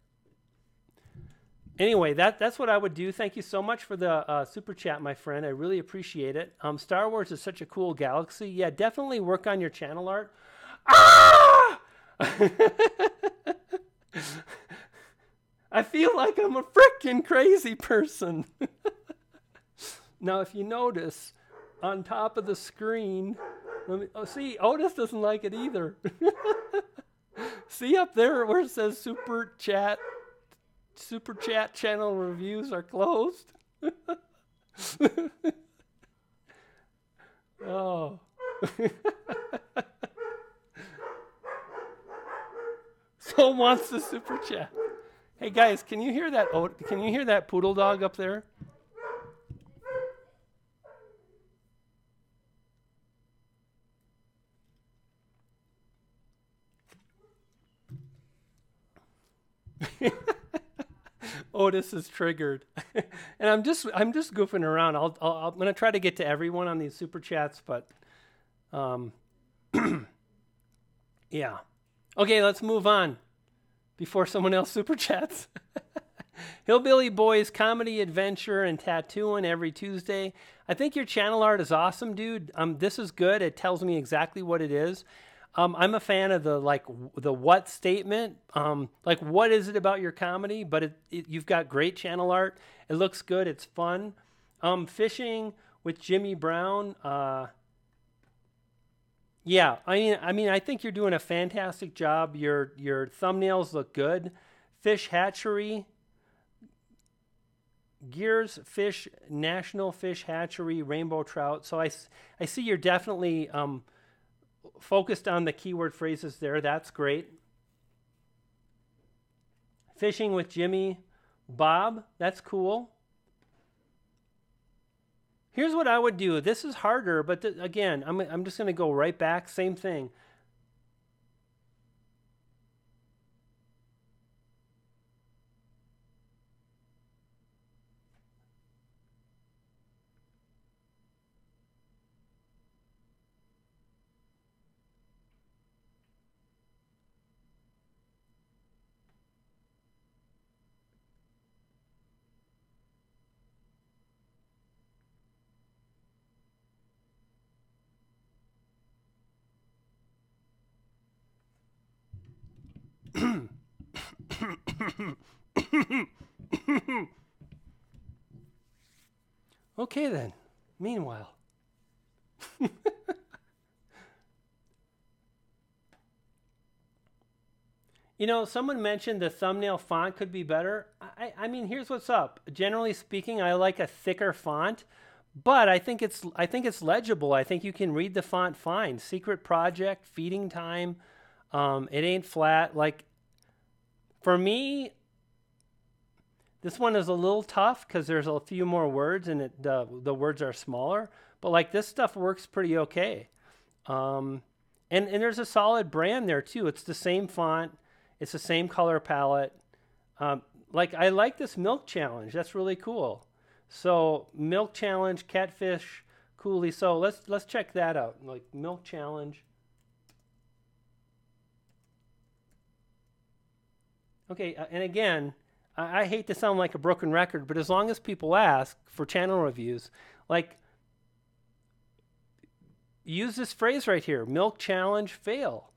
Anyway, that's what I would do. Thank you so much for the super chat, my friend. I really appreciate it. Star Wars is such a cool galaxy. Yeah, definitely work on your channel art. Ah! I feel like I'm a freaking crazy person. Now, if you notice, on top of the screen, see, Otis doesn't like it either. See up there where it says super chat channel reviews are closed. Oh. Someone wants the super chat. Hey guys, can you hear that? Can you hear that poodle dog up there? Otis is triggered, and I'm just goofing around. I'm gonna try to get to everyone on these super chats, but yeah. Okay, let's move on before someone else super chats. Hillbilly Boys comedy, adventure, and tattooing every Tuesday. I think your channel art is awesome, dude. This is good. It tells me exactly what it is. I'm a fan of the what statement. Like, what is it about your comedy? But you've got great channel art. It looks good. It's fun. Fishing with Jimmy Brown. Yeah, I mean, I think you're doing a fantastic job. Your thumbnails look good. Fish hatchery. Gears Fish, National Fish Hatchery, Rainbow Trout. So I see you're definitely focused on the keyword phrases there. That's great. Fishing with Jimmy Bob. That's cool. Here's what I would do. This is harder, but again, I'm just going to go right back. Same thing. Okay then. Meanwhile. You know, someone mentioned the thumbnail font could be better. I mean, here's what's up. Generally speaking, I like a thicker font, but I think it's legible. I think you can read the font fine. Secret Project, Feeding Time. It ain't flat. Like for me, this one is a little tough because there's a few more words and the words are smaller. But like this stuff works pretty okay. And there's a solid brand there too. It's the same font. It's the same color palette. Like I like this milk challenge. That's really cool. So milk challenge, catfish, coolie. So let's check that out. Like milk challenge. Okay, and again, I hate to sound like a broken record, but as long as people ask for channel reviews, like use this phrase right here: milk challenge fail,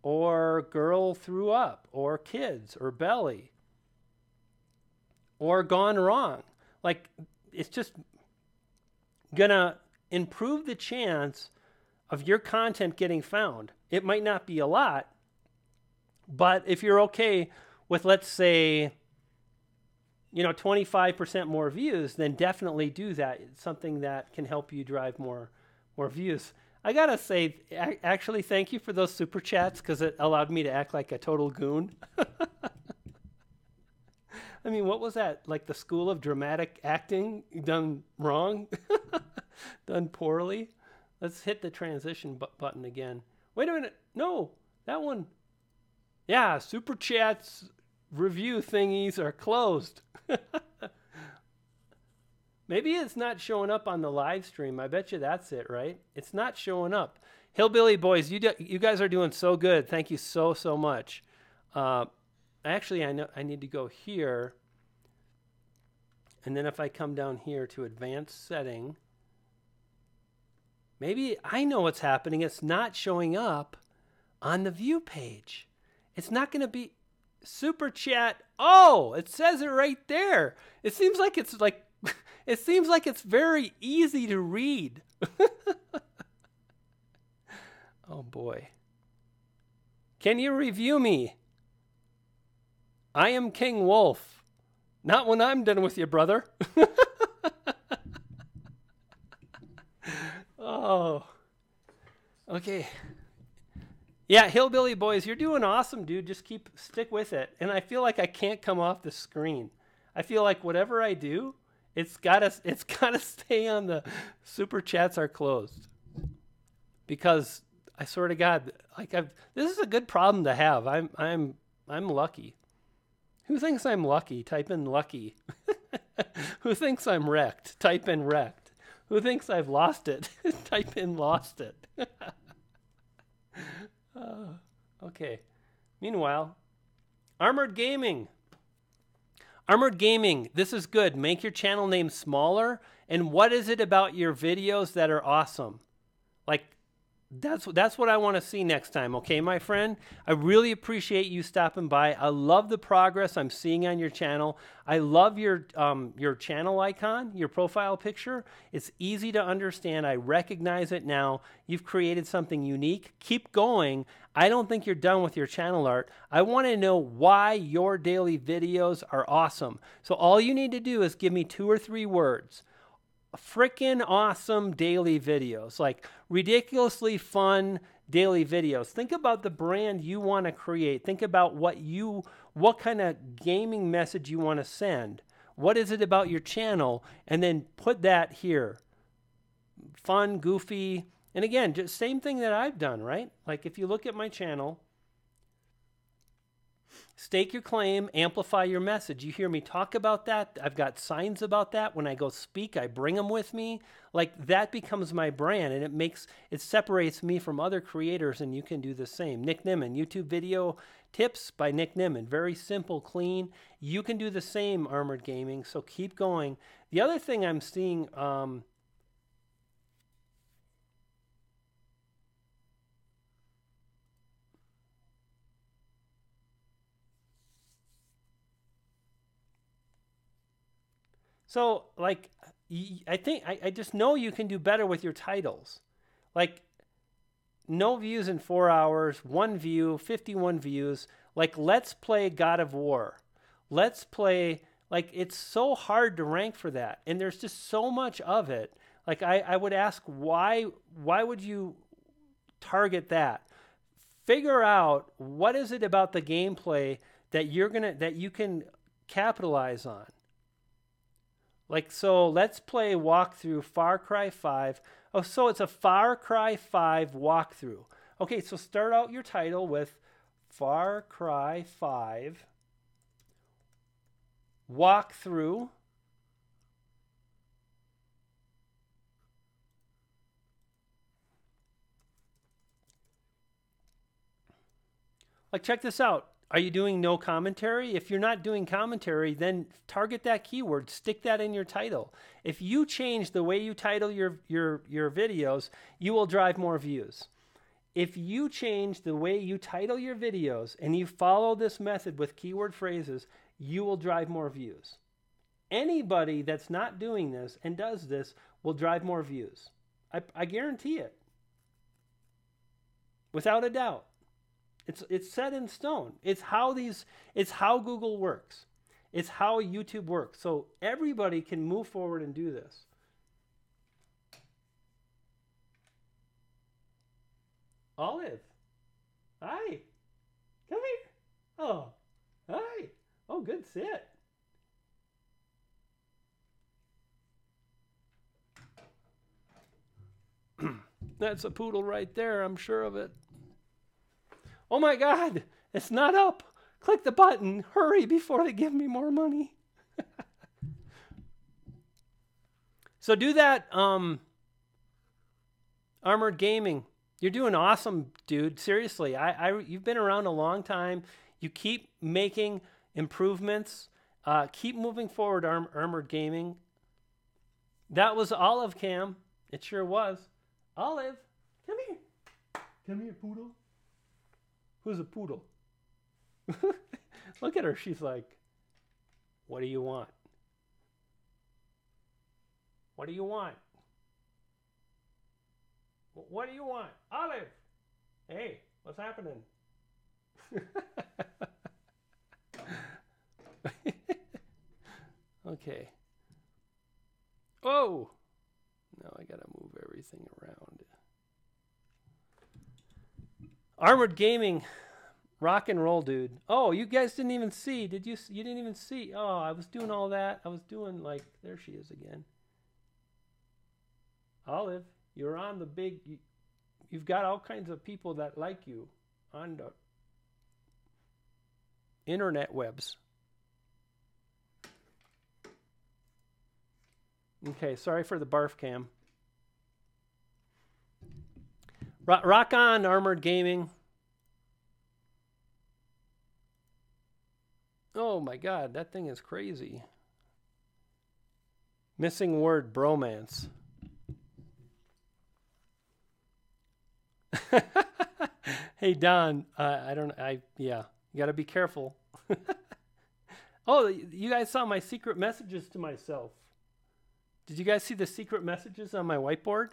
or girl threw up, or kids, or belly, or gone wrong. Like it's just gonna improve the chance of your content getting found. It might not be a lot, but if you're okay with, let's say, 25% more views, then definitely do that. It's something that can help you drive more views. I gotta say, actually, thank you for those super chats because it allowed me to act like a total goon. I mean, what was that? Like the school of dramatic acting done wrong? Done poorly? Let's hit the transition button again. Wait a minute. No, that one. Yeah, super chats review thingies are closed. Maybe it's not showing up on the live stream. I bet you that's it, right? It's not showing up. Hillbilly Boys, you guys are doing so good. Thank you so much. Actually, I know I need to go here. And then if I come down here to advanced setting, maybe I know what's happening. It's not showing up on the view page. It's not going to be super chat. Oh, it says it right there. It seems like it's very easy to read. Oh boy. Can you review me? I am King Wolf. Not when I'm done with you, brother. Oh. Okay. Yeah, Hillbilly Boys, you're doing awesome, dude. Just stick with it. And I feel like I can't come off the screen. I feel like whatever I do, it's gotta stay on the super chats are closed. Because I swear to God, this is a good problem to have. I'm lucky. Who thinks I'm lucky? Type in lucky. Who thinks I'm wrecked? Type in wrecked. Who thinks I've lost it? Type in lost it. Okay. Meanwhile, Armored Gaming. Armored Gaming, this is good. Make your channel name smaller. And what is it about your videos that are awesome? Like, that's what I want to see next time, okay, my friend? I really appreciate you stopping by. I love the progress I'm seeing on your channel. I love your channel icon, your profile picture. It's easy to understand. I recognize it now. You've created something unique. Keep going. I don't think you're done with your channel art. I want to know why your daily videos are awesome. So all you need to do is give me 2 or 3 words. Freaking awesome daily videos, like ridiculously fun daily videos. Think about the brand you want to create. Think about what kind of gaming message you want to send. What is it about your channel? And then put that here. Fun, goofy, and again, just same thing that I've done, right? Like if you look at my channel, stake your claim, amplify your message. You hear me talk about that. I've got signs about that. When I go speak, I bring them with me. Like that becomes my brand, and it separates me from other creators, and you can do the same. Nick Nimmin, YouTube video tips by Nick Nimmin. Very simple, clean. You can do the same, Armored Gaming, so keep going. The other thing I'm seeing... So, like, I think I just know you can do better with your titles. Like, no views in 4 hours, 1 view, 51 views. Like, let's play God of War. Let's play, like, it's so hard to rank for that. And there's just so much of it. Like, I would ask, why would you target that? Figure out what is it about the gameplay that you can capitalize on. Like, so let's play walkthrough Far Cry 5. Oh, so it's a Far Cry 5 walkthrough. Okay, so start out your title with Far Cry 5 walkthrough. Like, check this out. Are you doing no commentary? If you're not doing commentary, then target that keyword. Stick that in your title. If you change the way you title your videos, you will drive more views. If you change the way you title your videos and you follow this method with keyword phrases, you will drive more views. Anybody that's not doing this and does this will drive more views. I guarantee it. Without a doubt. It's set in stone. It's how Google works. It's how YouTube works. So everybody can move forward and do this. Olive. Hi. Come here. Oh. Hi. Oh, good sit. That's a poodle right there. I'm sure of it. Oh my God, it's not up. Click the button. Hurry before they give me more money. So do that, Armored Gaming. You're doing awesome, dude. Seriously, you've been around a long time. You keep making improvements. Keep moving forward, Armored Gaming. That was Olive Cam. It sure was. Olive, come here. Come here, poodle. Who's a poodle? Look at her. She's like, what do you want? What do you want? What do you want? Olive! Hey, what's happening? Okay. Oh! Now I gotta move everything around. Armored Gaming, rock and roll, dude. Oh, you guys didn't even see. Did you? You didn't even see. Oh, I was doing all that. I was doing like, there she is again. Olive, you're on the big. You've got all kinds of people that like you on the internet webs. Okay, sorry for the barf cam. Rock on, Armored Gaming. Oh my God, that thing is crazy. Missing word, bromance. Hey Don, yeah, you gotta be careful. Oh, you guys saw my secret messages to myself. Did you guys see the secret messages on my whiteboard?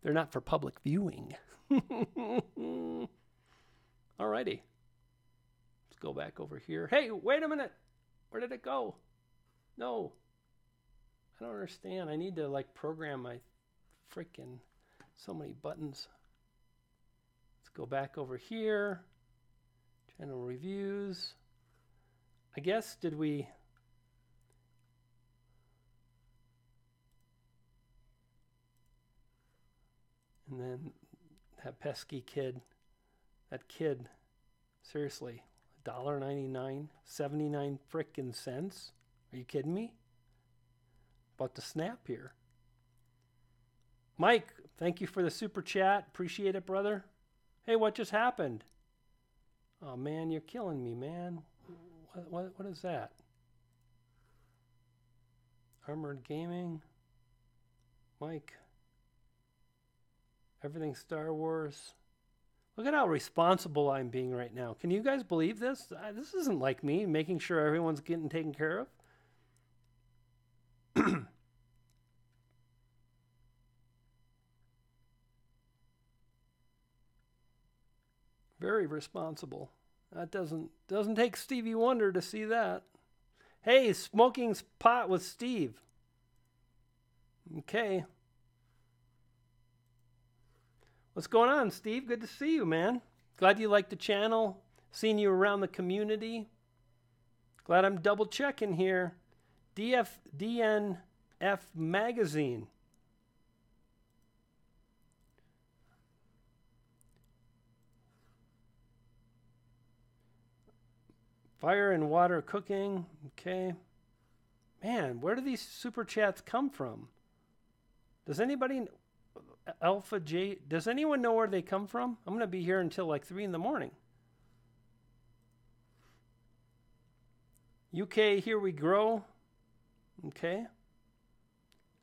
They're not for public viewing. Alrighty. Let's go back over here. Hey, wait a minute. Where did it go? No. I don't understand. I need to like program my freaking so many buttons. Let's go back over here. Channel reviews. I guess, did we... And then that pesky kid, seriously, $1.99, 79 frickin' cents. Are you kidding me? About to snap here. Mike, thank you for the super chat. Appreciate it, brother. Hey, what just happened? Oh man, you're killing me, man. What is that? Armored Gaming. Mike. Everything Star Wars. Look at how responsible I'm being right now. Can you guys believe this? This isn't like me making sure everyone's getting taken care of. Very responsible. That doesn't take Stevie Wonder to see that. Hey, smoking pot with Steve. Okay. What's going on, Steve? Good to see you, man. Glad you like the channel. Seeing you around the community. Glad I'm double checking here. DNF Magazine. Fire and water cooking. Okay. Man, where do these super chats come from? Does anybody... Alpha J... Does anyone know where they come from? I'm going to be here until like 3 in the morning. UK, here we grow. Okay.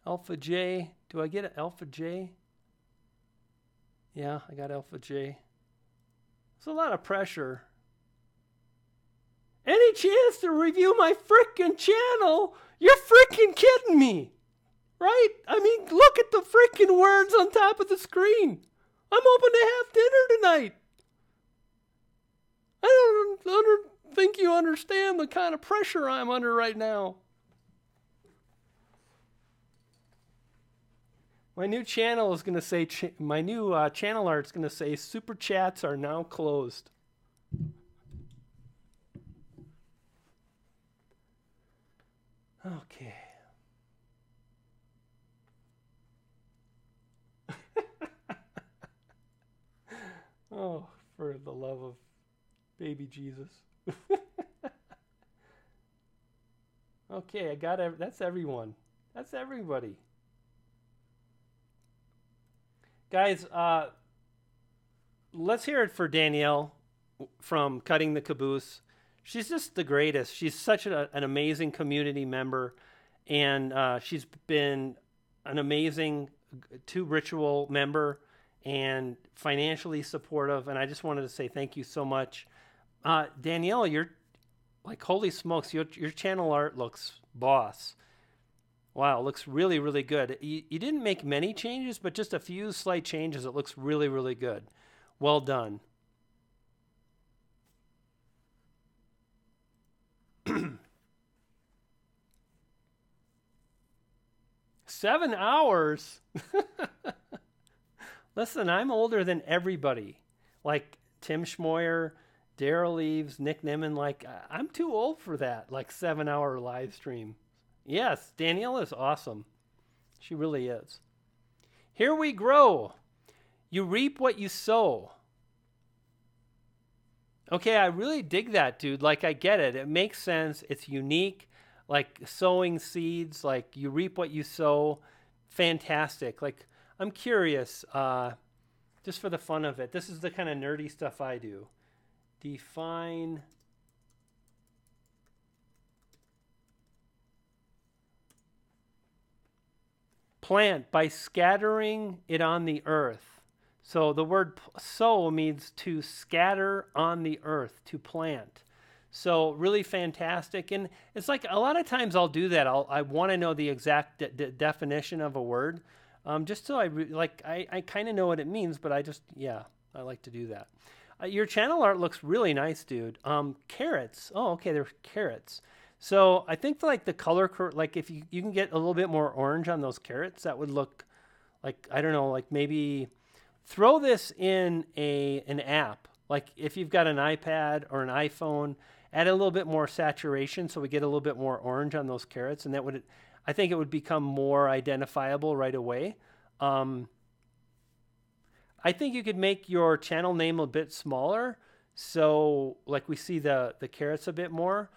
Alpha J. Do I get an Alpha J? Yeah, I got Alpha J. It's a lot of pressure. Any chance to review my frickin' channel? You're frickin' kidding me. Right? I mean, look at the frickin' words on top of the screen. I'm hoping to have dinner tonight. I don't think you understand the kind of pressure I'm under right now. My new channel is going to say, my new channel art is going to say, super chats are now closed. Okay. Oh, for the love of baby Jesus. Okay, I got that's everyone. That's everybody. Guys, let's hear it for Danielle from Cutting the Caboose. She's just the greatest. She's such an amazing community member, and she's been an amazing Ritual member and financially supportive, and I just wanted to say thank you so much. Danielle, you're like, holy smokes, your channel art looks boss. Wow, it looks really, really good. You didn't make many changes, but just a few slight changes. It looks really, really good. Well done. 7 hours? Listen, I'm older than everybody. Like Tim Schmoyer, Daryl Leaves, Nick Nimmin. Like, I'm too old for that. Like 7-hour live stream. Yes, Danielle is awesome. She really is. Here we grow. You reap what you sow. Okay, I really dig that, dude. Like, I get it. It makes sense. It's unique. Like, sowing seeds. Like, you reap what you sow. Fantastic. Like, I'm curious, just for the fun of it. This is the kind of nerdy stuff I do. Define... plant by scattering it on the earth. So the word sow means to scatter on the earth, to plant. So really fantastic. And it's like a lot of times I'll do that. I want to know the exact definition of a word, just so I kind of know what it means, but I like to do that. Your channel art looks really nice, dude. Carrots. Oh, okay, they're carrots. So I think like the color, like if you can get a little bit more orange on those carrots, that would look like, I don't know, like maybe throw this in an app. Like if you've got an iPad or an iPhone, add a little bit more saturation so we get a little bit more orange on those carrots, and that would, I think it would become more identifiable right away. I think you could make your channel name a bit smaller, so like we see the carrots a bit more.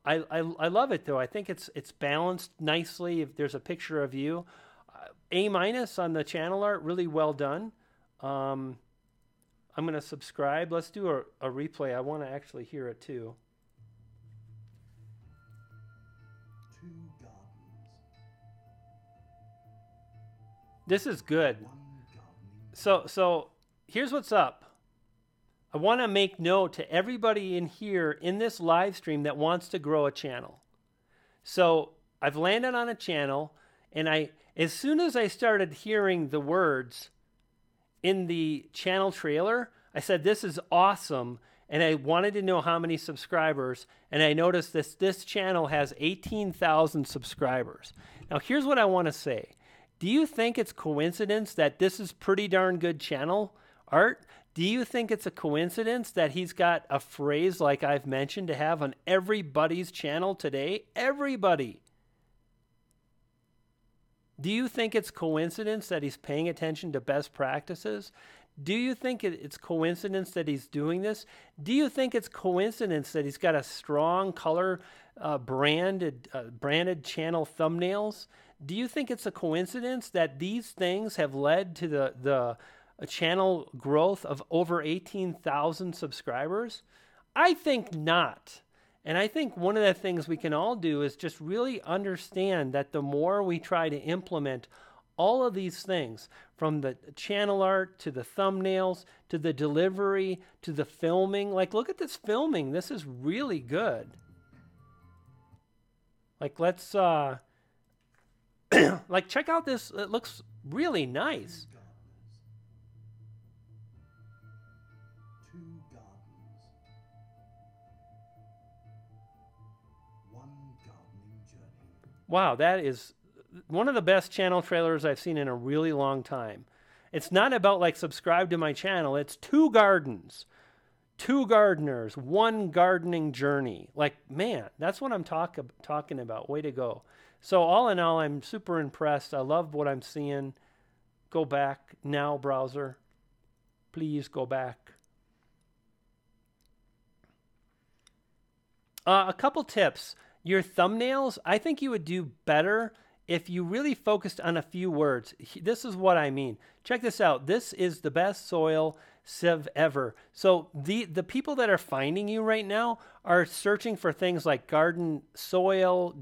I love it though. I think it's balanced nicely. If there's a picture of you, A- on the channel art, really well done. I'm gonna subscribe. Let's do a replay. I want to actually hear it too. Two gardens. This is good. One gardening. So here's what's up. I want to make note to everybody in here in this live stream that wants to grow a channel. So I've landed on a channel, and as soon as I started hearing the words in the channel trailer, I said, this is awesome. And I wanted to know how many subscribers. And I noticed this channel has 18,000 subscribers. Now, here's what I want to say. Do you think it's coincidence that this is pretty darn good channel art? Do you think it's a coincidence that he's got a phrase like I've mentioned to have on everybody's channel today? Everybody. Do you think it's coincidence that he's paying attention to best practices? Do you think it's coincidence that he's doing this? Do you think it's coincidence that he's got a strong color branded channel thumbnails? Do you think it's a coincidence that these things have led to the channel growth of over 18,000 subscribers? I think not. And I think one of the things we can all do is just really understand that the more we try to implement all of these things, from the channel art to the thumbnails to the delivery to the filming. Like, look at this filming. This is really good. Like, let's like, check out this. It looks really nice. Two gardens. One gardening journey. Wow, that is one of the best channel trailers I've seen in a really long time. It's not about like subscribe to my channel. It's two gardens, two gardeners, one gardening journey. Like, man, that's what I'm talking about. Way to go. So all in all, I'm super impressed. I love what I'm seeing. Go back now, browser. Please go back. A couple tips. Your thumbnails, I think you would do better if you really focused on a few words. This is what I mean. Check this out. This is the best soil sieve ever. So the people that are finding you right now are searching for things like garden soil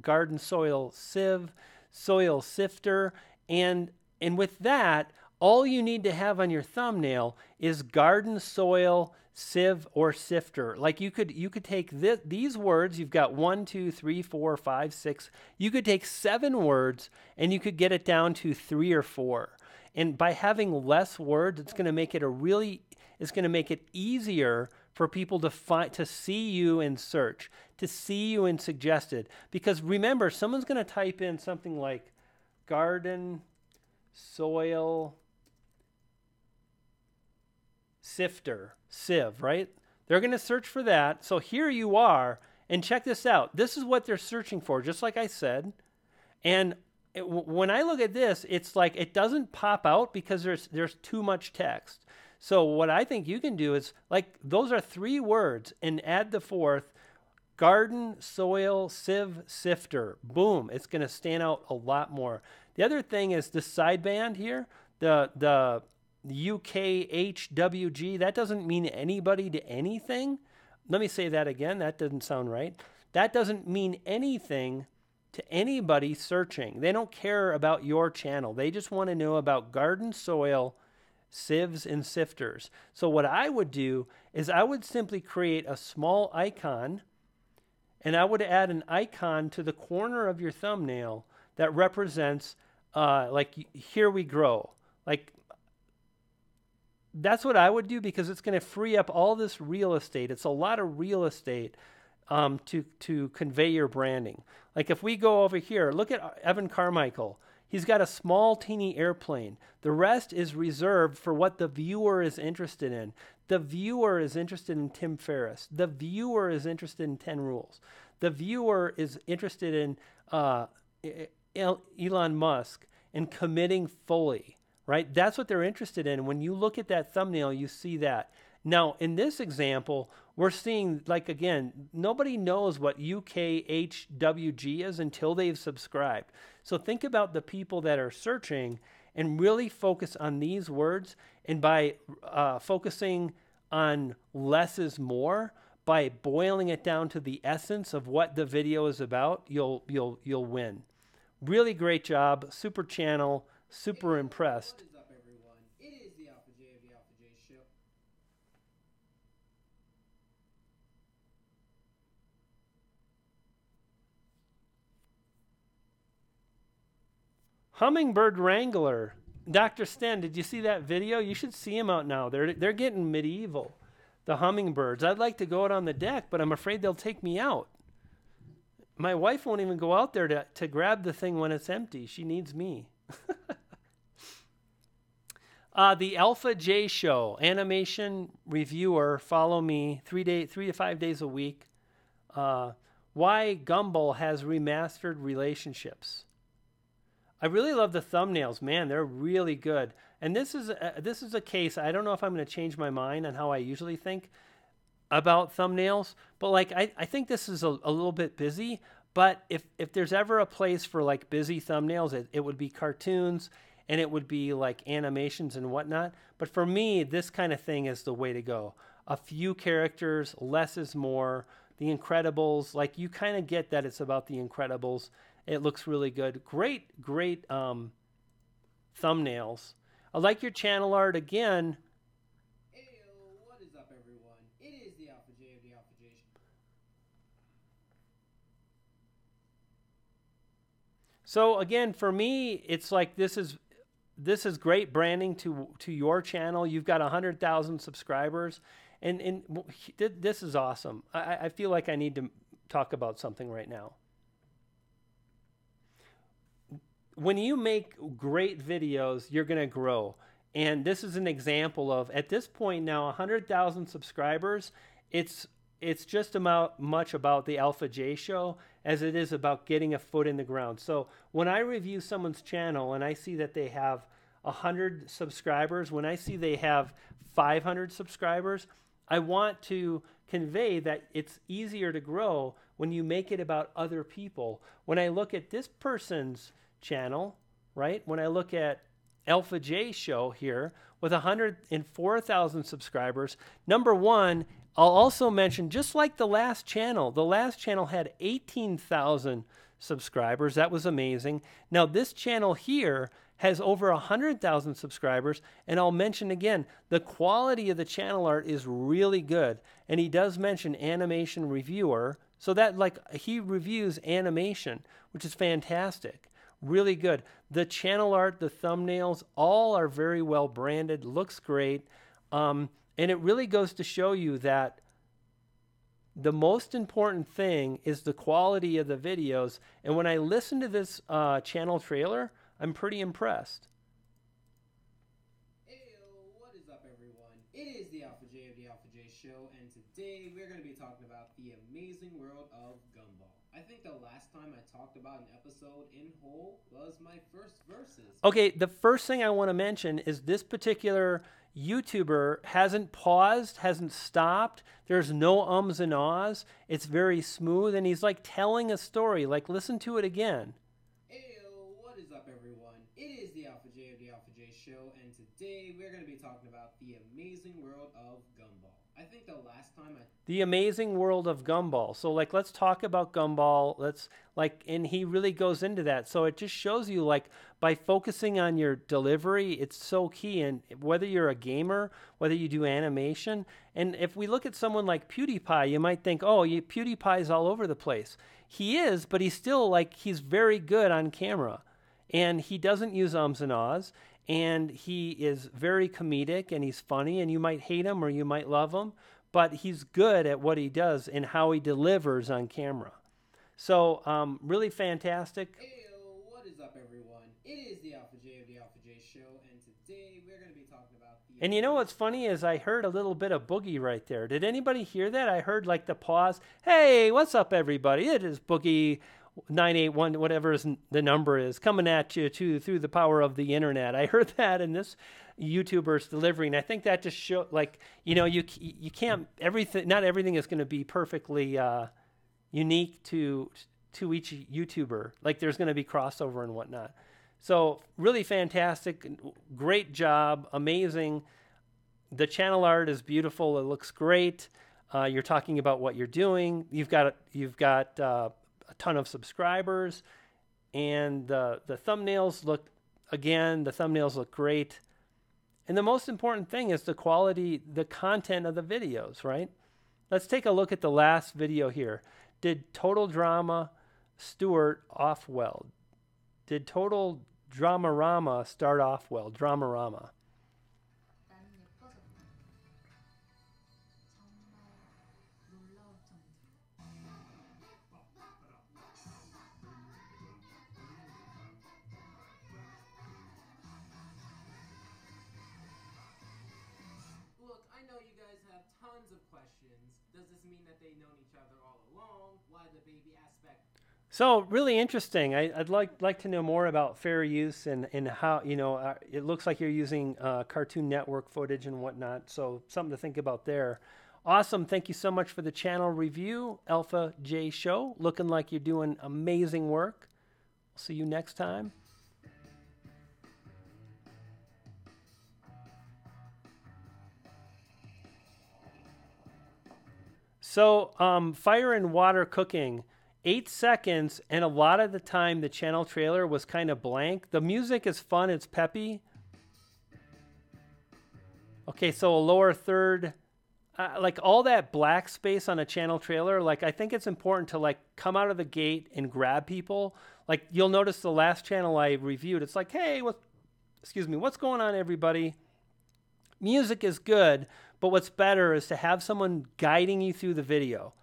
sieve, soil sifter, and with that, all you need to have on your thumbnail is garden soil sieve or sifter. Like, you could take these words. You've got 1, 2, 3, 4, 5, 6. You could take 7 words and you could get it down to 3 or 4. And by having less words, it's going to make it easier for people to see you in search, to see you in suggested. Because remember, someone's going to type in something like garden soil sifter, sieve, right? They're going to search for that. So here you are, and check this out. This is what they're searching for, just like I said. And when I look at this, it's like it doesn't pop out because there's too much text. So what I think you can do is, like, those are 3 words, and add the 4th, garden soil sieve sifter. Boom, it's going to stand out a lot more. The other thing is the sideband here, the UKHWG, that doesn't mean anybody to anything. Let me say that again. That doesn't sound right. That doesn't mean anything to anybody searching. They don't care about your channel. They just want to know about garden soil, sieves, and sifters. So what I would do is I would simply create a small icon, and I would add an icon to the corner of your thumbnail that represents, like, here we grow. Like, that's what I would do, because it's going to free up all this real estate. It's a lot of real estate to convey your branding. Like, if we go over here, look at Evan Carmichael. He's got a small, teeny airplane. The rest is reserved for what the viewer is interested in. The viewer is interested in Tim Ferriss. The viewer is interested in 10 rules. The viewer is interested in Elon Musk and committing fully. Right? That's what they're interested in. When you look at that thumbnail, you see that. Now, in this example, we're seeing, like, again, nobody knows what UKHWG is until they've subscribed. So think about the people that are searching and really focus on these words. And by focusing on less is more, by boiling it down to the essence of what the video is about, you'll win. Really great job. Super channel. Super impressed. What is up, everyone? It is the Alpha J of the Alpha J Show. Hummingbird Wrangler. Dr. Sten, did you see that video? You should see him out now. They're getting medieval. The hummingbirds. I'd like to go out on the deck, but I'm afraid they'll take me out. My wife won't even go out there to grab the thing when it's empty. She needs me. The Alpha J Show, animation reviewer. Follow me 3 to 5 days a week. Why Gumball has remastered relationships. I really love the thumbnails, man. They're really good. And this is a case. I don't know if I'm going to change my mind on how I usually think about thumbnails, but like I think this is a little bit busy. But if there's ever a place for like busy thumbnails, it would be cartoons and it would be like animations and whatnot. But for me, this kind of thing is the way to go. A few characters, less is more. The Incredibles, like you kind of get that it's about the Incredibles. It looks really good. Great thumbnails. I like your channel art again. Heyo, what is up, everyone? It is the Alpha J of the Alpha J Show. So again, for me, it's like this is great branding to your channel. You've got 100,000 subscribers, and this is awesome. I feel like I need to talk about something right now. When you make great videos, you're going to grow. And this is an example of, at this point now, 100,000 subscribers. It's just much about the Alpha J Show as it is about getting a foot in the ground. So when I review someone's channel and I see that they have 100 subscribers, when I see they have 500 subscribers, I want to convey that it's easier to grow when you make it about other people. When I look at this person's channel, right? When I look at Alpha J Show here with 104,000 subscribers, number one, I'll also mention, just like the last channel had 18,000 subscribers. That was amazing. Now this channel here has over 100,000 subscribers, and I'll mention again, the quality of the channel art is really good. And he does mention animation reviewer, so that like he reviews animation, which is fantastic. Really good. The channel art, the thumbnails, all are very well branded. Looks great. And it really goes to show you that the most important thing is the quality of the videos. And when I listen to this channel trailer, I'm pretty impressed. Heyo, what is up, everyone? It is the Alpha J of the Alpha J Show, and today we're going to be talking about the amazing world of Gumball. I think the last time I talked about an episode in whole was my first versus. Okay, the first thing I want to mention is this particular YouTuber hasn't paused, hasn't stopped. There's no ums and ahs. It's very smooth, and he's like telling a story. Like, listen to it again. Heyo, what is up, everyone? It is the Alpha J of the Alpha J Show, and today we're going to be talking about the amazing world of Gumball. I think the last time The amazing world of Gumball. So like, let's talk about Gumball. And he really goes into that. So it just shows you, like, by focusing on your delivery, it's so key. And whether you're a gamer, whether you do animation, and if we look at someone like PewDiePie, you might think, oh, PewDiePie's all over the place. He is, but he's still like, he's very good on camera. And he doesn't use ums and ahs. And he is very comedic and he's funny, and you might hate him or you might love him, but he's good at what he does and how he delivers on camera. So really fantastic. Heyo, what is up, everyone? It is the Alpha J of the Alpha J Show, and today we're going to be talking about the... And you know what's funny is I heard a little bit of Boogie right there. Did anybody hear that? I heard like the pause. Hey, what's up, everybody? It is Boogie 981, whatever the number is, coming at you through the power of the internet. I heard that in this YouTuber's delivering. I think that just show, like, you know, you can't, not everything is going to be perfectly unique to each YouTuber. Like, there's going to be crossover and whatnot. So really fantastic, great job, amazing. The channel art is beautiful. It looks great. You're talking about what you're doing. You've got a ton of subscribers, and the thumbnails look great. And the most important thing is the quality, the content of the videos, right? Let's take a look at the last video here. Did Total Drama Stuart Offwell? Did Total Dramarama start off well. Dramarama. 나는 예뻐졌다. 정말 놀라울 정도. Look, I know you guys have tons of questions. Does this mean that they've known each other all along? Why the baby aspect? So really interesting. I'd like to know more about fair use and how, it looks like you're using Cartoon Network footage and whatnot. So something to think about there. Awesome. Thank you so much for the channel review, Alpha J Show. Looking like you're doing amazing work. See you next time. So fire and water cooking. 8 seconds, and a lot of the time the channel trailer was kind of blank. The music is fun, it's peppy. Okay, so a lower third, like all that black space on a channel trailer, like I think it's important to like come out of the gate and grab people. Like you'll notice the last channel I reviewed, it's like, hey, what's going on, everybody? Music is good, but what's better is to have someone guiding you through the video.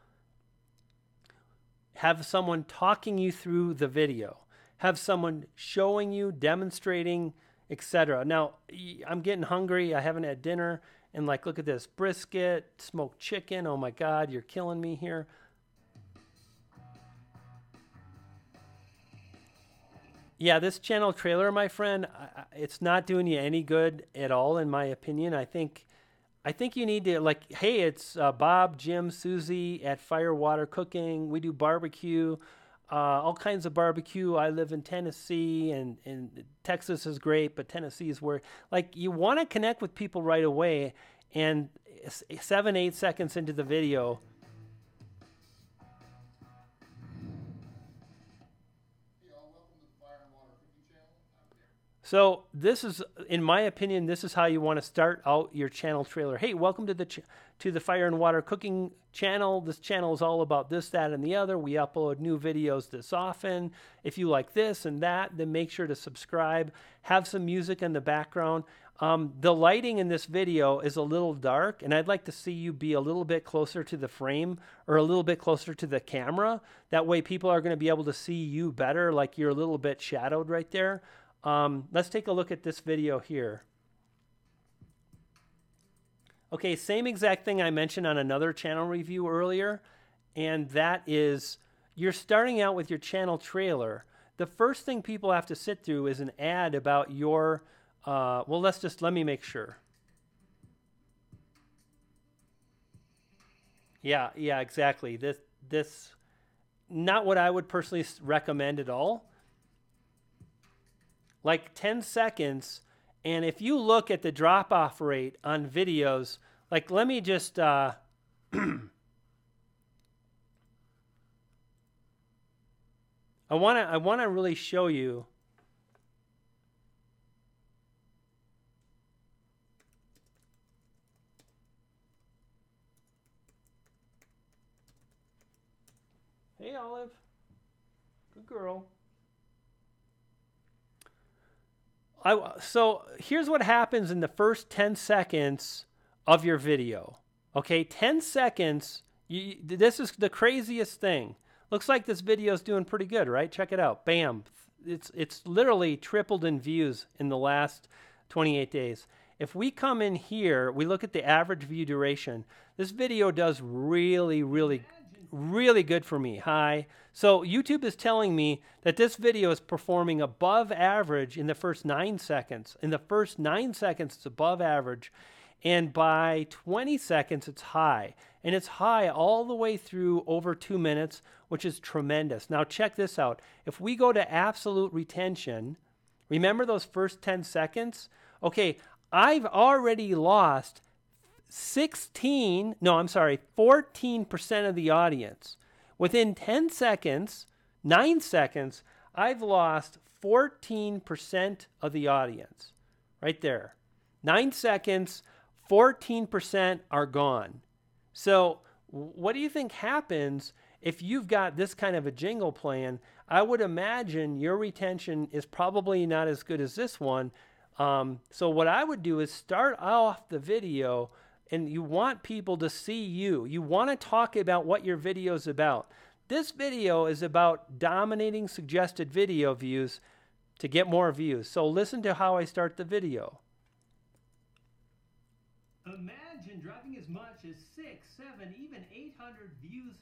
Have someone talking you through the video. Have someone showing you, demonstrating, etc. Now, I'm getting hungry. I haven't had dinner. And like, look at this. Brisket, smoked chicken. Oh my God, you're killing me here. Yeah, this channel trailer, my friend, it's not doing you any good at all, in my opinion. I think you need to, like, hey, it's Bob, Jim, Susie at Fire Water Cooking. We do barbecue, all kinds of barbecue. I live in Tennessee, and Texas is great, but Tennessee is where, like, you want to connect with people right away. And 7-8 seconds into the video, so this is, in my opinion, this is how you want to start out your channel trailer. Hey, welcome to the Fire and Water Cooking channel. This channel is all about this, that, and the other. We upload new videos this often. If you like this and that, then make sure to subscribe. Have some music in the background. The lighting in this video is a little dark, and I'd like to see you be a little bit closer to the frame or a little bit closer to the camera. That way people are going to be able to see you better, like you're a little bit shadowed right there. Let's take a look at this video here. Okay, same exact thing I mentioned on another channel review earlier, and that is you're starting out with your channel trailer. The first thing people have to sit through is an ad about your, well, let me make sure. Yeah, exactly. This, not what I would personally recommend at all. Like 10 seconds, and if you look at the drop-off rate on videos, like let me just I want to really show you. Hey, Olive. Good girl. So here's what happens in the first 10 seconds of your video. Okay, 10 seconds. This is the craziest thing. Looks like this video is doing pretty good, right? Check it out. Bam. It's literally tripled in views in the last 28 days. If we come in here, we look at the average view duration. This video does really, really, really good for me. Hi. So YouTube is telling me that this video is performing above average in the first 9 seconds. In the first 9 seconds, it's above average. And by 20 seconds, it's high. And it's high all the way through over 2 minutes, which is tremendous. Now check this out. If we go to absolute retention, remember those first 10 seconds? Okay, I've already lost 14% of the audience. Within 10 seconds, 9 seconds, I've lost 14% of the audience. Right there. 9 seconds, 14% are gone. So what do you think happens if you've got this kind of a jingle playing? I would imagine your retention is probably not as good as this one. So what I would do is start off the video, and you want people to see you. You want to talk about what your video is about. This video is about dominating suggested video views to get more views. So listen to how I start the video. Imagine driving as much as 6, 7, even 800 views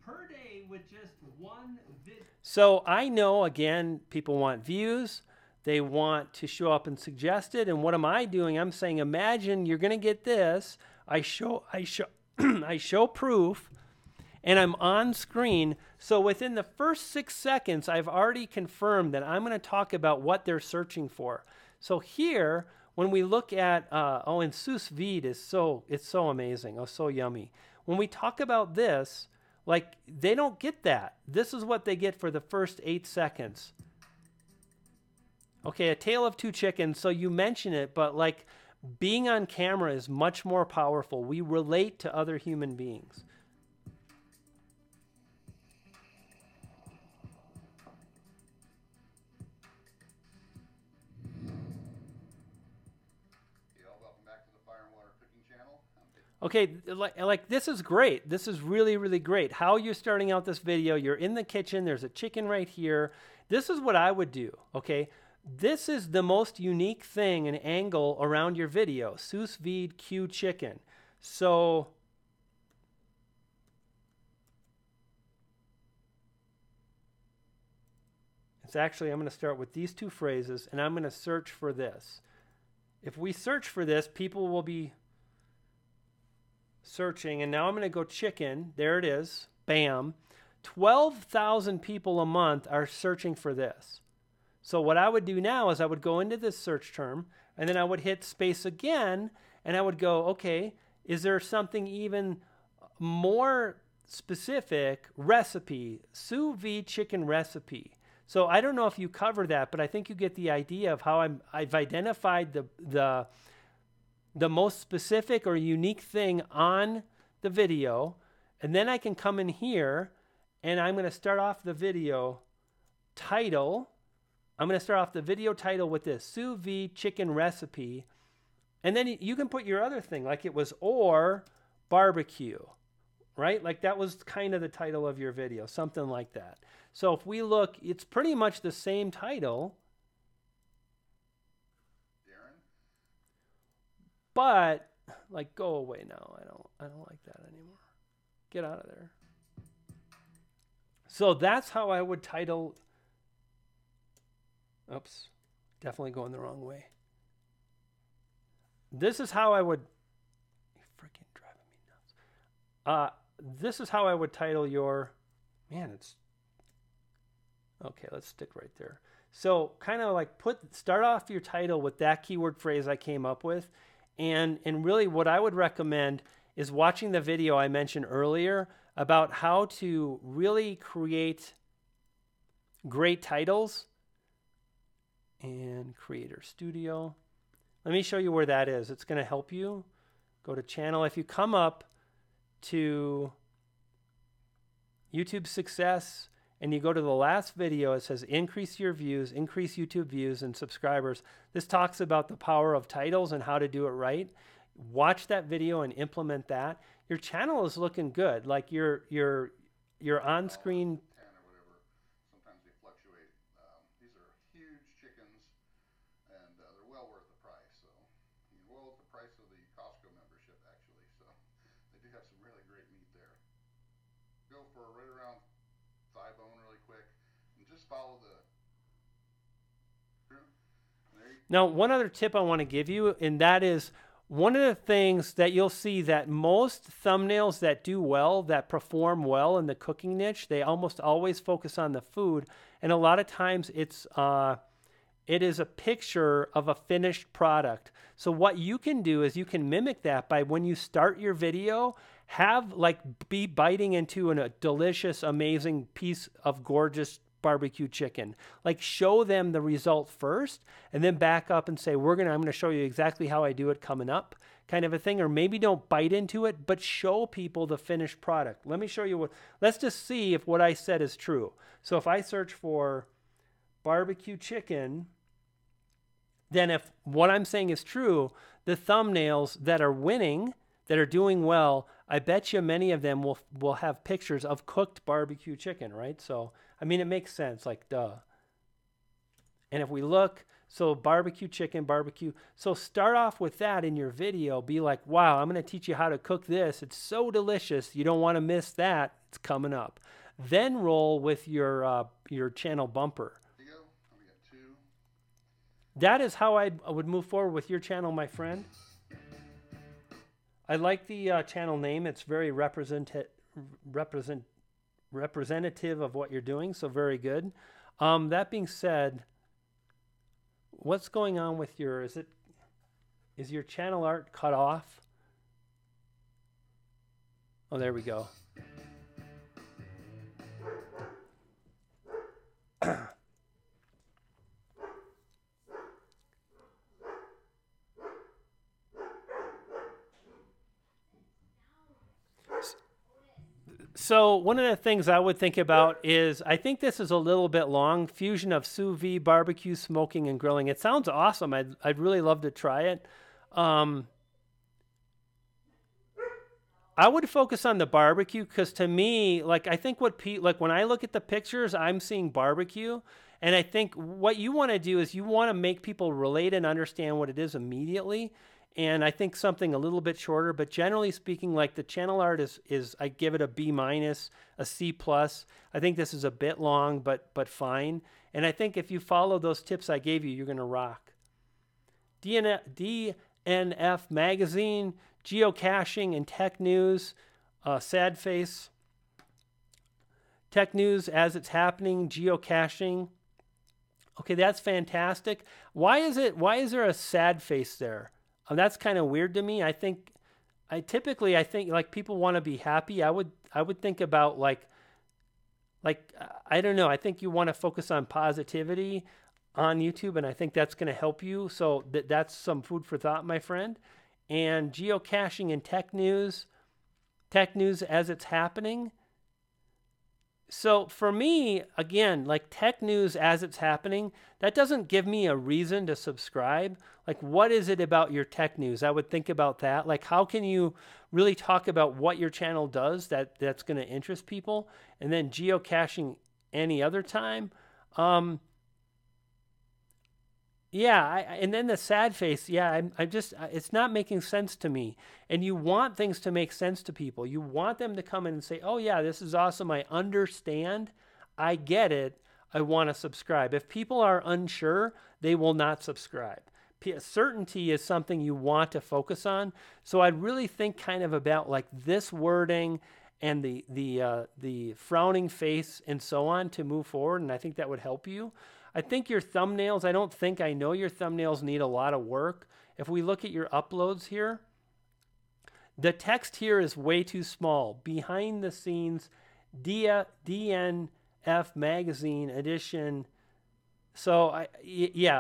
per day with just one video. So I know, again, people want views. They want to show up in suggested. And what am I doing? I'm saying, imagine you're going to get this. I show I show proof, and I'm on screen. So within the first 6 seconds, I've already confirmed that I'm going to talk about what they're searching for. So here, when we look at, and sous vide is so amazing. Oh, so yummy. When we talk about this, like, they don't get that. This is what they get for the first 8 seconds. Okay, A Tale of Two Chickens. So you mention it, but like, being on camera is much more powerful. We relate to other human beings. Okay, like this is great. This is really, really great. How you're starting out this video, you're in the kitchen, there's a chicken right here. This is what I would do, okay? This is the most unique thing and angle around your video, sous vide Q chicken. So it's actually, I'm going to start with these two phrases, and I'm going to search for this. If we search for this, people will be searching, and now I'm going to go chicken. There it is. Bam. 12,000 people a month are searching for this. So what I would do now is I would go into this search term, and then I would hit space again, and I would go, okay, is there something even more specific? Recipe, sous vide chicken recipe. So I don't know if you cover that, but I think you get the idea of how I've identified the most specific or unique thing on the video. And then I can come in here, and I'm going to start off the video title. I'm going to start off the video title with this, sous vide chicken recipe. And then you can put your other thing, like it was or barbecue, right? Like that was kind of the title of your video, something like that. So if we look, it's pretty much the same title. Darren? But like, go away now. I don't like that anymore. Get out of there. So that's how I would title. Oops, definitely going the wrong way. This is how I would. You're freaking driving me nuts. This is how I would title your. Man, it's. Okay, let's stick right there. So kind of like start off your title with that keyword phrase I came up with. And really what I would recommend is watching the video I mentioned earlier about how to really create great titles. And Creator Studio. Let me show you where that is. It's going to help you. Go to channel. If you come up to YouTube Success and you go to the last video, it says increase your views, increase YouTube views and subscribers. This talks about the power of titles and how to do it right. Watch that video and implement that. Your channel is looking good. Like your on-screen. Sometimes they fluctuate. These are huge chickens, and they're well worth the price. So, well worth the price of the Costco membership, actually. So, they do have some really great meat there. Go for right around thigh bone really quick, and just follow the. Now, one other tip I want to give you, and that is one of the things that you'll see that most thumbnails that do well, that perform well in the cooking niche, they almost always focus on the food. And a lot of times it is a picture of a finished product. So what you can do is you can mimic that by when you start your video, be biting into a delicious, amazing piece of gorgeous barbecue chicken. Like show them the result first and then back up and say, I'm going to show you exactly how I do it coming up, kind of a thing. Or maybe don't bite into it, but show people the finished product. Let me show you let's just see if what I said is true. So if I search for barbecue chicken, then if what I'm saying is true, the thumbnails that are winning, that are doing well, I bet you many of them will have pictures of cooked barbecue chicken, right? So, I mean, it makes sense, like, duh. And if we look, so barbecue chicken, barbecue. So start off with that in your video. Be like, wow, I'm going to teach you how to cook this. It's so delicious. You don't want to miss that. It's coming up. Then roll with your channel bumper. There you go. We got 2. That is how I would move forward with your channel, my friend. I like the channel name. It's very representative of what you're doing, so very good. That being said, what's going on with is your channel art cut off? Oh, there we go. So one of the things I would think about is, I think this is a little bit long, fusion of sous vide, barbecue, smoking, and grilling. It sounds awesome. I'd really love to try it. I would focus on the barbecue because to me, like, I think like when I look at the pictures, I'm seeing barbecue. And I think what you want to do is you want to make people relate and understand what it is immediately. And I think something a little bit shorter, but generally speaking, like the channel art is I give it a B-, a C+. I think this is a bit long, but fine. And I think if you follow those tips I gave you, you're going to rock. DNF Magazine, geocaching and tech news, sad face. Tech news as it's happening, geocaching. Okay, that's fantastic. Why is there a sad face there? That's kind of weird to me. I think like people want to be happy. I would think about like I don't know. I think you want to focus on positivity on YouTube, and I think that's going to help you. So that's some food for thought, my friend. And geocaching and tech news as it's happening. So for me, again, like tech news as it's happening, that doesn't give me a reason to subscribe. Like, what is it about your tech news? I would think about that. Like, how can you really talk about what your channel does that's going to interest people? And then geocaching any other time. And then the sad face. Yeah, I'm just, it's not making sense to me. And you want things to make sense to people. You want them to come in and say, oh yeah, this is awesome. I understand. I get it. I want to subscribe. If people are unsure, they will not subscribe. Certainty is something you want to focus on. So I'd really think kind of about like this wording and the frowning face and so on to move forward. And I think that would help you. I think your thumbnails, I know your thumbnails need a lot of work. If we look at your uploads here, the text here is way too small. Behind the scenes, DNF Magazine edition. So,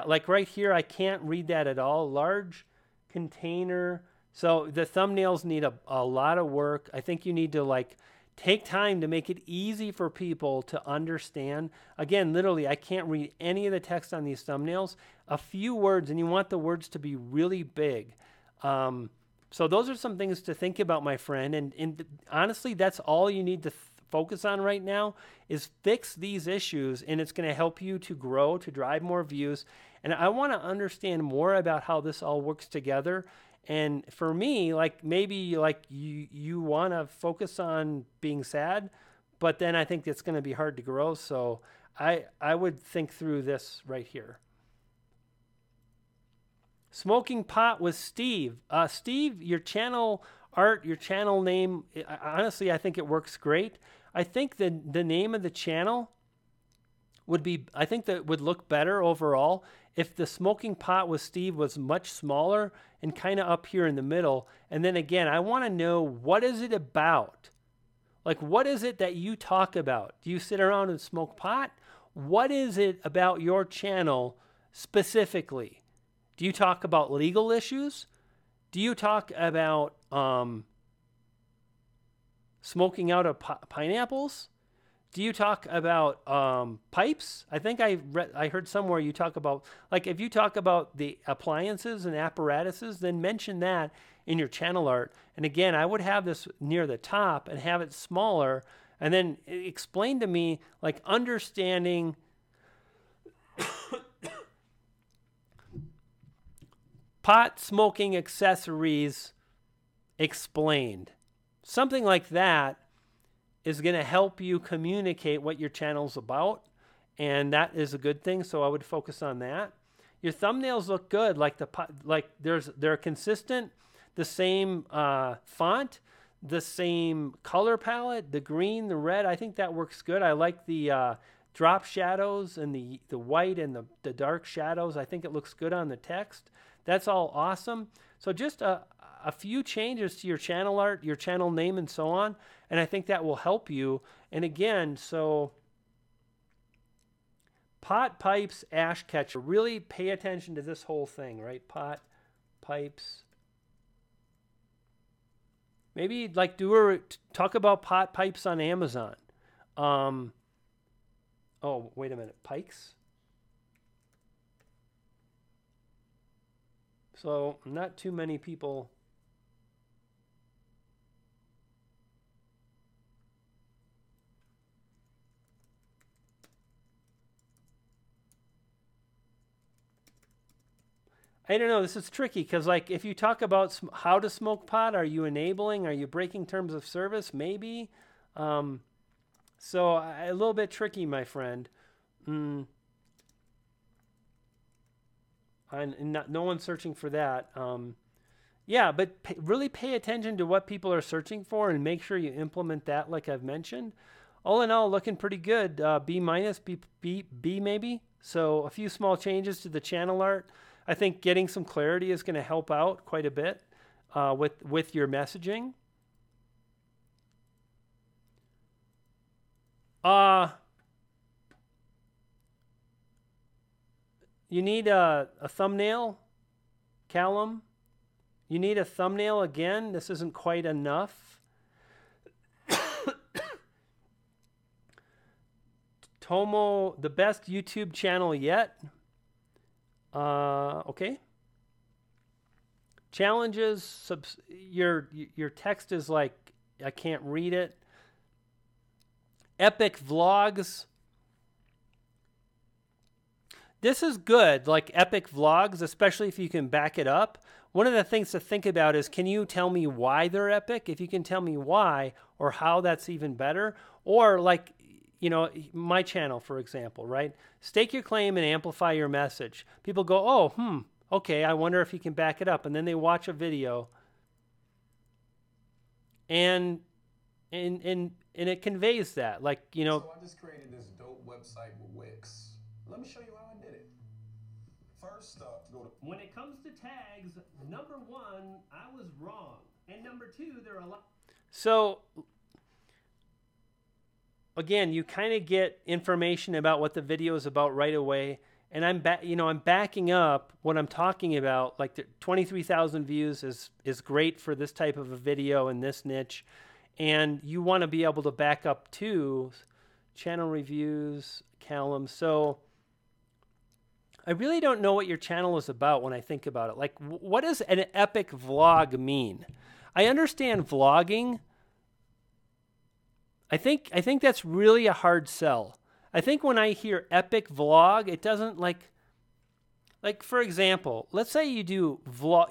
like right here, I can't read that at all. Large container. So the thumbnails need a lot of work. I think you need to like take time to make it easy for people to understand. Again, literally, I can't read any of the text on these thumbnails. A few words, and you want the words to be really big. So those are some things to think about, my friend. And honestly, that's all you need to focus on right now is fix these issues, and it's going to help you to grow, to drive more views. And I want to understand more about how this all works together. And for me, like maybe like you want to focus on being sad, but then I think it's going to be hard to grow. So I would think through this right here. Smoking pot with Steve. Steve, your channel art, your channel name, honestly, I think it works great. I think the name of the channel would be, I think that would look better overall if the smoking pot with Steve was much smaller and kind of up here in the middle. And then again, I want to know, what is it about? Like, what is it that you talk about? Do you sit around and smoke pot? what is it about your channel specifically? Do you talk about legal issues? Do you talk about smoking out of pineapples? Do you talk about pipes? I think I heard somewhere you talk about, like, if you talk about the appliances and apparatuses, then mention that in your channel art. And again, I would have this near the top and have it smaller, and then explain to me, like, understanding pot smoking accessories explained. Something like that is going to help you communicate what your channel's about, and that is a good thing. So I would focus on that. Your thumbnails look good, they're consistent, the same font, the same color palette, the green, the red. I think that works good. I like the drop shadows and the white and the dark shadows. I think it looks good on the text. That's all awesome. So just a few changes to your channel art, your channel name, and so on. And I think that will help you. And again, so pot, pipes, ash catcher. Really pay attention to this whole thing, right? Pot, pipes. Maybe like talk about pot pipes on Amazon. Oh, wait a minute. Pikes? So not too many people. I don't know. This is tricky because, like, if you talk about how to smoke pot, are you enabling? Are you breaking terms of service? Maybe. So a little bit tricky, my friend. And no one's searching for that. Yeah, but really pay attention to what people are searching for and make sure you implement that, like I've mentioned. All in all, looking pretty good. B minus, B maybe. So a few small changes to the channel art. I think getting some clarity is going to help out quite a bit with your messaging. You need a thumbnail, Callum. You need a thumbnail again. This isn't quite enough. Tomo, the best YouTube channel yet. Okay. Challenges. Your text is like, I can't read it. Epic vlogs. This is good, like epic vlogs, especially if you can back it up. One of the things to think about is, can you tell me why they're epic? If you can tell me why or how, that's even better. Or like, you know, my channel, for example, right? Stake your claim and amplify your message. People go, oh, okay, I wonder if you can back it up. And then they watch a video and it conveys that. Like, you know. So I just created this dope website with Wix. Let me show you how I did it. First up, go to... When it comes to tags, number one, I was wrong. And number two, there are a lot. So, again, you kind of get information about what the video is about right away. And I'm backing up what I'm talking about. Like, the 23,000 views is great for this type of a video in this niche. And you want to be able to back up to channel reviews, Callum. So I really don't know what your channel is about when I think about it. Like, what does an epic vlog mean? I understand vlogging. I think that's really a hard sell. I think when I hear epic vlog, it doesn't like for example, let's say you do food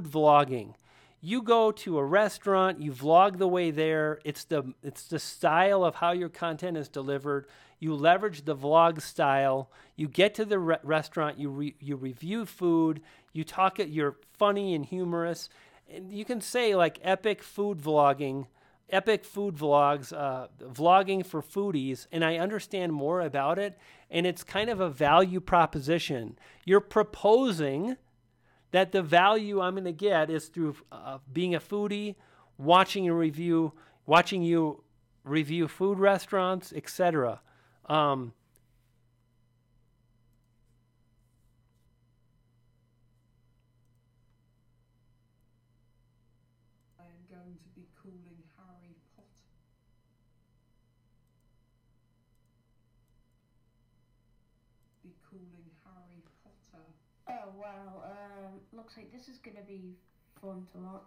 vlogging. You go to a restaurant, you vlog the way there. It's the style of how your content is delivered. You leverage the vlog style. You get to the restaurant, you review food, you're funny and humorous. And you can say like epic food vlogging, epic food vlogs, vlogging for foodies, and I understand more about it. And it's kind of a value proposition. You're proposing that the value I'm going to get is through being a foodie, watching you review food restaurants, etc. Um, I am going to be calling Harry Potter. Be calling Harry Potter. Oh, well, looks like this is gonna be fun to watch.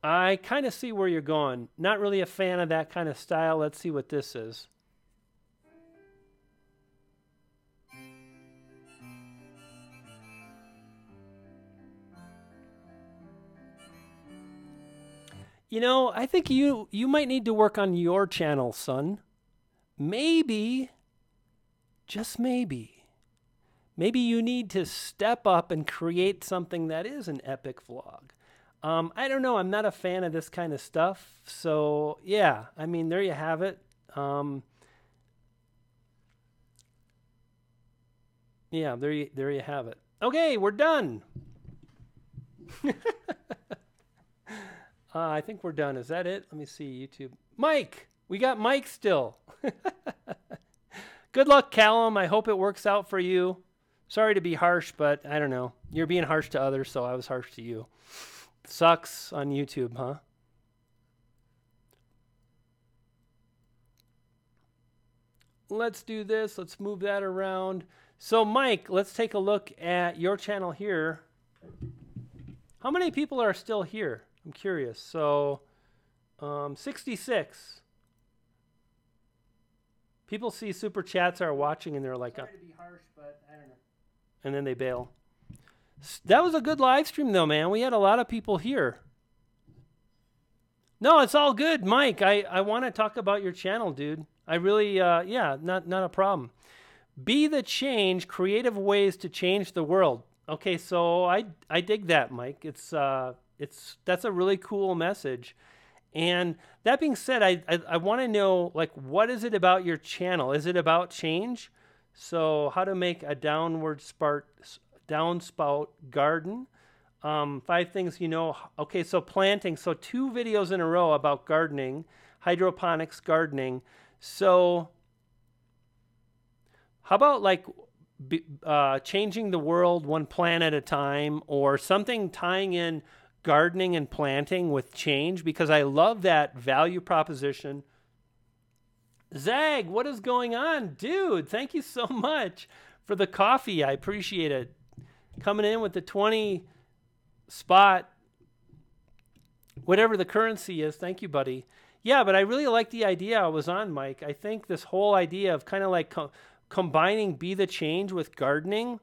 I kind of see where you're going. Not really a fan of that kind of style. Let's see what this is. You know, I think you might need to work on your channel, son. Maybe, just maybe you need to step up and create something that is an epic vlog. I don't know. I'm not a fan of this kind of stuff. So, yeah, I mean, there you have it. Yeah, there you have it. Okay, we're done. I think we're done. Is that it? Let me see YouTube. Mike! We got Mike still. Good luck, Callum. I hope it works out for you. Sorry to be harsh, but I don't know. You're being harsh to others, so I was harsh to you. Sucks on YouTube, huh? Let's do this. Let's move that around. So, Mike, let's take a look at your channel here. How many people are still here? I'm curious. So, 66. People see super chats are watching and they're like, sorry to be harsh, but I don't know. And then they bail. That was a good live stream, though, man. We had a lot of people here. No, it's all good, Mike. I want to talk about your channel, dude. I really, yeah, not a problem. Be the change, creative ways to change the world. Okay, so I dig that, Mike. That's a really cool message. And that being said, I want to know, like, what is it about your channel? Is it about change? So how to make a downspout garden. 5 things you know. Okay, so planting. So 2 videos in a row about gardening, hydroponics gardening. So how about like changing the world one plant at a time, or something tying in gardening and planting with change? Because I love that value proposition. Zag, what is going on? Dude, thank you so much for the coffee. I appreciate it. Coming in with the 20 spot, whatever the currency is. Thank you, buddy. Yeah, but I really like the idea I was on, Mike. I think this whole idea of kind of like combining Be the Change with gardening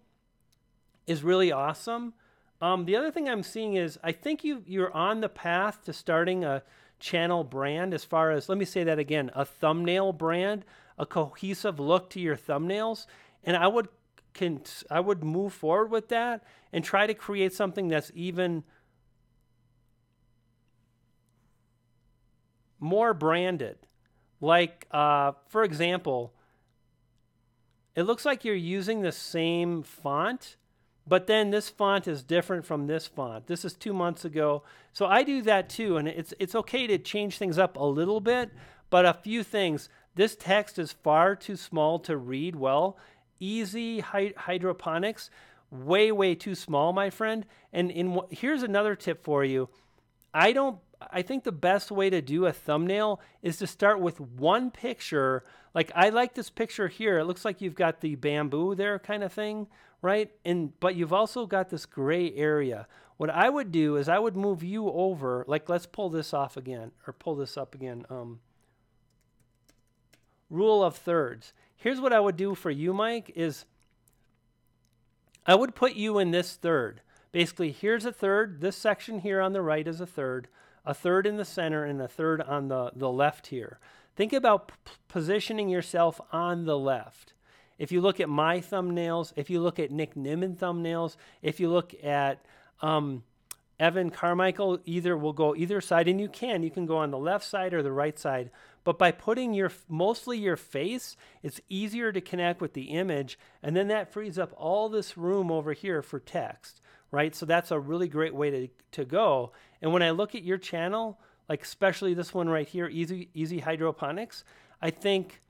is really awesome. The other thing I'm seeing is I think you're on the path to starting a channel brand, as far as, let me say that again, a thumbnail brand, a cohesive look to your thumbnails. And I would move forward with that and try to create something that's even more branded. Like, for example, it looks like you're using the same font, but then this font is different from this font. This is 2 months ago. So I do that too, and it's okay to change things up a little bit, but a few things. This text is far too small to read well. Easy hydroponics, way too small, my friend. And here's another tip for you. I think the best way to do a thumbnail is to start with one picture. Like, I like this picture here. It looks like you've got the bamboo there kind of thing, right? But you've also got this gray area. What I would do is I would move you over. Like, let's pull this off again, or pull this up again. Rule of thirds. Here's what I would do for you, Mike, is I would put you in this third. Basically, here's a third. This section here on the right is a third in the center, and a third on the left here. Think about positioning yourself on the left. If you look at my thumbnails, if you look at Nick Nimmin thumbnails, if you look at Evan Carmichael, will go either side, and you can go on the left side or the right side. But by putting mostly your face, it's easier to connect with the image, and then that frees up all this room over here for text, right? So that's a really great way to go. And when I look at your channel, like especially this one right here, easy hydroponics, I think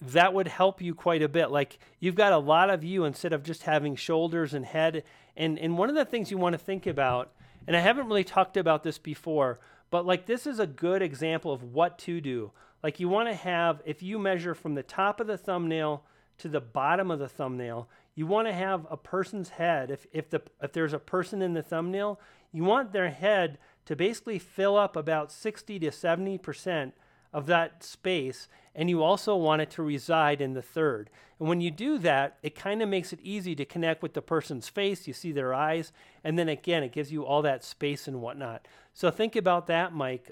that would help you quite a bit. Like you've got a lot of you instead of just having shoulders and head. And one of the things you want to think about, and I haven't really talked about this before, but like this is a good example of what to do. Like you want to have, if you measure from the top of the thumbnail to the bottom of the thumbnail, you want to have a person's head. If there's a person in the thumbnail, you want their head to basically fill up about 60 to 70% of that space, and you also want it to reside in the third. And when you do that, it kind of makes it easy to connect with the person's face. You see their eyes, and then again, it gives you all that space and whatnot. So think about that, Mike.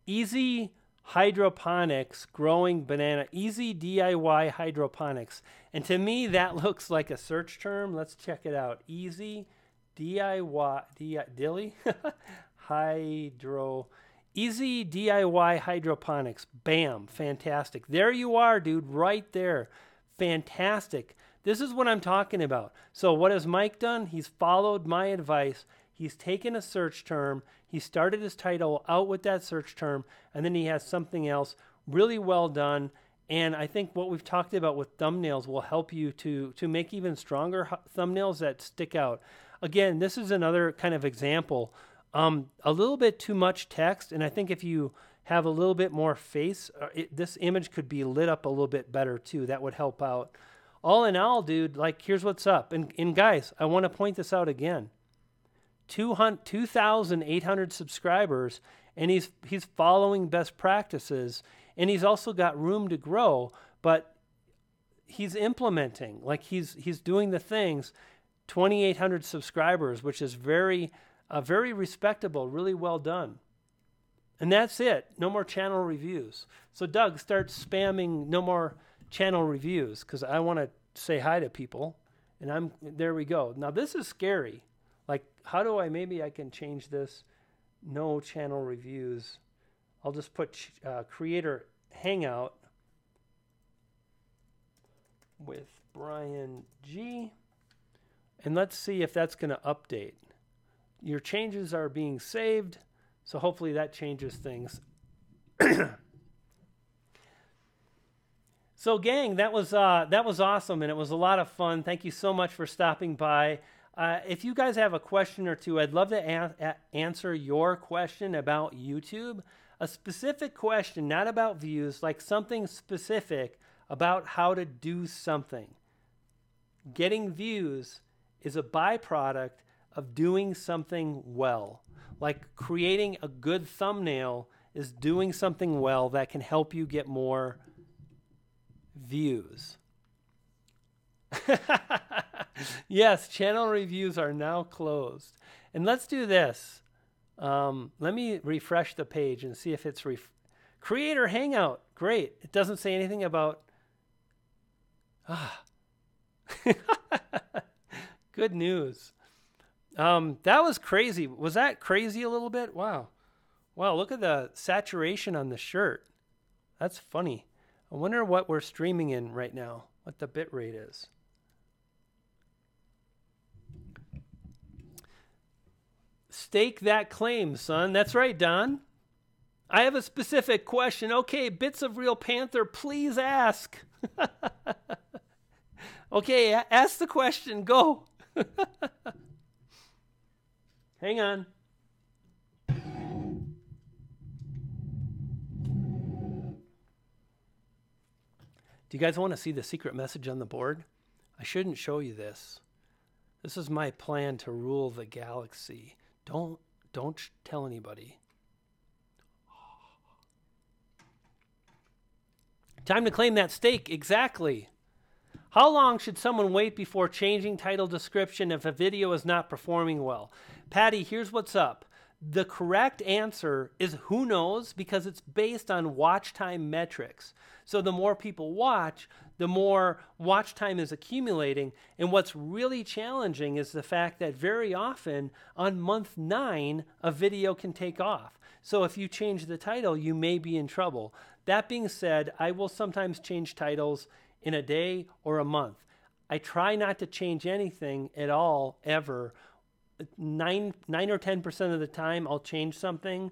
Easy hydroponics, growing banana, easy DIY hydroponics. And to me, that looks like a search term. Let's check it out. Easy DIY, dilly, easy DIY hydroponics. Bam, fantastic. There you are, dude, right there. Fantastic. This is what I'm talking about. So what has Mike done? He's followed my advice. He's taken a search term. He started his title out with that search term, and then he has something else really well done. And I think what we've talked about with thumbnails will help you to make even stronger thumbnails that stick out. Again, this is another kind of example. A little bit too much text, and I think if you have a little bit more face, this image could be lit up a little bit better too. That would help out. All in all, dude, like here's what's up. And guys, I want to point this out again. 2,800 subscribers, and he's following best practices, and he's also got room to grow, but he's implementing, like he's doing the things. 2,800 subscribers, which is very respectable, really well done. And that's it. No more channel reviews. So Doug, start spamming no more channel reviews, because I want to say hi to people. And there we go. Now this is scary. Like, how do maybe I can change this? No channel reviews. I'll just put creator Hangout with Brian G. And let's see if that's going to update. Your changes are being saved, so hopefully that changes things. So gang, that was awesome, and it was a lot of fun. Thank you so much for stopping by. If you guys have a question or two, I'd love to answer your question about YouTube. A specific question, not about views, like something specific about how to do something. Getting views is a byproduct of doing something well. Like creating a good thumbnail is doing something well that can help you get more views. Yes, channel reviews are now closed. And let's do this. Let me refresh the page and see if it's Creator Hangout. Great. It doesn't say anything about... Good news. That was crazy. Was that crazy a little bit? Wow. Wow, look at the saturation on the shirt. That's funny. I wonder what we're streaming in right now, what the bit rate is. Stake that claim, son. That's right, Don. I have a specific question. Okay, Bits of Real Panther, please ask. Okay, ask the question. Go. Hang on. Do you guys want to see the secret message on the board? I shouldn't show you this. This is my plan to rule the galaxy. Don't tell anybody. Time to claim that stake. Exactly. How long should someone wait before changing title description if a video is not performing well? Patty, here's what's up. The correct answer is who knows, because it's based on watch time metrics. So the more people watch, the more watch time is accumulating. And what's really challenging is the fact that very often on month 9, a video can take off. So if you change the title, you may be in trouble. That being said, I will sometimes change titles in a day or a month. I try not to change anything at all, ever, nine or 10% of the time, I'll change something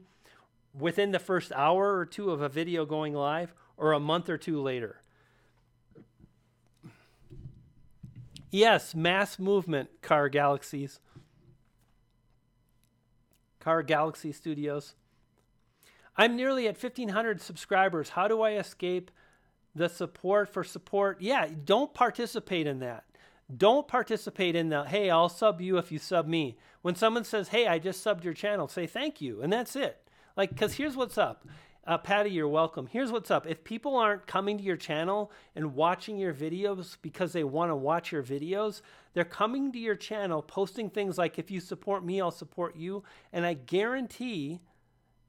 within the first hour or two of a video going live, or a month or two later. Yes, mass movement, Car Galaxy Studios. I'm nearly at 1,500 subscribers. How do I escape the support for support? Yeah, don't participate in that. Don't participate in the, hey, I'll sub you if you sub me. When someone says, hey, I just subbed your channel, say thank you, and that's it. Like, because here's what's up. Patty, you're welcome. Here's what's up. If people aren't coming to your channel and watching your videos because they want to watch your videos, they're coming to your channel, posting things like, if you support me, I'll support you. And I guarantee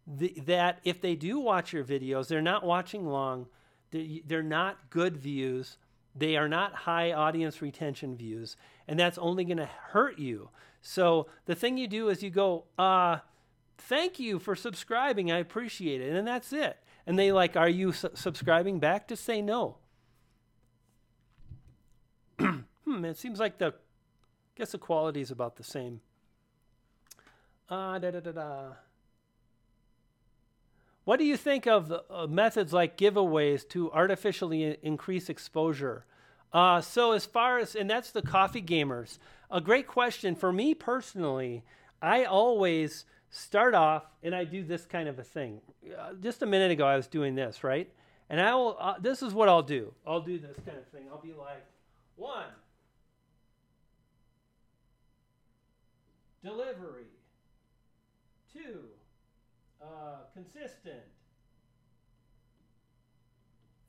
that if they do watch your videos, they're not watching long. They're not good views. They are not high audience retention views. And that's only going to hurt you. So the thing you do is you go, thank you for subscribing. I appreciate it. And that's it. And they like, are you subscribing back? Just say no. It seems like I guess the quality is about the same. What do you think of methods like giveaways to artificially increase exposure? So as far as, and that's the coffee gamers, a great question. For me personally, I always start off and I do this kind of a thing. Just a minute ago, I was doing this, right? And I will, this is what I'll do. I'll do this kind of thing. I'll be like, 1, delivery. 2, consistent.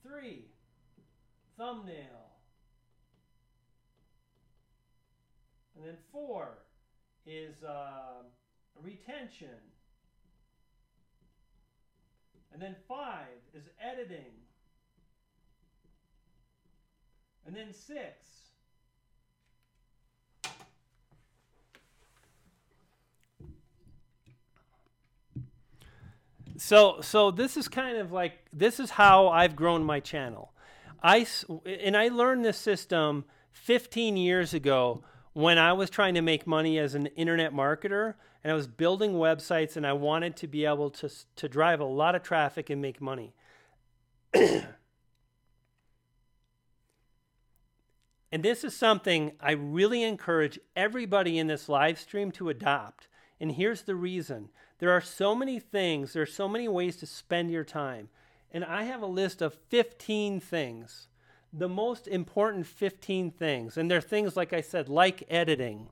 3, thumbnail. And then 4 is retention. And then 5 is editing. And then 6. So this is kind of like, this is how I've grown my channel. I learned this system 15 years ago when I was trying to make money as an internet marketer, and I was building websites, and I wanted to be able to drive a lot of traffic and make money. And this is something I really encourage everybody in this live stream to adopt. And here's the reason. There are so many things, there are so many ways to spend your time. And I have a list of 15 things. The most important 15 things. And they're things, like I said, like editing.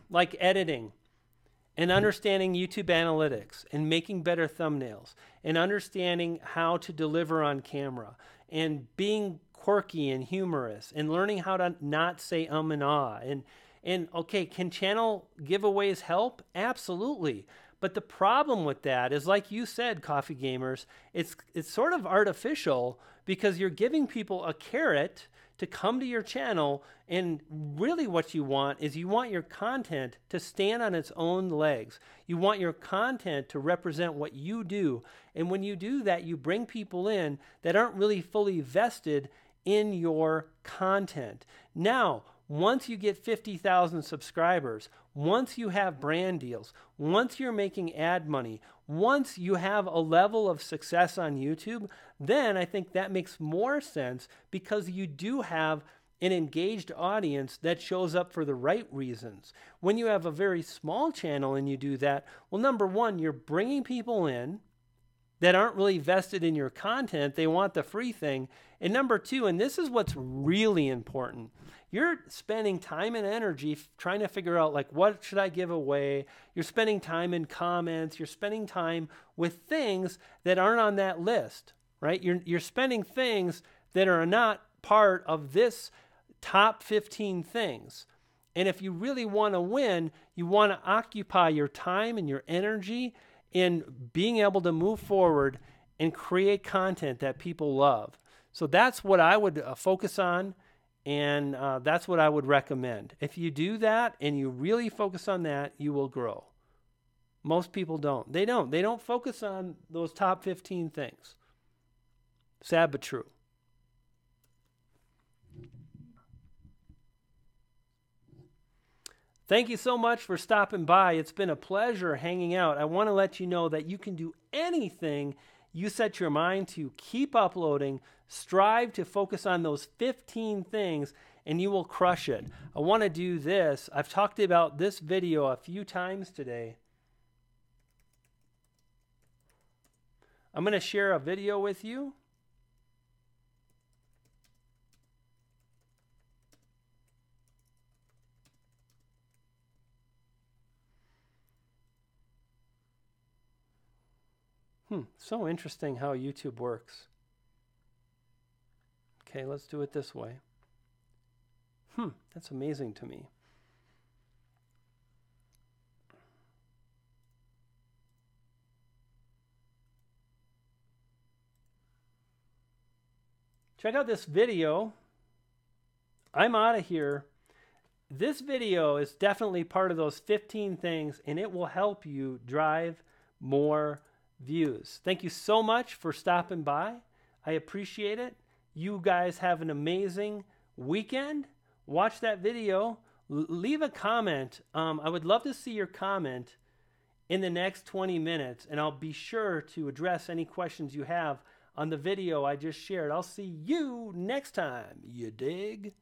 Like editing. And understanding YouTube analytics. And making better thumbnails. And understanding how to deliver on camera. And being quirky and humorous. And learning how to not say and ah. And okay, can channel giveaways help? Absolutely. But the problem with that is, like you said, coffee gamers, it's sort of artificial because you're giving people a carrot to come to your channel, and really what you want is you want your content to stand on its own legs. You want your content to represent what you do. And when you do that, you bring people in that aren't really fully vested in your content. Now, once you get 50,000 subscribers, once you have brand deals, once you're making ad money, once you have a level of success on YouTube, then I think that makes more sense because you do have an engaged audience that shows up for the right reasons. When you have a very small channel and you do that, well, number one, you're bringing people in that aren't really vested in your content. They want the free thing. And number two, and this is what's really important, you're spending time and energy trying to figure out, like, what should I give away? You're spending time in comments. You're spending time with things that aren't on that list, right? You're spending things that are not part of this top 15 things. And if you really want to win, you want to occupy your time and your energy in being able to move forward and create content that people love. So that's what I would focus on, and that's what I would recommend. If you do that and you really focus on that, you will grow. Most people don't. They don't focus on those top 15 things. Sad but true. Thank you so much for stopping by. It's been a pleasure hanging out. I want to let you know that you can do anything you set your mind to. Keep uploading. Strive to focus on those 15 things, and you will crush it. I want to do this. I've talked about this video a few times today. I'm going to share a video with you. So interesting how YouTube works. Okay, let's do it this way. That's amazing to me. Check out this video. I'm out of here. This video is definitely part of those 15 things, and it will help you drive more views. Thank you so much for stopping by. I appreciate it. You guys have an amazing weekend. Watch that video. Leave a comment. I would love to see your comment in the next 20 minutes, and I'll be sure to address any questions you have on the video I just shared. I'll see you next time. You dig?